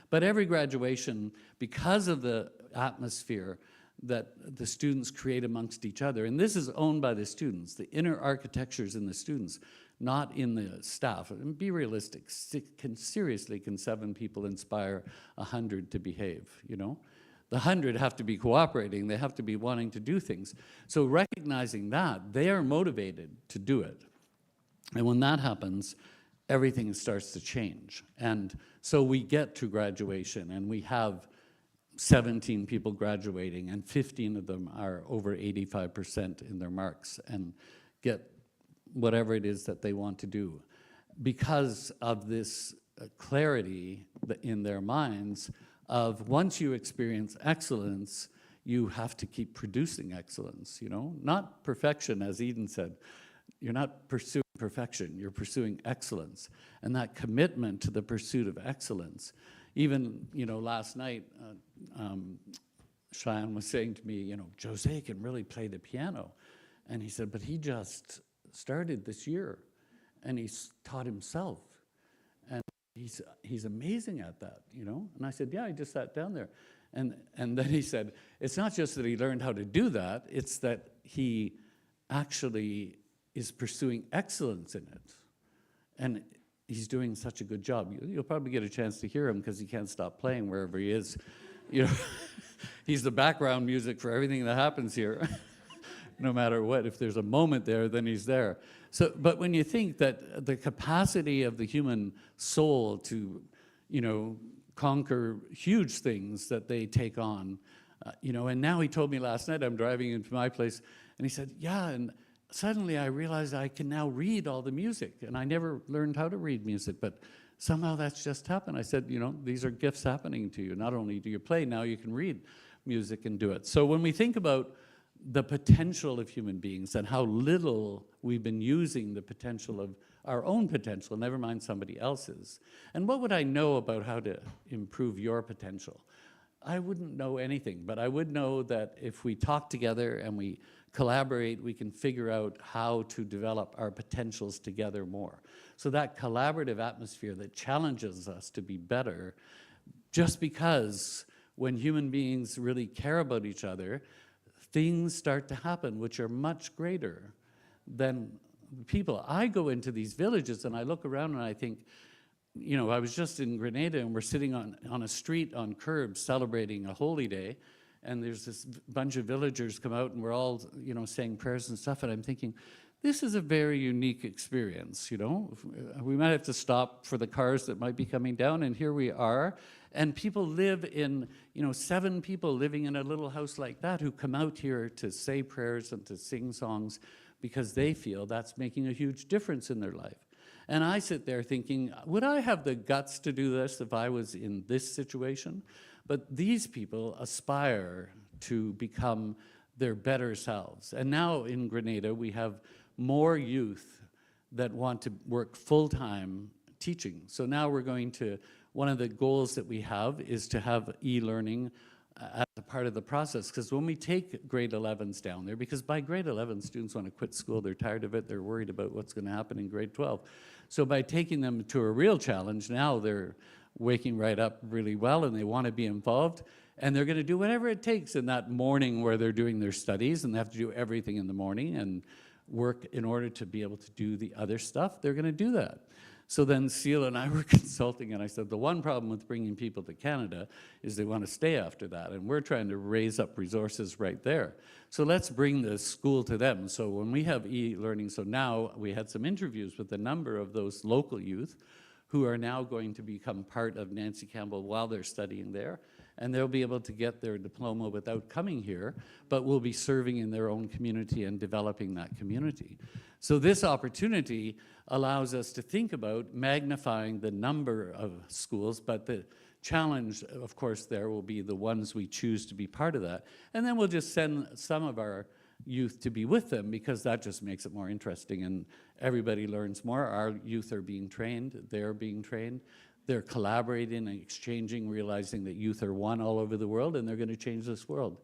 But every graduation, because of the atmosphere that the students create amongst each other, and this is owned by the students, the inner architecture's in the students, not in the staff. And be realistic, seriously, can 7 people inspire 100 to behave, The 100 have to be cooperating, they have to be wanting to do things. So recognizing that, they are motivated to do it. And when that happens, everything starts to change. And so we get to graduation and we have 17 people graduating and 15 of them are over 85% in their marks and get whatever it is that they want to do because of this clarity in their minds of once you experience excellence, you have to keep producing excellence, Not perfection, as Eden said. You're not pursuing perfection, you're pursuing excellence. And that commitment to the pursuit of excellence. Even, last night, Cheyenne was saying to me, Jose can really play the piano. And he said, but he just started this year and he's taught himself. And he's amazing at that, And I said, yeah, I just sat down there. And then he said, it's not just that he learned how to do that, it's that he actually is pursuing excellence in it. And he's doing such a good job. You'll probably get a chance to hear him because he can't stop playing wherever he is. He's the background music for everything that happens here. No matter what, if there's a moment there, then he's there. So, but when you think that the capacity of the human soul to, conquer huge things that they take on, and now he told me last night, I'm driving into my place, and he said, yeah, and suddenly I realized I can now read all the music, and I never learned how to read music, but somehow that's just happened. I said, these are gifts happening to you. Not only do you play, now you can read music and do it. So when we think about the potential of human beings and how little we've been using the potential of our own potential, never mind somebody else's, and what would I know about how to improve your potential? I wouldn't know anything, but I would know that if we talk together and we collaborate, we can figure out how to develop our potentials together more. So that collaborative atmosphere that challenges us to be better, just because when human beings really care about each other, things start to happen which are much greater than people. I go into these villages and I look around and I think, I was just in Grenada and we're sitting on a street on curbs celebrating a holy day, and there's this bunch of villagers come out and we're all, saying prayers and stuff, and I'm thinking, this is a very unique experience, We might have to stop for the cars that might be coming down, and here we are. And people live in, 7 people living in a little house like that who come out here to say prayers and to sing songs because they feel that's making a huge difference in their life. And I sit there thinking, would I have the guts to do this if I was in this situation? But these people aspire to become their better selves. And now in Grenada, we have more youth that want to work full-time teaching. So now we're going to, one of the goals that we have is to have e-learning as a part of the process, because when we take grade 11s down there, because by grade 11, students want to quit school, they're tired of it, they're worried about what's going to happen in grade 12. So by taking them to a real challenge, now they're waking right up really well and they want to be involved, and they're going to do whatever it takes in that morning where they're doing their studies, and they have to do everything in the morning and work in order to be able to do the other stuff. They're going to do that. So then Seal and I were consulting, and I said, the one problem with bringing people to Canada is they want to stay after that, and we're trying to raise up resources right there. So let's bring the school to them. So when we have e-learning, so now we had some interviews with a number of those local youth who are now going to become part of Nancy Campbell while they're studying there, and they'll be able to get their diploma without coming here, but will be serving in their own community and developing that community. So this opportunity allows us to think about magnifying the number of schools, but the challenge, of course, there will be the ones we choose to be part of that. And then we'll just send some of our youth to be with them, because that just makes it more interesting and everybody learns more. Our youth are being trained, they're being trained, they're collaborating and exchanging, realizing that youth are one all over the world and they're going to change this world.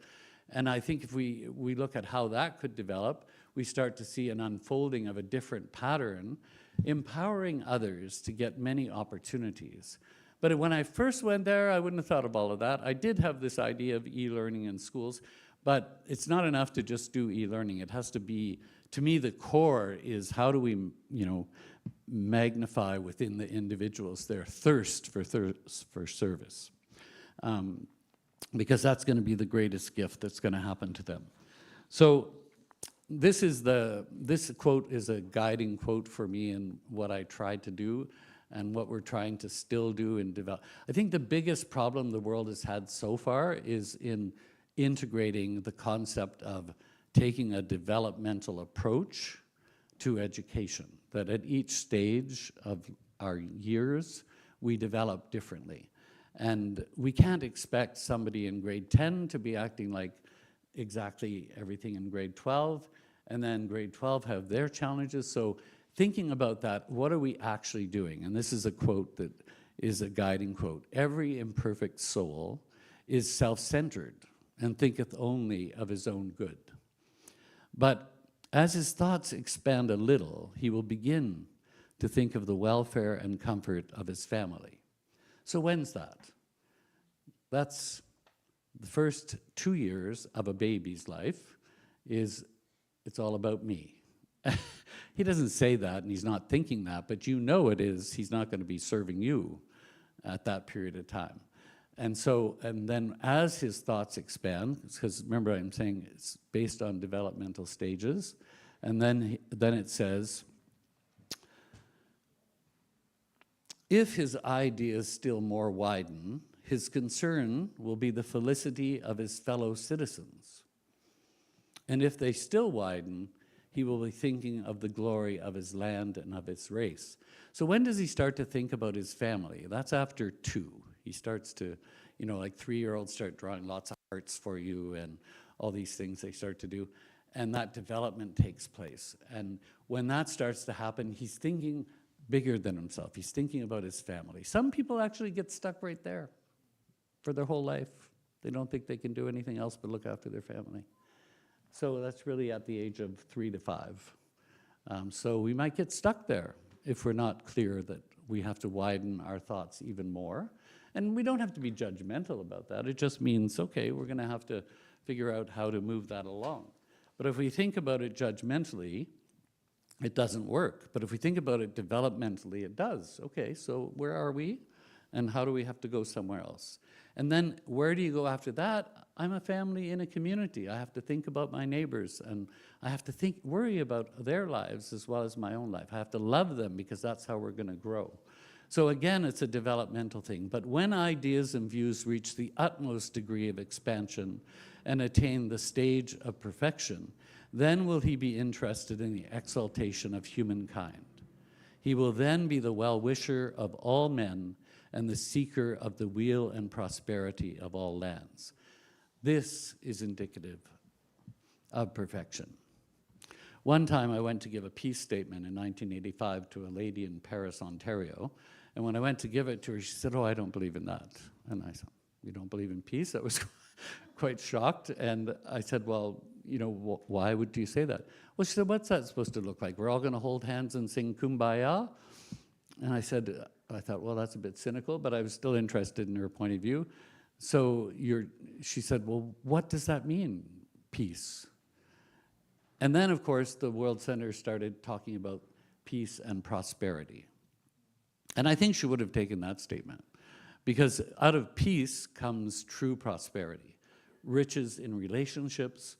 And I think if we look at how that could develop, we start to see an unfolding of a different pattern, empowering others to get many opportunities. But when I first went there, I wouldn't have thought of all of that. I did have this idea of e-learning in schools, but it's not enough to just do e-learning. It has to be, to me, the core is how do we, magnify within the individuals their thirst for service. Because that's going to be the greatest gift that's going to happen to them. So this quote is a guiding quote for me in what I tried to do and what we're trying to still do and develop. I think the biggest problem the world has had so far is in integrating the concept of taking a developmental approach to education, that at each stage of our years, we develop differently. And we can't expect somebody in grade 10 to be acting like exactly everything in grade 12, and then grade 12 have their challenges. So thinking about that, what are we actually doing? And this is a quote that is a guiding quote. Every imperfect soul is self-centered and thinketh only of his own good. But as his thoughts expand a little, he will begin to think of the welfare and comfort of his family. So when's that? That's the first 2 years of a baby's life is it's all about me. He doesn't say that and he's not thinking that, but you know it is. He's not going to be serving you at that period of time. And so, and then as his thoughts expand, because remember I'm saying it's based on developmental stages, and then it says, if his ideas still more widen, his concern will be the felicity of his fellow citizens. And if they still widen, he will be thinking of the glory of his land and of its race. So when does he start to think about his family? That's after 2. He starts to, like 3-year-olds start drawing lots of hearts for you and all these things they start to do. And that development takes place. And when that starts to happen, he's thinking bigger than himself. He's thinking about his family. Some people actually get stuck right there for their whole life. They don't think they can do anything else but look after their family. So that's really at the age of 3 to 5. So we might get stuck there if we're not clear that we have to widen our thoughts even more. And we don't have to be judgmental about that. It just means, okay, we're going to have to figure out how to move that along. But if we think about it judgmentally, it doesn't work. But if we think about it developmentally, it does. Okay, so where are we? And how do we have to go somewhere else? And then where do you go after that? I'm a family in a community. I have to think about my neighbors, and I have to worry about their lives as well as my own life. I have to love them because that's how we're going to grow. So again, it's a developmental thing. But when ideas and views reach the utmost degree of expansion and attain the stage of perfection, then will he be interested in the exaltation of humankind. He will then be the well-wisher of all men and the seeker of the weal and prosperity of all lands. This is indicative of perfection. One time I went to give a peace statement in 1985 to a lady in Paris, Ontario, and when I went to give it to her, she said, "Oh, I don't believe in that." And I said, "You don't believe in peace?" I was quite shocked, and I said, "Well, you know, why would you say that?" Well, she said, "What's that supposed to look like? We're all going to hold hands and sing Kumbaya?" And I thought, well, that's a bit cynical, but I was still interested in her point of view. So she said, "Well, what does that mean, peace?" And then, of course, the World Center started talking about peace and prosperity. And I think she would have taken that statement, because out of peace comes true prosperity. Riches in relationships,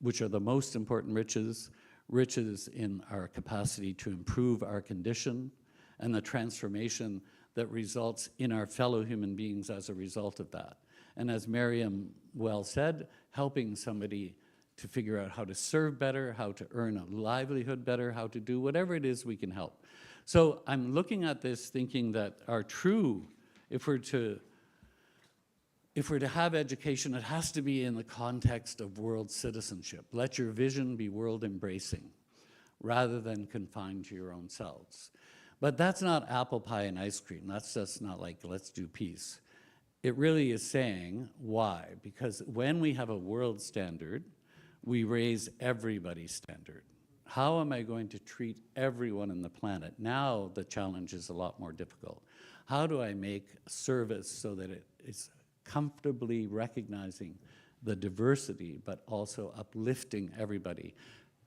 which are the most important riches, riches in our capacity to improve our condition, and the transformation that results in our fellow human beings as a result of that. And as Miriam well said, helping somebody to figure out how to serve better, how to earn a livelihood better, how to do whatever it is we can help. So I'm looking at this thinking that our true, if we're to have education, it has to be in the context of world citizenship. Let your vision be world embracing, rather than confined to your own selves. But that's not apple pie and ice cream. That's just not like, let's do peace. It really is saying why. Because when we have a world standard, we raise everybody's standard. How am I going to treat everyone on the planet? Now the challenge is a lot more difficult. How do I make service so that it is comfortably recognizing the diversity, but also uplifting everybody,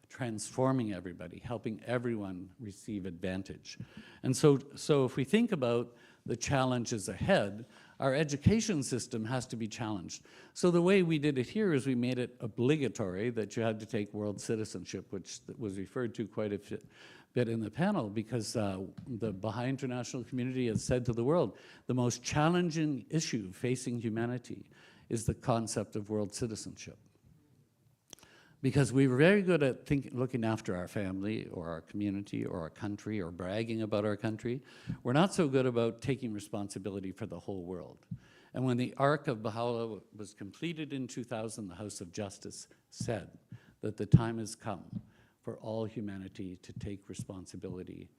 transforming everybody, helping everyone receive advantage? And so if we think about the challenges ahead, our education system has to be challenged. So the way we did it here is we made it obligatory that you had to take world citizenship, which was referred to quite a bit in the panel, because the Baha'i international community has said to the world, the most challenging issue facing humanity is the concept of world citizenship. Because we were very good at looking after our family or our community or our country or bragging about our country. We're not so good about taking responsibility for the whole world. And when the Ark of Baha'u'llah was completed in 2000, the House of Justice said that the time has come for all humanity to take responsibility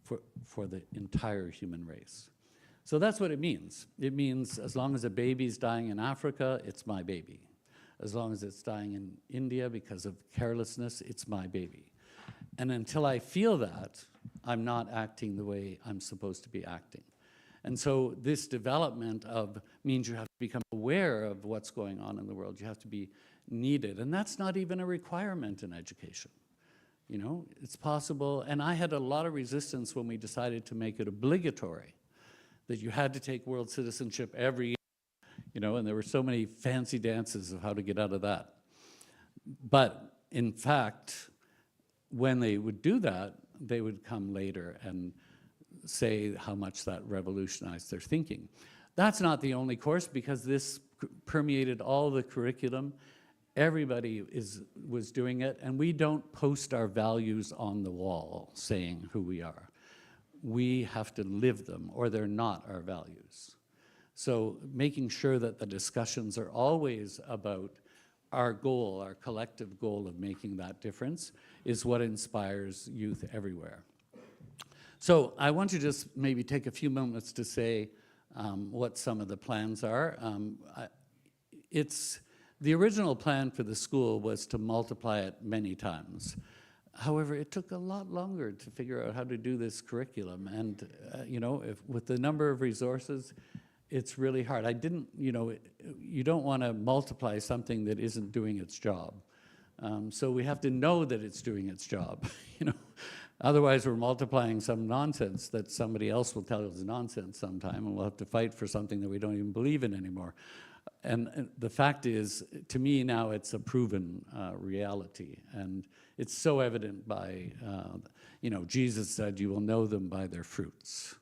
for the entire human race. So that's what it means. It means as long as a baby's dying in Africa, it's my baby. As long as it's dying in India because of carelessness, it's my baby. And until I feel that, I'm not acting the way I'm supposed to be acting. And so this development means you have to become aware of what's going on in the world. You have to be needed. And that's not even a requirement in education. You know, it's possible. And I had a lot of resistance when we decided to make it obligatory, that you had to take world citizenship every year. You know, and there were so many fancy dances of how to get out of that. But in fact, when they would do that, they would come later and say how much that revolutionized their thinking. That's not the only course, because this permeated all the curriculum. Everybody was doing it, and we don't post our values on the wall saying who we are. We have to live them, or they're not our values. So making sure that the discussions are always about our goal, our collective goal of making that difference, is what inspires youth everywhere. So I want to just maybe take a few moments to say what some of the plans are. The original plan for the school was to multiply it many times. However, it took a lot longer to figure out how to do this curriculum. And you know, with the number of resources, it's really hard. You don't want to multiply something that isn't doing its job. So we have to know that it's doing its job. You know, otherwise we're multiplying some nonsense that somebody else will tell us is nonsense sometime, and we'll have to fight for something that we don't even believe in anymore. And the fact is, to me now, it's a proven reality, and it's so evident by, Jesus said, "You will know them by their fruits."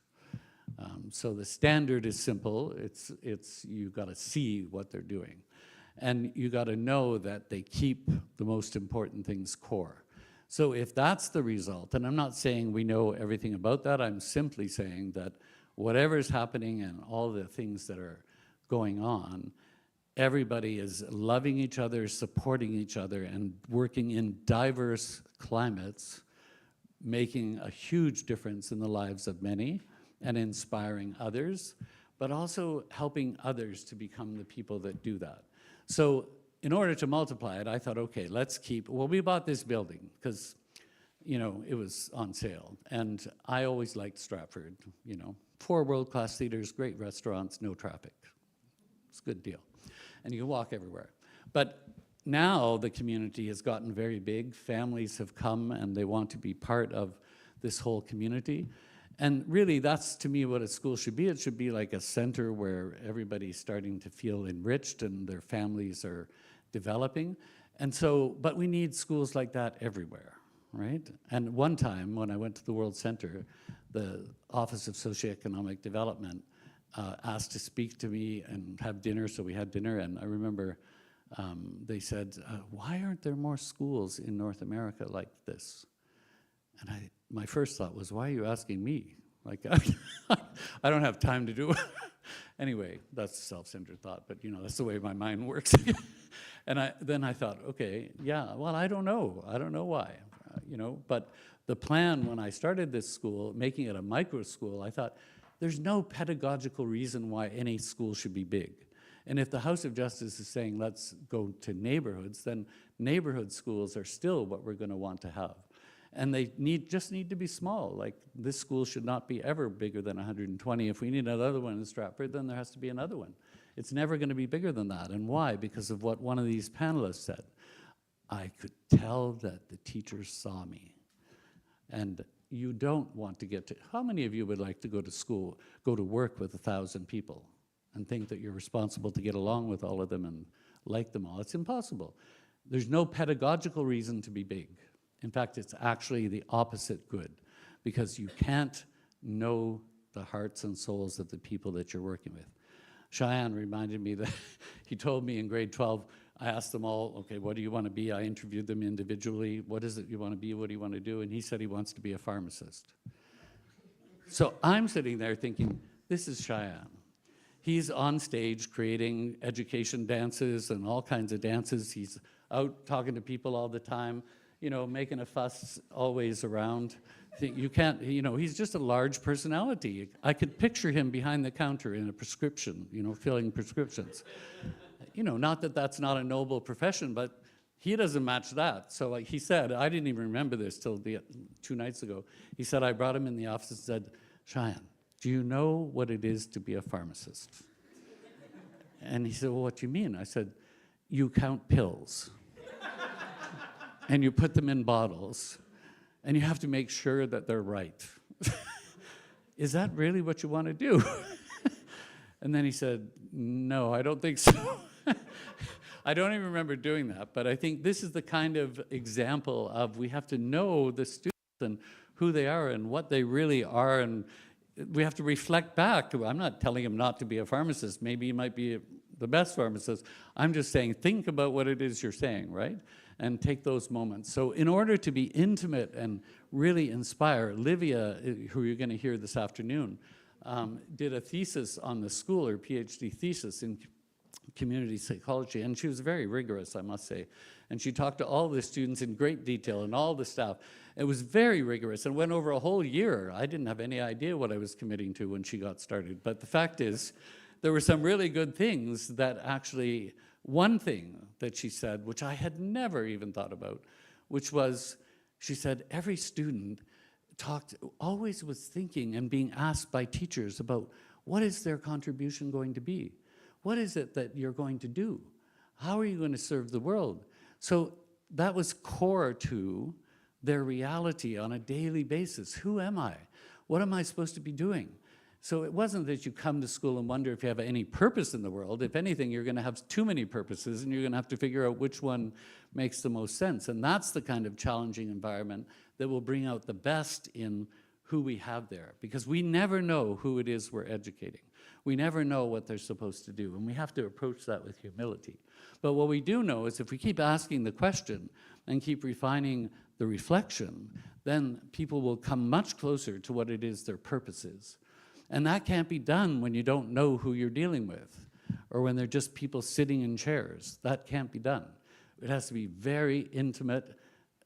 So the standard is simple. It's you got to see what they're doing, and you got to know that they keep the most important things core. So if that's the result, and I'm not saying we know everything about that, I'm simply saying that whatever's happening and all the things that are going on, everybody is loving each other, supporting each other, and working in diverse climates, making a huge difference in the lives of many and inspiring others, but also helping others to become the people that do that. So in order to multiply it, I thought, okay, well, we bought this building because, you know, it was on sale. And I always liked Stratford, you know, 4 world-class theaters, great restaurants, no traffic. It's a good deal. And you can walk everywhere. But now the community has gotten very big. Families have come and they want to be part of this whole community. And really, that's to me what a school should be. It should be like a center where everybody's starting to feel enriched and their families are developing. And so, but we need schools like that everywhere, right? And one time when I went to the World Center, the Office of Socioeconomic Development asked to speak to me and have dinner, so we had dinner, and I remember they said, why aren't there more schools in North America like this? And my first thought was, why are you asking me? Like, I don't have time to do it. Anyway, that's a self-centered thought, but you know, that's the way my mind works. And then I thought, okay, yeah, well, I don't know why, you know, but the plan when I started this school, making it a micro school, I thought, there's no pedagogical reason why any school should be big. And if the House of Justice is saying, let's go to neighborhoods, then neighborhood schools are still what we're gonna want to have. And they just need to be small. Like, this school should not be ever bigger than 120. If we need another one in Stratford, then there has to be another one. It's never gonna be bigger than that. And why? Because of what one of these panelists said. I could tell that the teachers saw me. And you don't want to get to, how many of you would like to go to school, go to work with 1,000 people and think that you're responsible to get along with all of them and like them all? It's impossible. There's no pedagogical reason to be big. In fact, it's actually the opposite good, because you can't know the hearts and souls of the people that you're working with. Cheyenne reminded me that he told me in grade 12, I asked them all, okay, what do you want to be? I interviewed them individually. What is it you want to be? What do you want to do? And he said he wants to be a pharmacist. So I'm sitting there thinking, this is Cheyenne. He's on stage creating education dances and all kinds of dances. He's out talking to people all the time, you know, making a fuss always around. You can't, you know, he's just a large personality. I could picture him behind the counter in a prescription, you know, filling prescriptions. You know, not that that's not a noble profession, but he doesn't match that. So like he said, I didn't even remember this till 2 nights ago. He said, I brought him in the office and said, Cheyenne, do you know what it is to be a pharmacist? And he said, well, what do you mean? I said, you count pills. And you put them in bottles. And you have to make sure that they're right. Is that really what you want to do? And then he said, no, I don't think so. I don't even remember doing that, but I think this is the kind of example of we have to know the students and who they are and what they really are, and we have to reflect back. I'm not telling him not to be a pharmacist. Maybe he might be the best pharmacist. I'm just saying, think about what it is you're saying, right? And take those moments. So in order to be intimate and really inspire, Livia, who you're gonna hear this afternoon, did a thesis on the school, her PhD thesis in community psychology, and she was very rigorous, I must say. And she talked to all the students in great detail and all the staff. It was very rigorous and went over a whole year. I didn't have any idea what I was committing to when she got started. But the fact is, there were some really good things that actually, one thing that she said, which I had never even thought about, which was, she said, every student always was thinking and being asked by teachers about what is their contribution going to be? What is it that you're going to do? How are you going to serve the world? So that was core to their reality on a daily basis. Who am I? What am I supposed to be doing? So it wasn't that you come to school and wonder if you have any purpose in the world. If anything, you're going to have too many purposes and you're going to have to figure out which one makes the most sense. And that's the kind of challenging environment that will bring out the best in who we have there, because we never know who it is we're educating. We never know what they're supposed to do, and we have to approach that with humility. But what we do know is if we keep asking the question and keep refining the reflection, then people will come much closer to what it is their purpose is. And that can't be done when you don't know who you're dealing with, or when they're just people sitting in chairs. That can't be done. It has to be very intimate,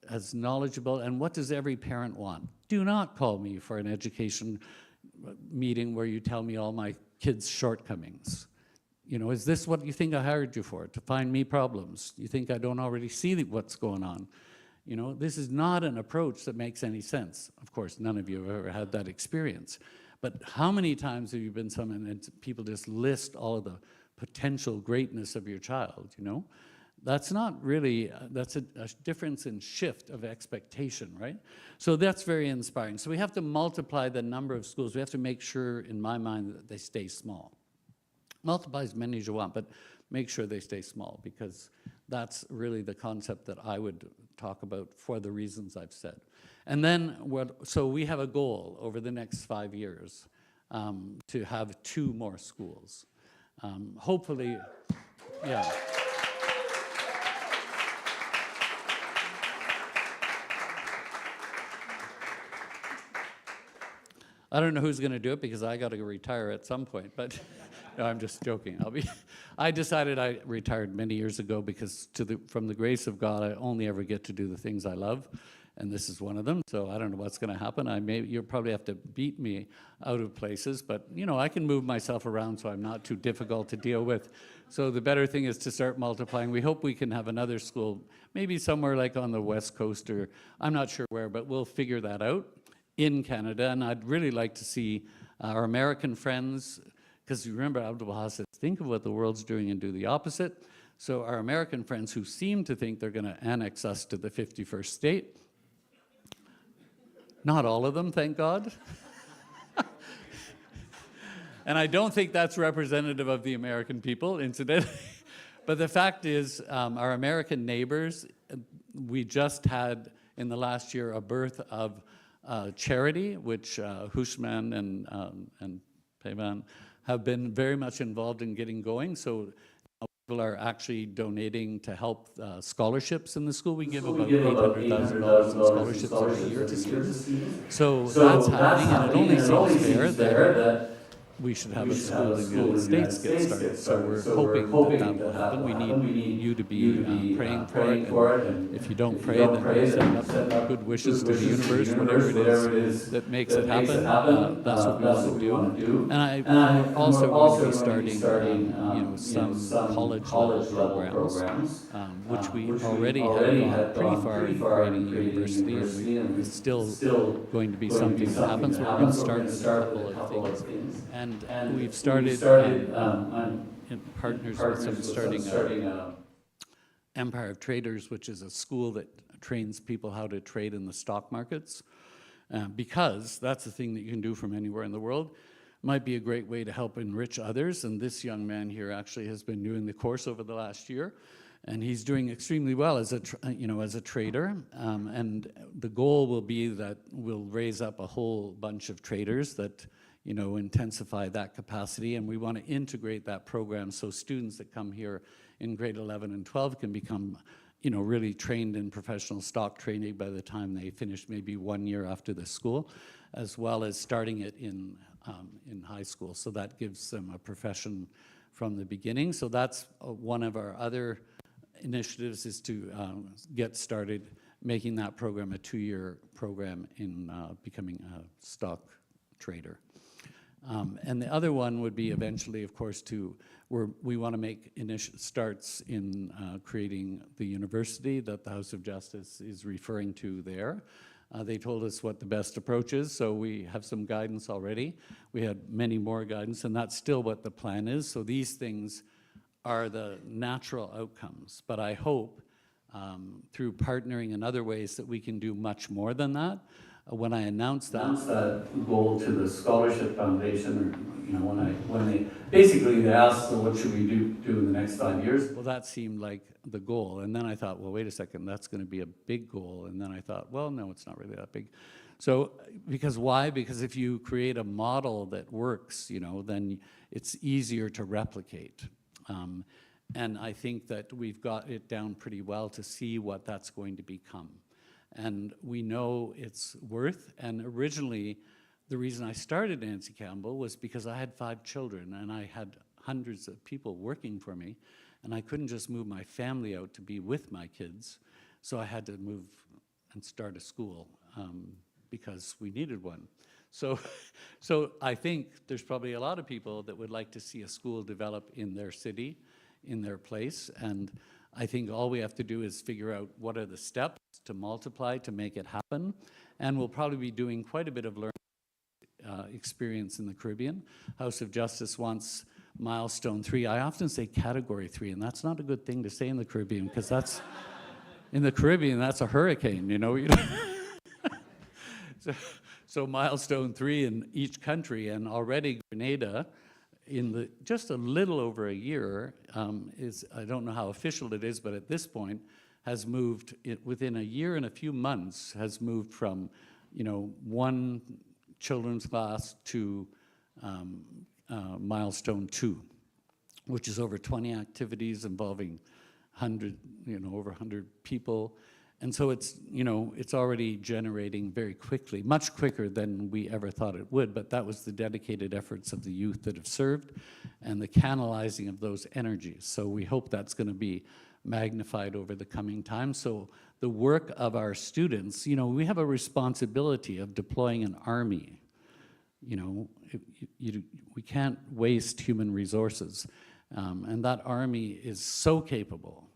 as knowledgeable. And what does every parent want? Do not call me for an education meeting where you tell me all my kids' shortcomings. You know, is this what you think I hired you for? To find me problems? You think I don't already see what's going on? You know, this is not an approach that makes any sense. Of course, none of you have ever had that experience. But how many times have you been summoned and people just list all of the potential greatness of your child, you know? That's not really, that's a difference in shift of expectation, right? So that's very inspiring. So we have to multiply the number of schools. We have to make sure, in my mind, that they stay small. Multiply as many as you want, but make sure they stay small, because that's really the concept that I would talk about for the reasons I've said. And then, so we have a goal over the next 5 years to have 2 more schools. Hopefully, yeah. I don't know who's going to do it, because I got to retire at some point, but no, I'm just joking. I decided I retired many years ago because from the grace of God, I only ever get to do the things I love, and this is one of them. So I don't know what's going to happen. You'll probably have to beat me out of places, but you know, I can move myself around, so I'm not too difficult to deal with. So the better thing is to start multiplying. We hope we can have another school, maybe somewhere like on the West Coast, or I'm not sure where, but we'll figure that out in Canada. And I'd really like to see our American friends, because you remember Abdul Baha says, think of what the world's doing and do the opposite. So our American friends who seem to think they're going to annex us to the 51st state, not all of them, thank God. And I don't think that's representative of the American people, incidentally. But the fact is, our American neighbors, we just had in the last year a birth of charity, which Hushman and Payman have been very much involved in getting going. So people are actually donating to help scholarships in the school. We give about $800,000 in scholarships every year to students. So that's happening, and it only seems fair that we should have a school in the United States get started. So we're hoping that that will happen. We need you to be praying for it. And if you don't pray, then send up good wishes to the universe, whatever it is that makes it happen. That's what we want to do. And I also want to be starting, some college programs, which we already have gone pretty far in creating a university, and it's still going to be something that happens. We're going to start with a couple of things. And we've started in partners with some starting Empire of Traders, which is a school that trains people how to trade in the stock markets, because that's the thing that you can do from anywhere in the world. Might be a great way to help enrich others. And this young man here actually has been doing the course over the last year, and he's doing extremely well as a trader. And the goal will be that we'll raise up a whole bunch of traders that intensify that capacity, and we want to integrate that program so students that come here in grade 11 and 12 can become, really trained in professional stock trading by the time they finish maybe 1 year after the school, as well as starting it in high school. So that gives them a profession from the beginning. So that's one of our other initiatives, is to get started making that program a 2-year program in becoming a stock trader. And the other one would be eventually, of course, we want to make initial starts in creating the university that the House of Justice is referring to there. They told us what the best approach is, so we have some guidance already. We had many more guidance, and that's still what the plan is. So these things are the natural outcomes. But I hope through partnering in other ways that we can do much more than that. When I announced that goal to the Scholarship Foundation, or when they basically asked, so what should we do in the next 5 years? Well, that seemed like the goal, and then I thought, well, wait a second, that's going to be a big goal, and then I thought, well, no, it's not really that big. So, because why? Because if you create a model that works, then it's easier to replicate. And I think that we've got it down pretty well to see what that's going to become. And we know its worth. And originally, the reason I started Nancy Campbell was because I had 5 children and I had hundreds of people working for me, and I couldn't just move my family out to be with my kids. So I had to move and start a school because we needed one. So I think there's probably a lot of people that would like to see a school develop in their city, in their place, and I think all we have to do is figure out what are the steps to multiply to make it happen, and we'll probably be doing quite a bit of learning experience in the Caribbean. House of Justice wants milestone 3. I often say category 3, and that's not a good thing to say in the Caribbean, because that's, in the Caribbean, that's a hurricane, you know? So milestone 3 in each country, and already Grenada, in just a little over a year, I don't know how official it is, but at this point, has moved, within a year and a few months, has moved from, 1 children's class to milestone 2, which is over 20 activities involving over 100 people. And so it's already generating very quickly, much quicker than we ever thought it would, but that was the dedicated efforts of the youth that have served and the canalizing of those energies. So we hope that's going to be magnified over the coming time. So the work of our students, we have a responsibility of deploying an army. We can't waste human resources. And that army is so capable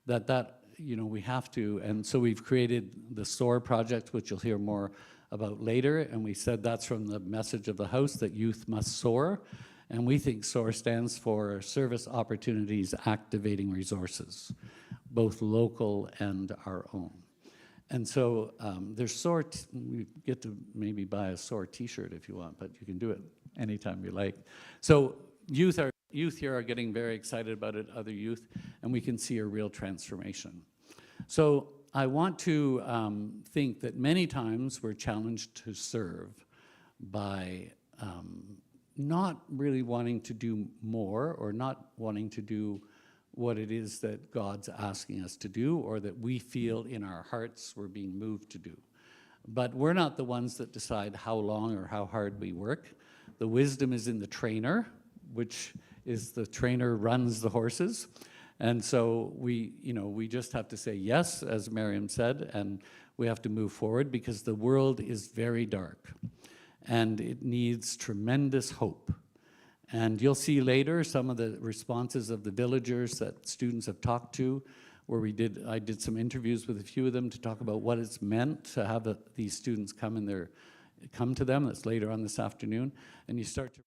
that we have to, and so we've created the SOAR project, which you'll hear more about later, and we said that's from the message of the House, that youth must soar, and we think SOAR stands for Service Opportunities Activating Resources, both local and our own. And so there's SOAR, we get to maybe buy a SOAR t-shirt if you want, but you can do it anytime you like. So youth here are getting very excited about it, other youth, and we can see a real transformation. So I want to think that many times we're challenged to serve by not really wanting to do more, or not wanting to do what it is that God's asking us to do, or that we feel in our hearts we're being moved to do. But we're not the ones that decide how long or how hard we work. The wisdom is in the trainer, which is the trainer runs the horses. And so we just have to say yes, as Miriam said, and we have to move forward because the world is very dark and it needs tremendous hope. And you'll see later some of the responses of the villagers that students have talked to, where I did some interviews with a few of them to talk about what it's meant to have these students come to them. That's later on this afternoon, and you start to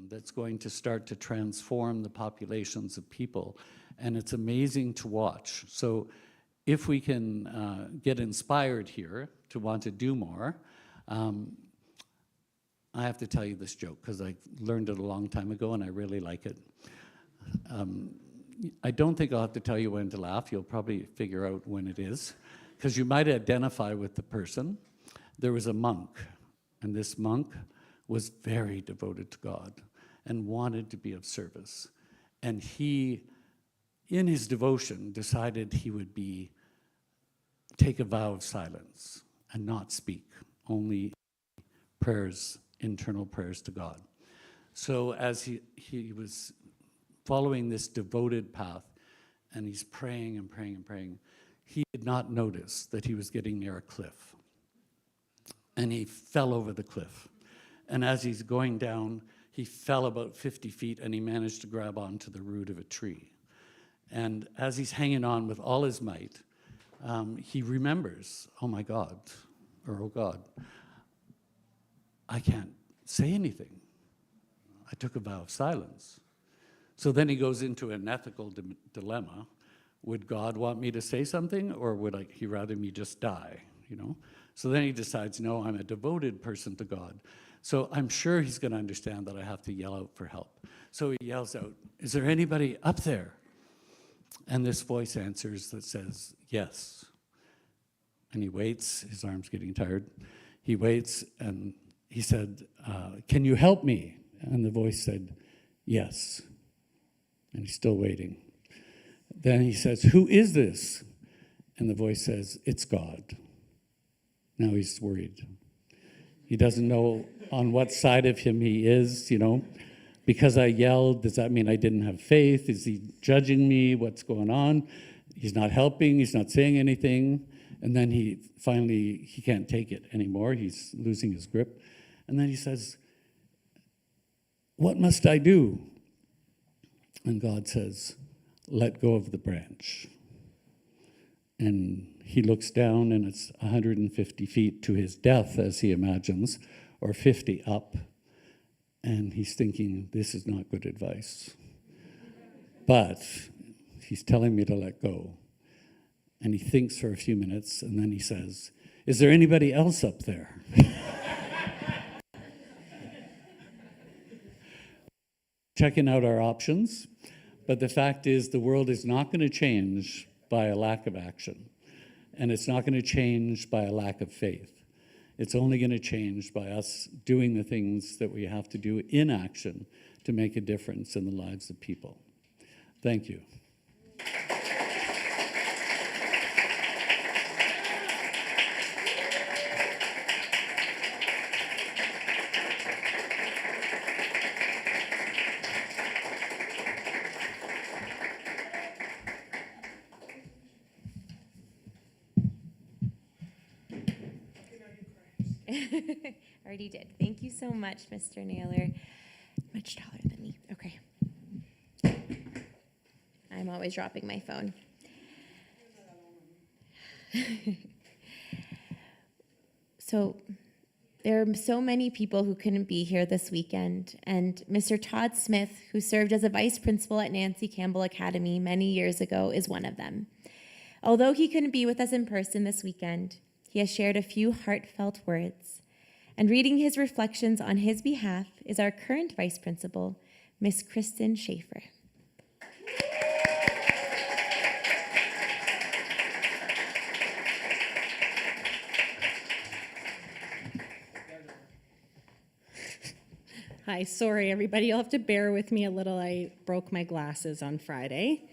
that's going to start to transform the populations of people, and it's amazing to watch. So if we can get inspired here to want to do more, I have to tell you this joke because I learned it a long time ago and I really like it. I don't think I'll have to tell you when to laugh. You'll probably figure out when it is, because you might identify with the person. There was a monk, and this monk was very devoted to God and wanted to be of service. And he, in his devotion, decided he would take a vow of silence and not speak, only prayers, internal prayers to God. So as he was following this devoted path, and he's praying and praying and praying, he did not notice that he was getting near a cliff. And he fell over the cliff. And as he's going down, he fell about 50 feet, and he managed to grab onto the root of a tree. And as he's hanging on with all his might, he remembers, oh my God, or oh God, I can't say anything. I took a vow of silence. So then he goes into an ethical dilemma. Would God want me to say something, or would he rather me just die, So then he decides, no, I'm a devoted person to God. So I'm sure he's going to understand that I have to yell out for help. So he yells out, is there anybody up there? And this voice answers that says, yes. And he waits, his arm's getting tired. He waits, and he said, can you help me? And the voice said, yes. And he's still waiting. Then he says, "Who is this?" And the voice says, "It's God." Now he's worried. He doesn't know on what side of him he is, Because I yelled, does that mean I didn't have faith? Is he judging me? What's going on? He's not helping. He's not saying anything. And then he can't take it anymore. He's losing his grip. And then he says, "What must I do?" And God says, "Let go of the branch." And he looks down, and it's 150 feet to his death, as he imagines, or 50 up. And he's thinking, this is not good advice. But he's telling me to let go. And he thinks for a few minutes, and then he says, "Is there anybody else up there?" Checking out our options. But the fact is, the world is not going to change by a lack of action. And it's not going to change by a lack of faith. It's only going to change by us doing the things that we have to do in action to make a difference in the lives of people. Thank you. Already did. Thank you so much, Mr. Naylor. Much taller than me. Okay. I'm always dropping my phone. So there are so many people who couldn't be here this weekend, and Mr. Todd Smith, who served as a vice principal at Nancy Campbell Academy many years ago, is one of them. Although he couldn't be with us in person this weekend, he has shared a few heartfelt words. And reading his reflections on his behalf is our current vice principal, Miss Kristen Schaefer. Hi, sorry everybody, you'll have to bear with me a little. I broke my glasses on Friday.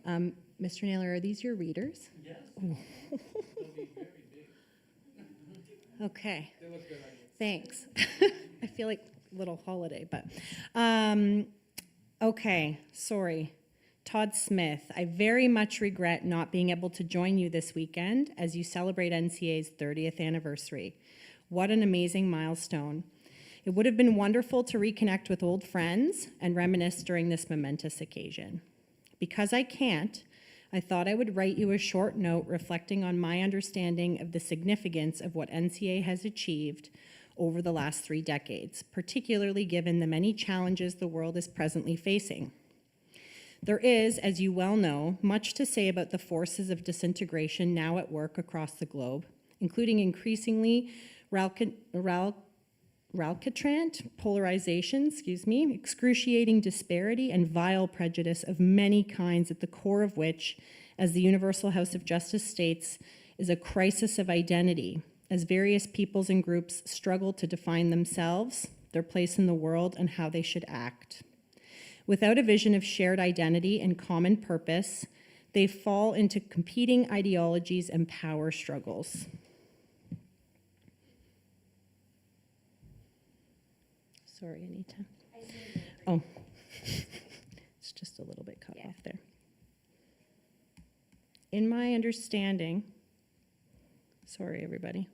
Mr. Naylor, are these your readers? Yes. Oh. Okay. They look good on you. Thanks. I feel like a little holiday, but okay, sorry. Todd Smith, I very much regret not being able to join you this weekend as you celebrate NCA's 30th anniversary. What an amazing milestone. It would have been wonderful to reconnect with old friends and reminisce during this momentous occasion. Because I can't, I thought I would write you a short note reflecting on my understanding of the significance of what NCA has achieved over the last 3 decades, particularly given the many challenges the world is presently facing. There is, as you well know, much to say about the forces of disintegration now at work across the globe, including increasingly recalcitrant polarization, excruciating disparity, and vile prejudice of many kinds, at the core of which, as the Universal House of Justice states, is a crisis of identity, as various peoples and groups struggle to define themselves, their place in the world, and how they should act. Without a vision of shared identity and common purpose, they fall into competing ideologies and power struggles. Sorry, Anita. Oh, it's just a little bit cut off there. In my understanding, sorry, everybody.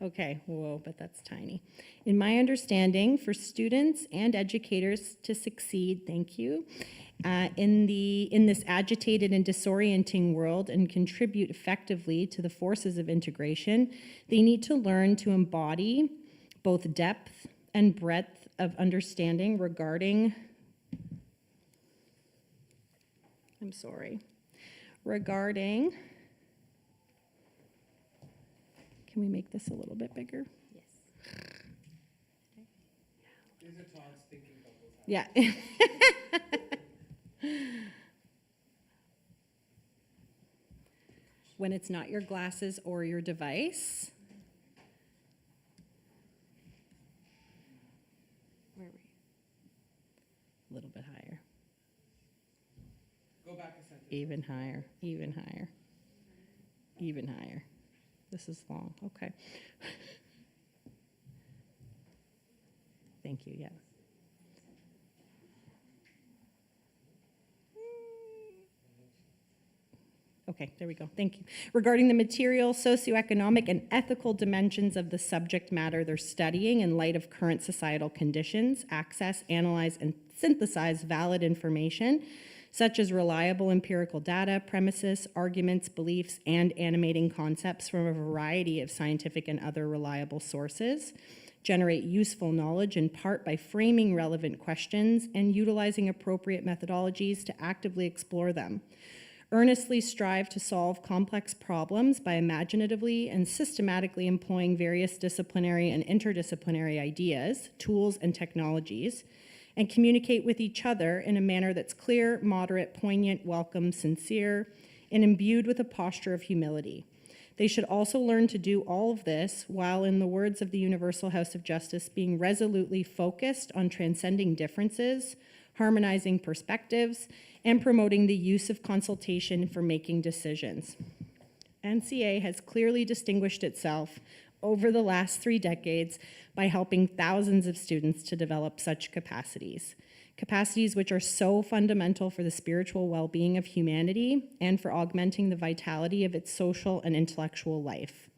Okay, whoa, but that's tiny. In my understanding, for students and educators to succeed, thank you, in this agitated and disorienting world and contribute effectively to the forces of integration, they need to learn to embody both depth and breadth of understanding regarding, regarding, can we make this a little bit bigger? Yes. These are Todd's thinking bubbles. Yeah. When it's not your glasses or your device. Where were you? Even higher, even higher, even higher. This is long, okay. Thank you, yeah. Okay, there we go. Thank you. Regarding the material, socioeconomic, and ethical dimensions of the subject matter they're studying in light of current societal conditions, access, analyze, and synthesize valid information, such as reliable empirical data, premises, arguments, beliefs, and animating concepts from a variety of scientific and other reliable sources. Generate useful knowledge in part by framing relevant questions and utilizing appropriate methodologies to actively explore them. Earnestly strive to solve complex problems by imaginatively and systematically employing various disciplinary and interdisciplinary ideas, tools, and technologies, and communicate with each other in a manner that's clear, moderate, poignant, welcome, sincere, and imbued with a posture of humility. They should also learn to do all of this while, in the words of the Universal House of Justice, being resolutely focused on transcending differences, harmonizing perspectives, and promoting the use of consultation for making decisions. NCA has clearly distinguished itself over the last 3 decades by helping thousands of students to develop such capacities which are so fundamental for the spiritual well-being of humanity and for augmenting the vitality of its social and intellectual life.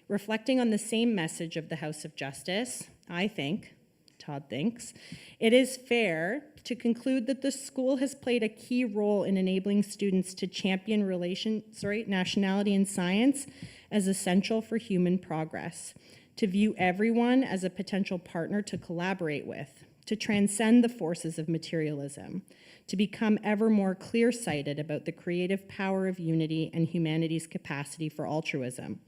Reflecting on the same message of the House of Justice, I think, Todd thinks, it is fair to conclude that the school has played a key role in enabling students to champion nationality in science as essential for human progress, to view everyone as a potential partner to collaborate with, to transcend the forces of materialism, to become ever more clear-sighted about the creative power of unity and humanity's capacity for altruism,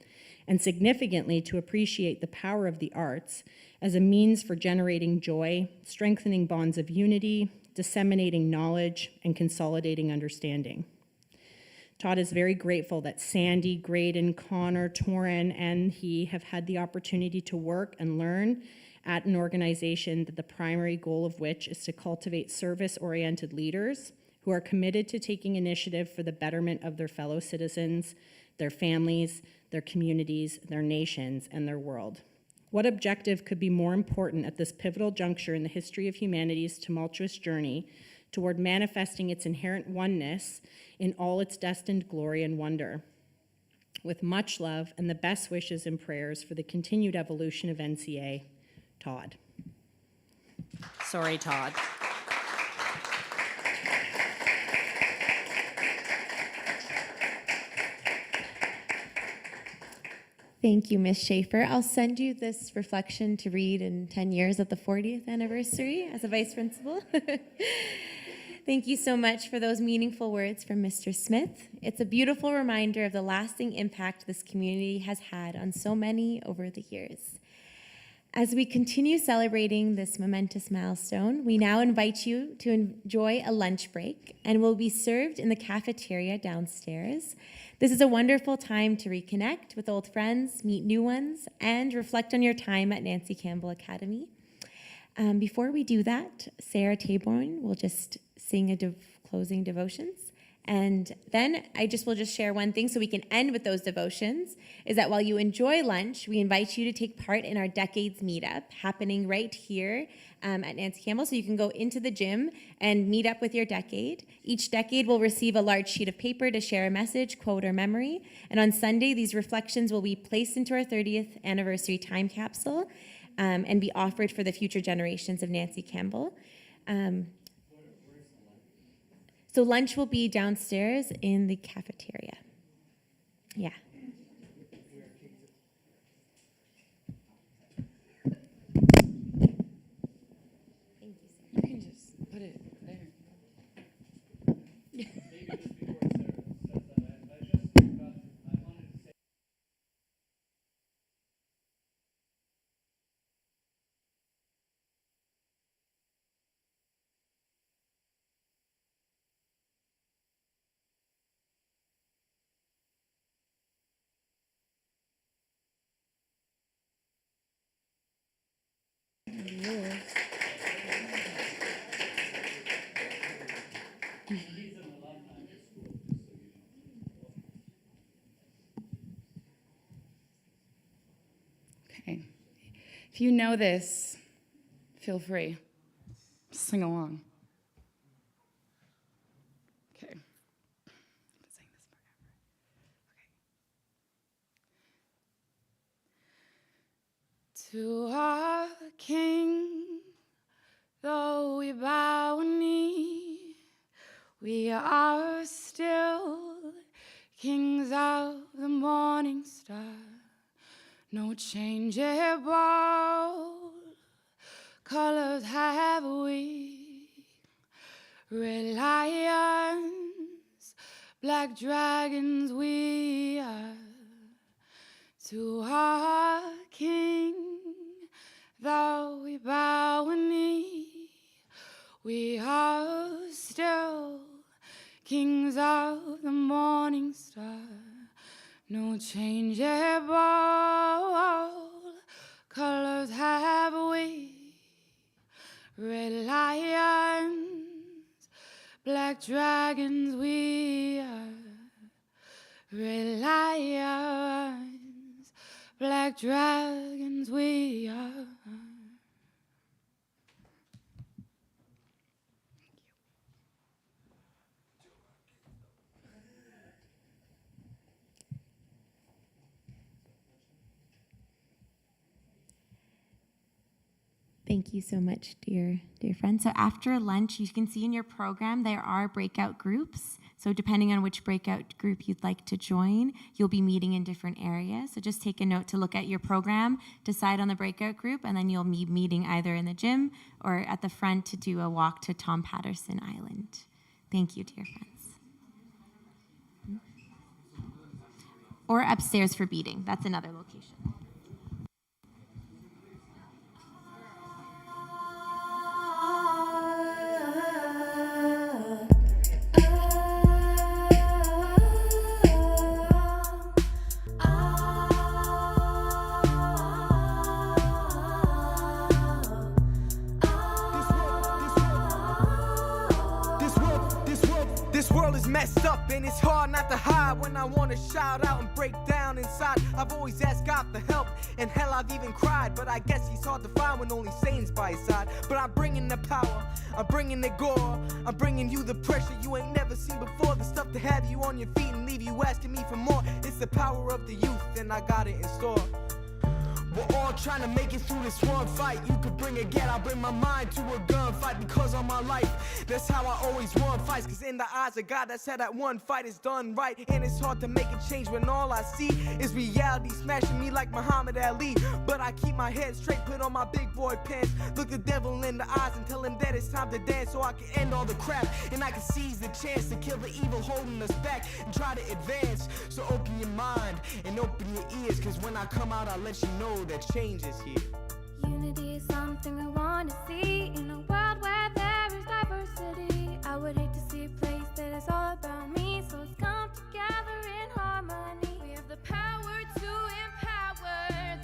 and significantly to appreciate the power of the arts as a means for generating joy, strengthening bonds of unity, disseminating knowledge, and consolidating understanding. Todd is very grateful that Sandy, Graydon, Connor, Torin, and he have had the opportunity to work and learn at an organization that the primary goal of which is to cultivate service-oriented leaders who are committed to taking initiative for the betterment of their fellow citizens, their families, their communities, their nations, and their world. What objective could be more important at this pivotal juncture in the history of humanity's tumultuous journey toward manifesting its inherent oneness in all its destined glory and wonder? With much love and the best wishes and prayers for the continued evolution of NCA, Todd. Sorry, Todd. Thank you, Ms. Schaefer. I'll send you this reflection to read in 10 years of the 40th anniversary as a vice principal. Thank you so much for those meaningful words from Mr. Smith. It's a beautiful reminder of the lasting impact this community has had on so many over the years. As we continue celebrating this momentous milestone, we now invite you to enjoy a lunch break and will be served in the cafeteria downstairs. This is a wonderful time to reconnect with old friends, meet new ones, and reflect on your time at Nancy Campbell Academy. Before we do that, Sarah Taborn will just sing closing devotions. And then will just share one thing so we can end with those devotions, is that while you enjoy lunch, we invite you to take part in our Decades Meetup happening right here at Nancy Campbell. So you can go into the gym and meet up with your decade. Each decade will receive a large sheet of paper to share a message, quote, or memory. And on Sunday, these reflections will be placed into our 30th anniversary time capsule and be offered for the future generations of Nancy Campbell. So lunch will be downstairs in the cafeteria. Yeah. You can just put it there. If you know this, feel free. Sing along. Okay. I've been saying this forever. Okay. To our King, though we bow a knee, we are still kings of the morning star. No changeable colors have we. Red lions, black dragons we are. To our King, though we bow a knee, we are still kings of the morning star. No changeable colors have we. Red lions, black dragons we are. Red lions, black dragons we are. Thank you so much, dear friends. So after lunch, you can see in your program there are breakout groups. So depending on which breakout group you'd like to join, you'll be meeting in different areas. So just take a note to look at your program, decide on the breakout group, and then you'll be meeting either in the gym or at the front to do a walk to Tom Patterson Island. Thank you, dear friends. Or upstairs for beading. That's another location. Messed up and it's hard not to hide when I want to shout out and break down inside. I've always asked God for help and hell I've even cried, but I guess he's hard to find when only Satan's by his side. But I'm bringing the power, I'm bringing the gore, I'm bringing you the pressure you ain't never seen before, the stuff to have you on your feet and leave you asking me for more. It's the power of the youth and I got it in store. We're all trying to make it through this one fight. You could bring a get, I'll bring my mind to a gunfight because of my life. That's how I always won fights, cause in the eyes of God, that's how that one fight is done right. And it's hard to make a change when all I see is reality smashing me like Muhammad Ali. But I keep my head straight, put on my big boy pants, look the devil in the eyes and tell him that it's time to dance so I can end all the crap. And I can seize the chance to kill the evil holding us back and try to advance. So open your mind and open your ears, cause when I come out, I'll let you know that change is here. Unity is something we want to see in a world where there is diversity. I would hate to see a place that is all about me, so let's come together in harmony. We have the power to empower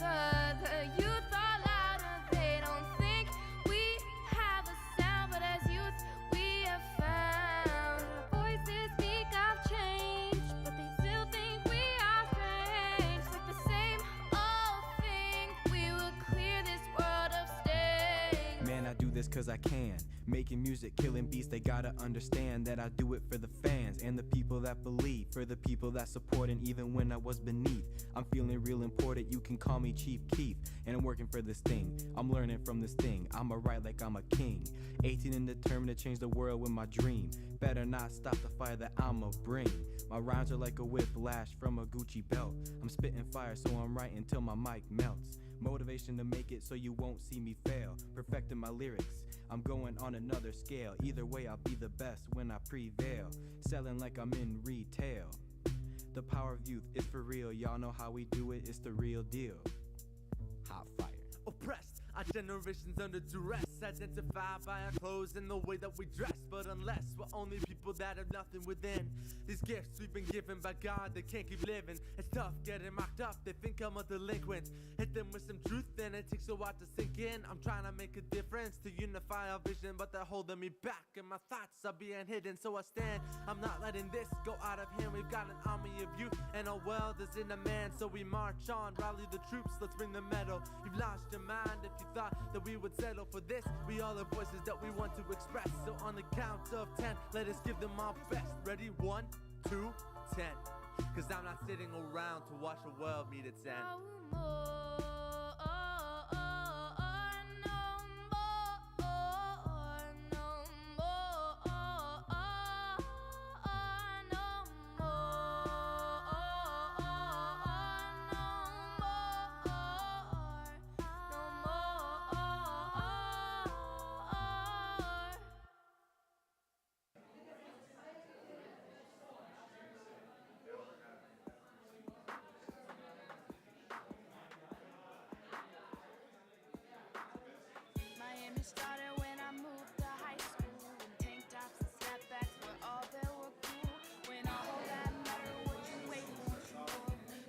the youth all out of. They don't think we have a sound, but as youth we have found our voices speak of change, but they still think we are strange. Like the same old thing, we will clear this world of stain. Man, I do this cause I can. Making music, killing beats, they gotta understand that I do it for the fans and the people that believe, for the people that support, and even when I was beneath, I'm feeling real important, you can call me Chief Keef, and I'm working for this thing, I'm learning from this thing, I'ma write like I'm a king, 18 and determined to change the world with my dream, better not stop the fire that I'ma bring, my rhymes are like a whiplash from a Gucci belt, I'm spitting fire so I'm writing till my mic melts, motivation to make it so you won't see me fail, perfecting my lyrics, I'm going on another scale. Either way, I'll be the best when I prevail. Selling like I'm in retail. The power of youth is for real. Y'all know how we do it. It's the real deal. Hot fire. Oppressed, our generation's under duress. Identified by our clothes and the way that we dress. But unless we're only people people that have nothing within. These gifts we've been given by God, they can't keep living. It's tough getting mocked up, they think I'm a delinquent. Hit them with some truth, then it takes a while to sink in. I'm trying to make a difference, to unify our vision, but they're holding me back, and my thoughts are being hidden. So I stand, I'm not letting this go out of hand. We've got an army of youth, and our world is in a man. So we march on, rally the troops, let's bring the medal. You've lost your mind if you thought that we would settle for this. We all have voices that we want to express. So on the count of 10, let us give them our best. Ready? 1, 2, 10. Cause I'm not sitting around to watch the world meet its end. Miami started when I moved to high school, when tank tops and snapbacks were all that were cool. When all that mattered what you waited for,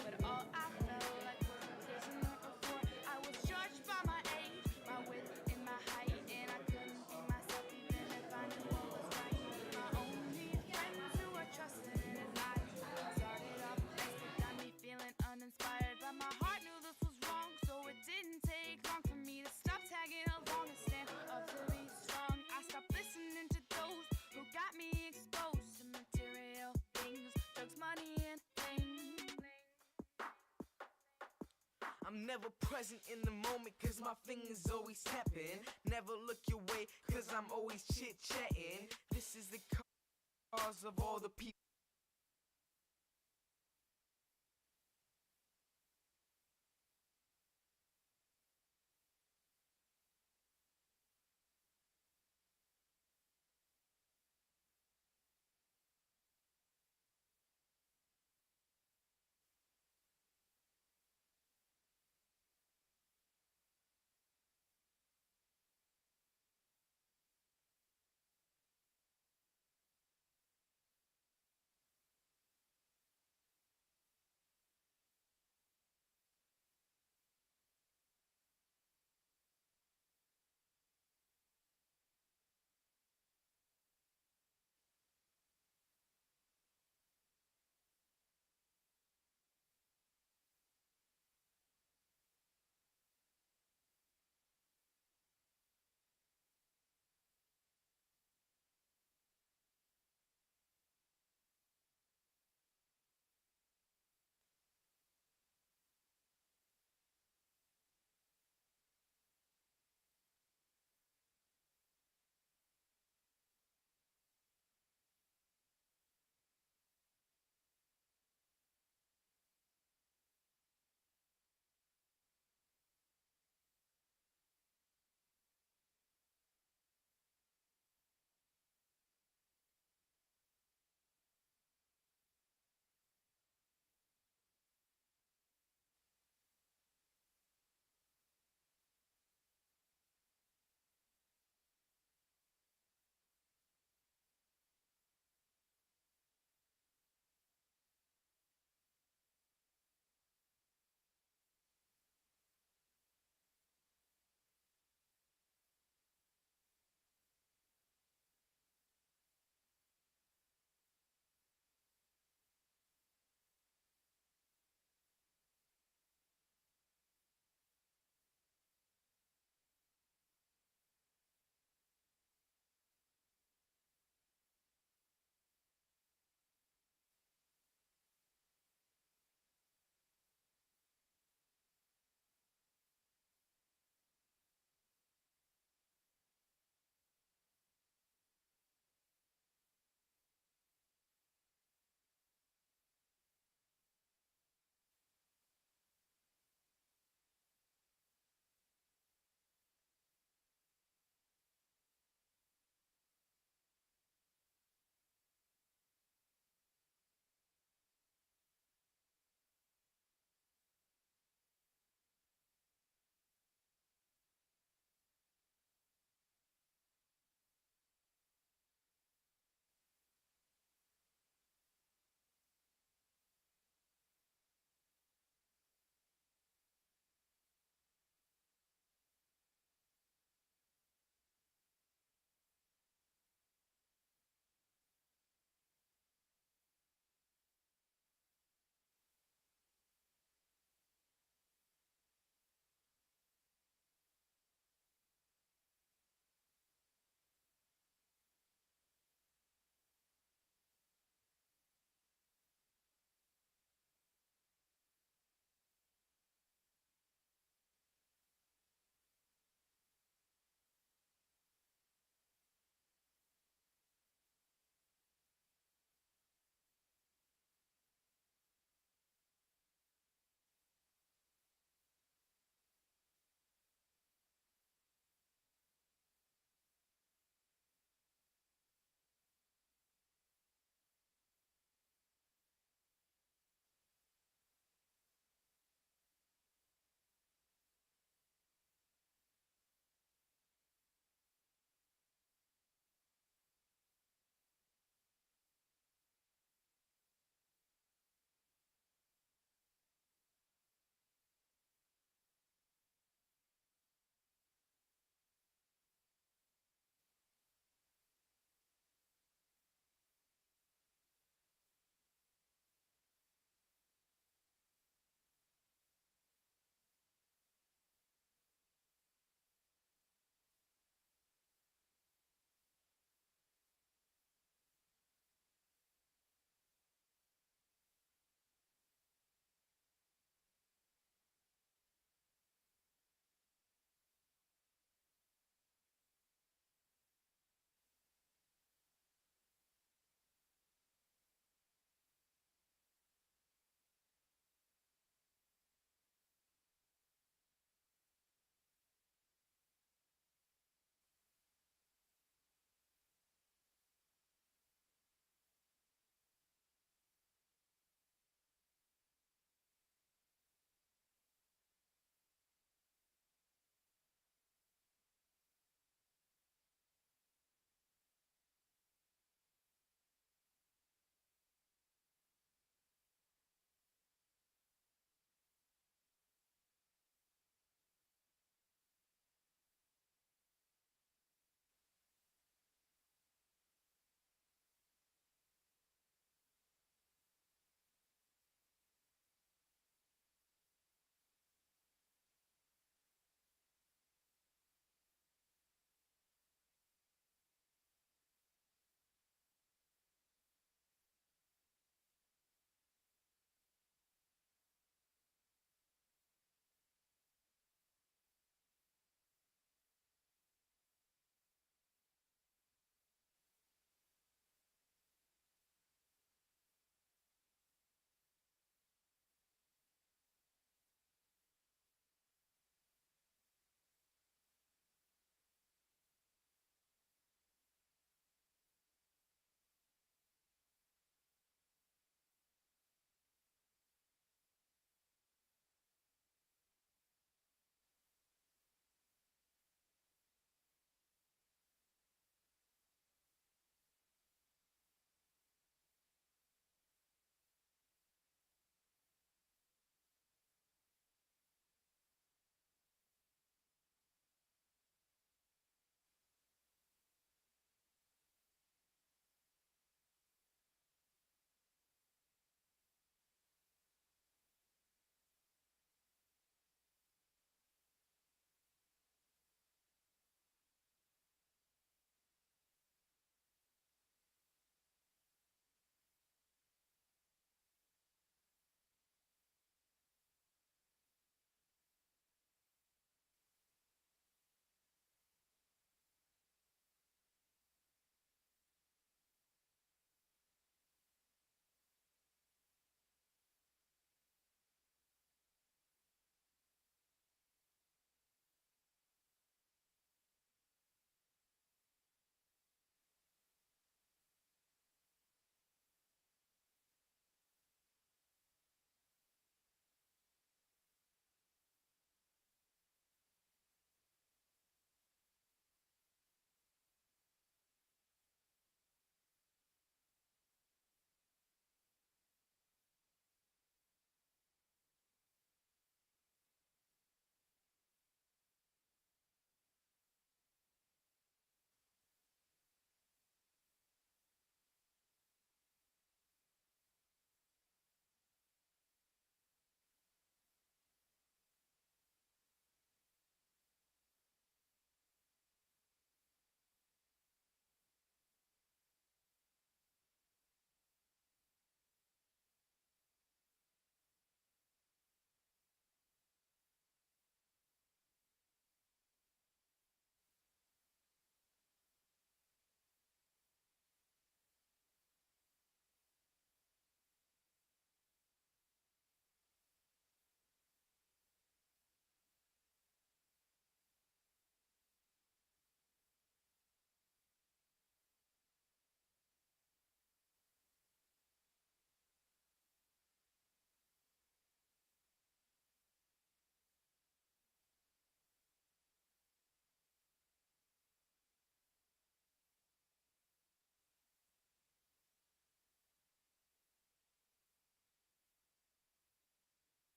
but all I felt like was a prisoner of war. I was judged by my age, my width, and my height, and I couldn't be myself even if I knew what was right. My only friends who I trusted and admired started off best, but got me feeling uninspired. But my heart knew this was wrong, so it didn't take long for me to stop tagging along and stand up to be strong. I stopped listening to those who got me exposed to material things, drugs, money, and fame. I'm never present in the moment cause my fingers always tapping. Never look your way cause I'm always chit-chatting. This is the cause of all the people